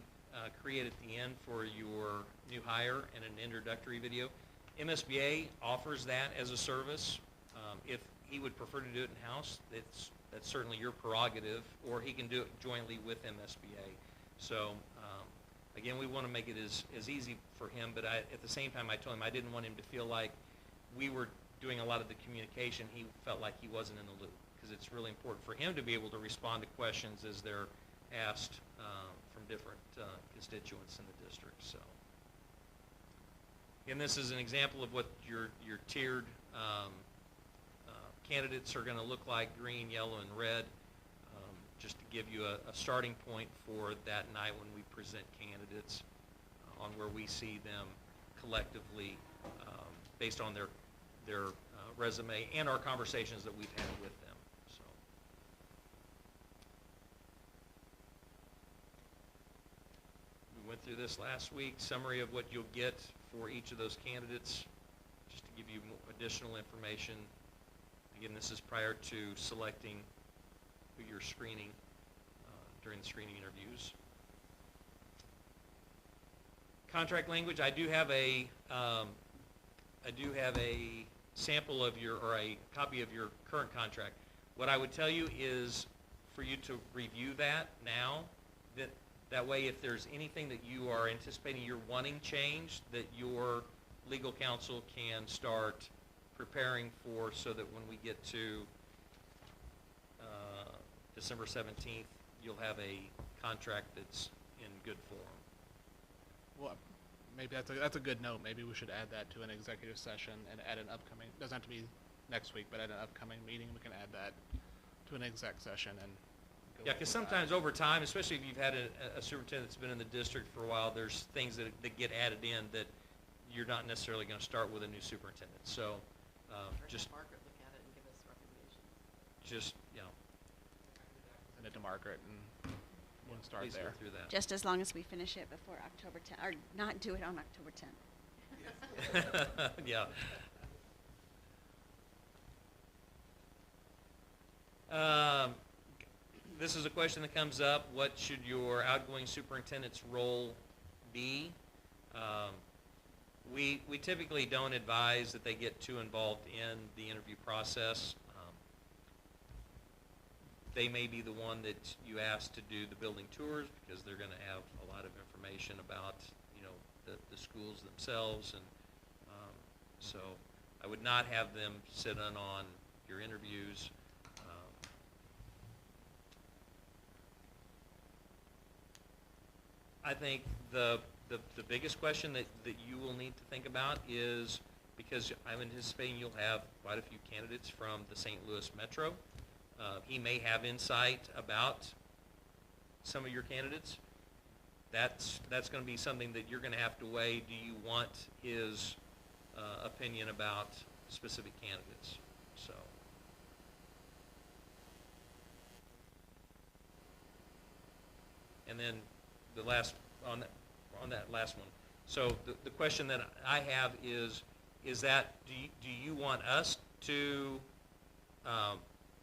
create at the end for your new hire and an introductory video, MSBA offers that as a service. If he would prefer to do it in-house, that's certainly your prerogative, or he can do it jointly with MSBA. So again, we want to make it as easy for him, but at the same time, I told him I didn't want him to feel like we were doing a lot of the communication. He felt like he wasn't in the loop, because it's really important for him to be able to respond to questions as they're asked from different constituents in the district. So, and this is an example of what your tiered candidates are going to look like: green, yellow, and red. Just to give you a starting point for that night when we present candidates on where we see them collectively based on their resume and our conversations that we've had with them. So, we went through this last week, summary of what you'll get for each of those candidates, just to give you additional information. Again, this is prior to selecting who you're screening during the screening interviews. Contract language, I do have a sample of your, or a copy of your current contract. What I would tell you is for you to review that now, that way if there's anything that you are anticipating you're wanting changed, that your legal counsel can start preparing for, so that when we get to December 17th, you'll have a contract that's in good form. Well, maybe that's a good note. Maybe we should add that to an executive session and at an upcoming, doesn't have to be next week, but at an upcoming meeting, we can add that to an exec session and go Yeah, because over that. sometimes over time, especially if you've had a superintendent that's been in the district for a while, there's things that get added in that you're not necessarily going to start with a new superintendent. So just, Margaret look at it and give us recommendations. just, you know, Send it to Margaret and we'll start please go there. through that. Just as long as we finish it before October 10th, or not do it on October 10th. Yeah. This is a question that comes up. What should your outgoing superintendent's role be? We typically don't advise that they get too involved in the interview process. They may be the one that you ask to do the building tours, because they're going to have a lot of information about, you know, the schools themselves, and so I would not have them sit in on your interviews. I think the biggest question that you will need to think about is, because I'm anticipating you'll have quite a few candidates from the St. Louis Metro. He may have insight about some of your candidates. That's going to be something that you're going to have to weigh. Do you want his opinion about specific candidates? So, and then the last on that last one. So the question that I have is that do you want us to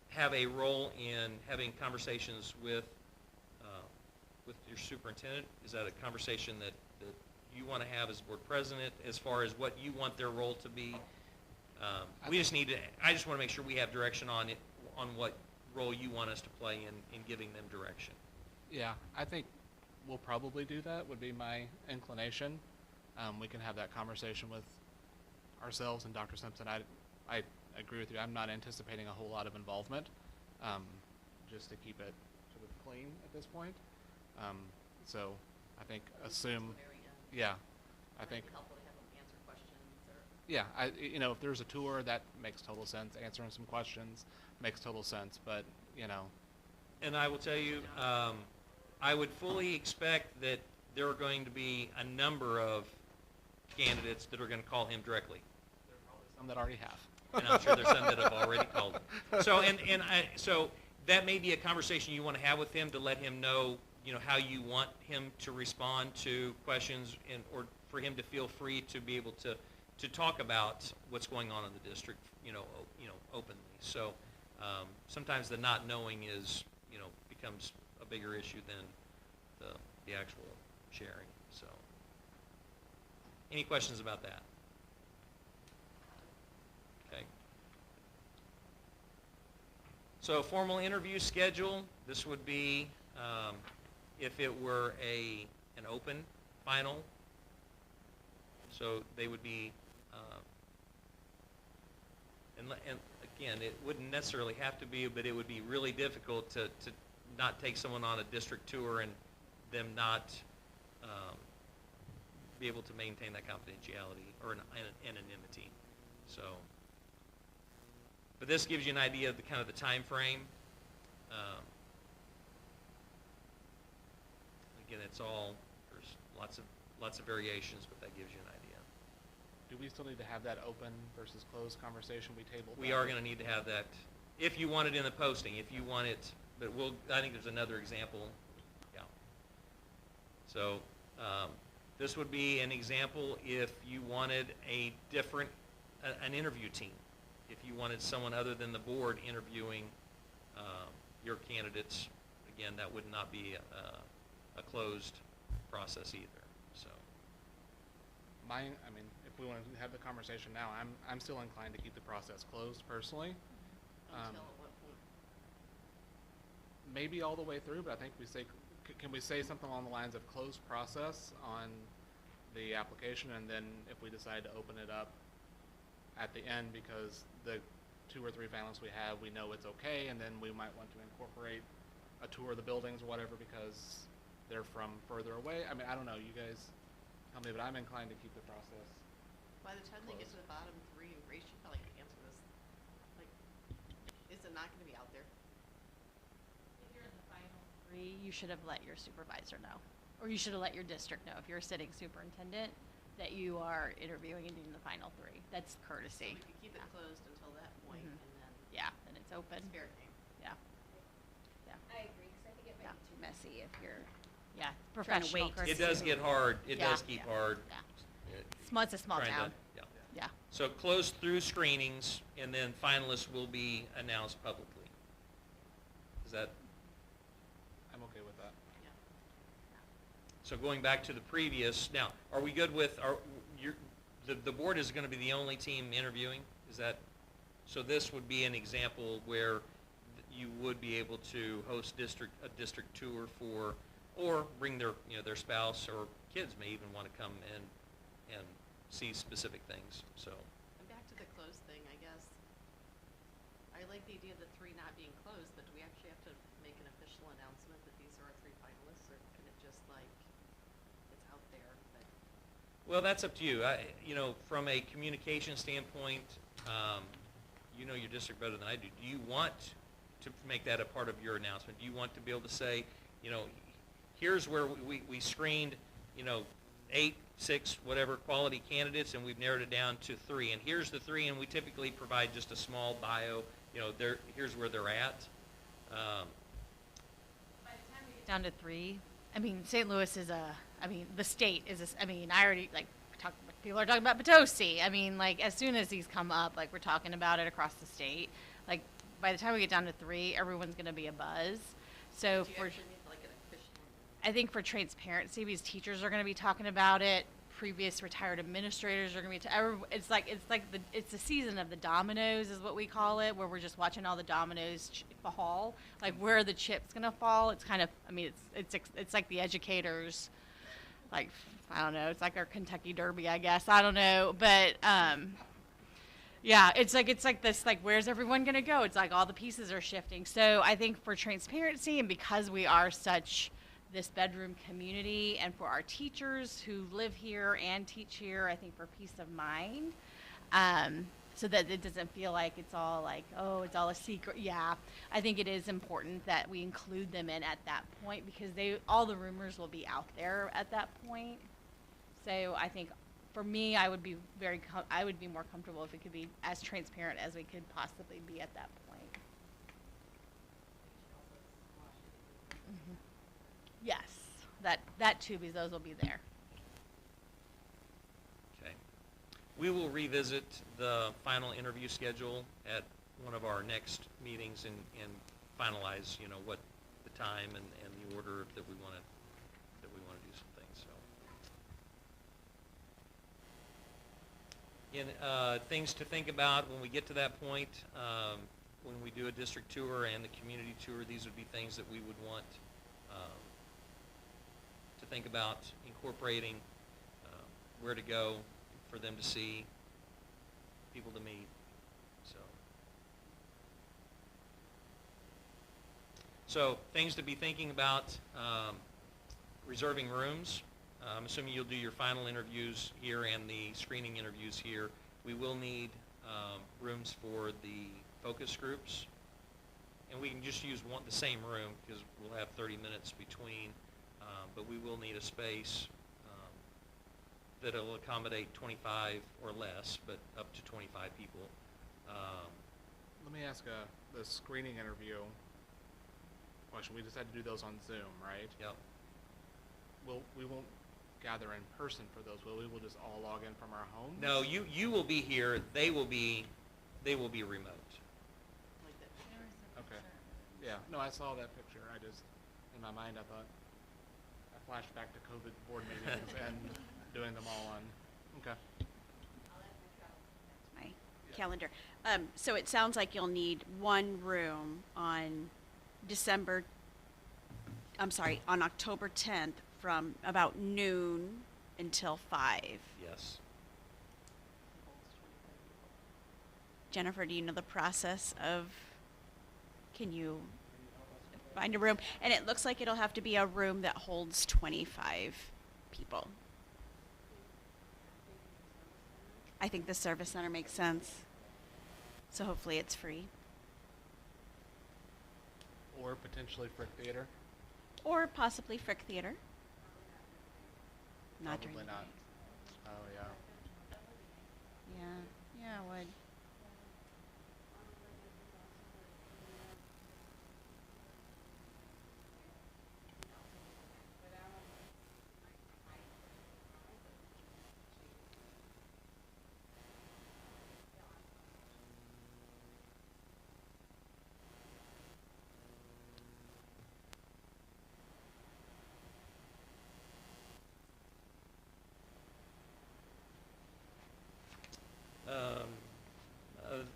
have a role in having conversations with your superintendent? Is that a conversation that you want to have as board president, as far as what you want their role to be? I just want to make sure we have direction on it, on what role you want us to play in giving them direction. Yeah, I think we'll probably do that, would be my inclination. We can have that conversation with ourselves and Dr. Simpson. I agree with you. I'm not anticipating a whole lot of involvement, just to keep it sort of clean at this point. So I think assume, Very end. yeah, I Might think, be helpful to have them answer questions or. yeah, you know, if there's a tour, that makes total sense. Answering some questions makes total sense, but, you know, And I will tell you, I would fully expect that there are going to be a number of candidates that are going to call him directly. there are probably some that already have. And I'm sure there's some that have already called him. So that may be a conversation you want to have with him to let him know, you know, how you want him to respond to questions, and or for him to feel free to be able to talk about what's going on in the district, openly. So sometimes the not knowing is, becomes a bigger issue than the actual sharing. So any questions about that? Okay. So formal interview schedule, this would be, if it were an open final, so they would be, and again, it wouldn't necessarily have to be, but it would be really difficult to not take someone on a district tour and them not be able to maintain that confidentiality or anonymity. So, but this gives you an idea of the kind of the time frame. Again, it's all, there's lots of variations, but that gives you an idea. Do we still need to have that open versus closed conversation we tabled? We are going to need to have that, if you want it in the posting, if you want it, but I think there's another example, yeah. So, this would be an example if you wanted an interview team. If you wanted someone other than the board interviewing your candidates, again, that would not be a closed process either, so. If we want to have the conversation now, I'm still inclined to keep the process closed personally. Until what point? Maybe all the way through, but I think can we say something along the lines of closed process on the application, and then if we decide to open it up at the end because the 2 or 3 finalists we have, we know it's okay, and then we might want to incorporate a tour of the buildings or whatever because they're from further away. I mean, I don't know, you guys tell me, but I'm inclined to keep the process. By the time they get to the bottom 3, Grace should probably answer this. Like, is it not gonna be out there? If you're in the final 3, you should have let your supervisor know. Or you should have let your district know if you're a sitting superintendent that you are interviewing and doing the final 3. That's So courtesy. we could keep it closed until that point, Mhm. and then Yeah, and it's open. it's fair game. Yeah. Yeah. I agree, because I think it Yeah. might be too messy if you're. Yeah, Trying to professional wait. courtesy. It does get hard, it Yeah. does keep hard. Yeah. It- It's a small trying to- town. Yeah. Yeah. So close through screenings, and then finalists will be announced publicly. Is that, I'm okay with that. Yeah. so going back to the previous, now, are we good with, the board is gonna be the only team interviewing? Is that, so this would be an example where you would be able to host a district tour or bring their spouse, or kids may even wanna come and see specific things, so. And back to the closed thing, I guess. I like the idea of the 3 not being closed, but do we actually have to make an official announcement that these are our 3 finalists, or can it just it's out there, but? Well, that's up to you. From a communication standpoint, you know your district better than I do. Do you want to make that a part of your announcement? Do you want to be able to say, here's where we screened, 8, 6, whatever quality candidates, and we've narrowed it down to 3. And here's the 3, and we typically provide just a small bio, here's where they're at. By the time we get down to 3, St. Louis is the state is I already, people are talking about Potosi. As soon as these come up, we're talking about it across the state. By the time we get down to 3, everyone's going to be a buzz. So Do you for, actually need an official? I think for transparency, because teachers are going to be talking about it previous retired administrators are going to be. It's the season of the dominoes, is what we call it, where we're just watching all the dominoes fall. Like, where are the chips going to fall? It's kind of. I mean, it's like the educators. Like, I don't know. It's like our Kentucky Derby, I guess. I don't know, but yeah, it's like this. Like, where's everyone going to go? It's like all the pieces are shifting. So I think for transparency, and because we are such this bedroom community, and for our teachers who live here and teach here, I think for peace of mind, so that it doesn't feel like it's all like, oh, it's all a secret. Yeah, I think it is important that we include them in at that point, because all the rumors will be out there at that point. So I think for me, I would be more comfortable if it could be as transparent as we could possibly be at that point. Mhm. Yes, that too, because those will be there. Okay. We will revisit the final interview schedule at one of our next meetings and finalize, what the time and the order that we want to do some things. So, things to think about when we get to that point, when we do a district tour and the community tour, these would be things that we would want to think about incorporating, where to go for them to see, people to meet. So things to be thinking about, reserving rooms. I'm assuming you'll do your final interviews here and the screening interviews here. We will need rooms for the focus groups. And we can just use the same room, because we'll have 30 minutes between. But we will need a space that'll accommodate 25 or less, but up to 25 people. Let me ask the screening interview question. We decided to do those on Zoom, right? Yep. We won't gather in person for those, will we? We'll just all log in from our homes? No, you will be here. They will be remote. Okay. Yeah. No, I saw that picture. I just, in my mind, I thought, I flashed back to COVID board meetings and doing them all on. Okay. My calendar. So it sounds like you'll need one room on on October 10th from about noon until 5. Yes. Jennifer, do you know the process of, can you find a room? And it looks like it'll have to be a room that holds 25 people. I think the service center makes sense. So hopefully it's free. Or potentially Frick Theater. Or possibly Frick Theater. Not during Probably the not. day. Oh, yeah. Yeah, it would.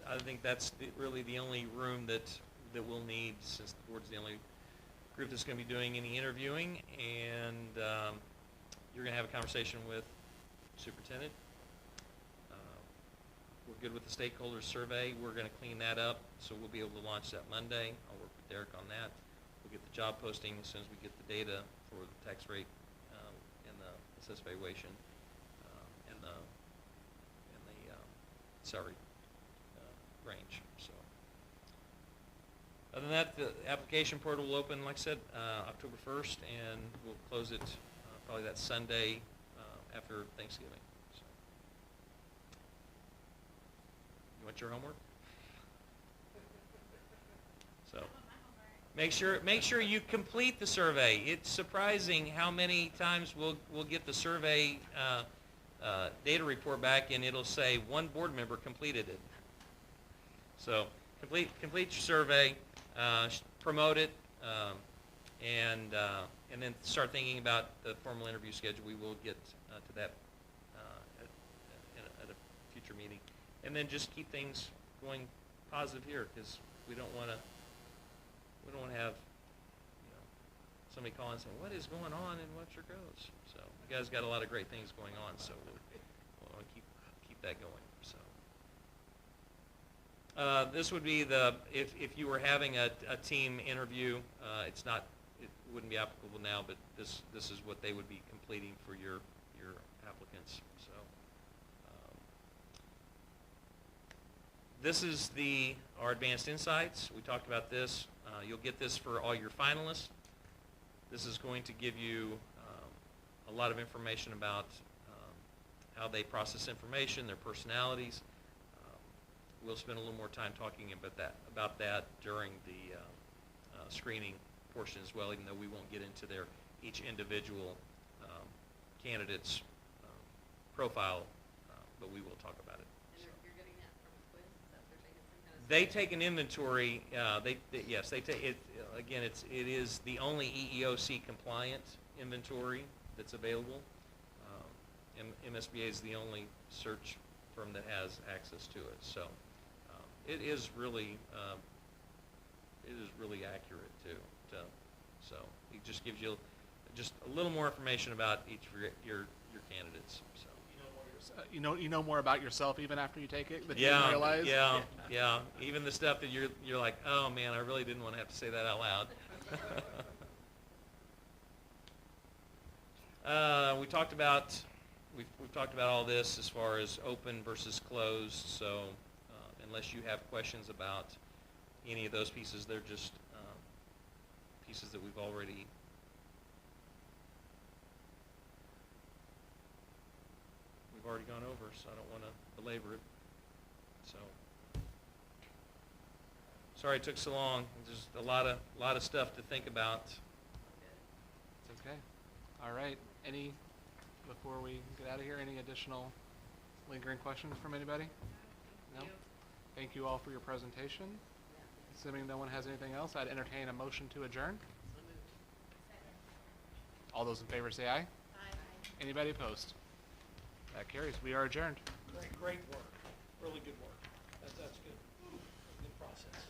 I think that's really the only room that we'll need, since the board's the only group that's going to be doing any interviewing. And you're going to have a conversation with superintendent. We're good with the stakeholder survey. We're going to clean that up, so we'll be able to launch that Monday. I'll work with Derek on that. We'll get the job posting as soon as we get the data for the tax rate and the assessed valuation and the salary range. So, other than that, the application portal will open, like I said, October 1st, and we'll close it probably that Sunday after Thanksgiving. So, you want your homework? So, make sure you complete the survey. It's surprising how many times we'll get the survey data report back, and it'll say one board member completed it. So complete your survey, promote it, and then start thinking about the formal interview schedule. We will get to that And then just keep things going positive here, because we don't want to have, somebody calling and saying, what is going on in Webster Groves? So you guys got a lot of great things going on, so we'll want to keep that going. So this would be if you were having a team interview, it wouldn't be applicable now, but this is what they would be completing for your applicants. So this is our advanced insights. We talked about this. You'll get this for all your finalists. This is going to give you a lot of information about how they process information, their personalities. We'll spend a little more time talking about that during the screening portion as well, even though we won't get into each individual candidate's profile, but we will talk about it. And you're getting that from a quiz? Is that they're taking some kind of They survey? take an inventory. Yes, they take it. Again, it is the only EEOC compliant inventory that's available. MSBA is the only search firm that has access to it. So it is really accurate too. So it just gives you just a little more information about each of your candidates. So. You know more about yourself even after you take it than you realize. Yeah. Even the stuff that you're like, oh man, I really didn't want to have to say that out loud. We've talked about all this as far as open versus closed. So unless you have questions about any of those pieces, they're just pieces that we've already gone over, so I don't want to belabor it. So sorry it took so long. There's a lot of stuff to think about. It's okay. All right. Before we get out of here, any additional lingering questions from anybody? No? Thank you all for your presentation. Assuming no one has anything else, I'd entertain a motion to adjourn. All those in favor say aye. Aye. Anybody opposed? That carries. We are adjourned. Great work, really good work. That's good. Good process.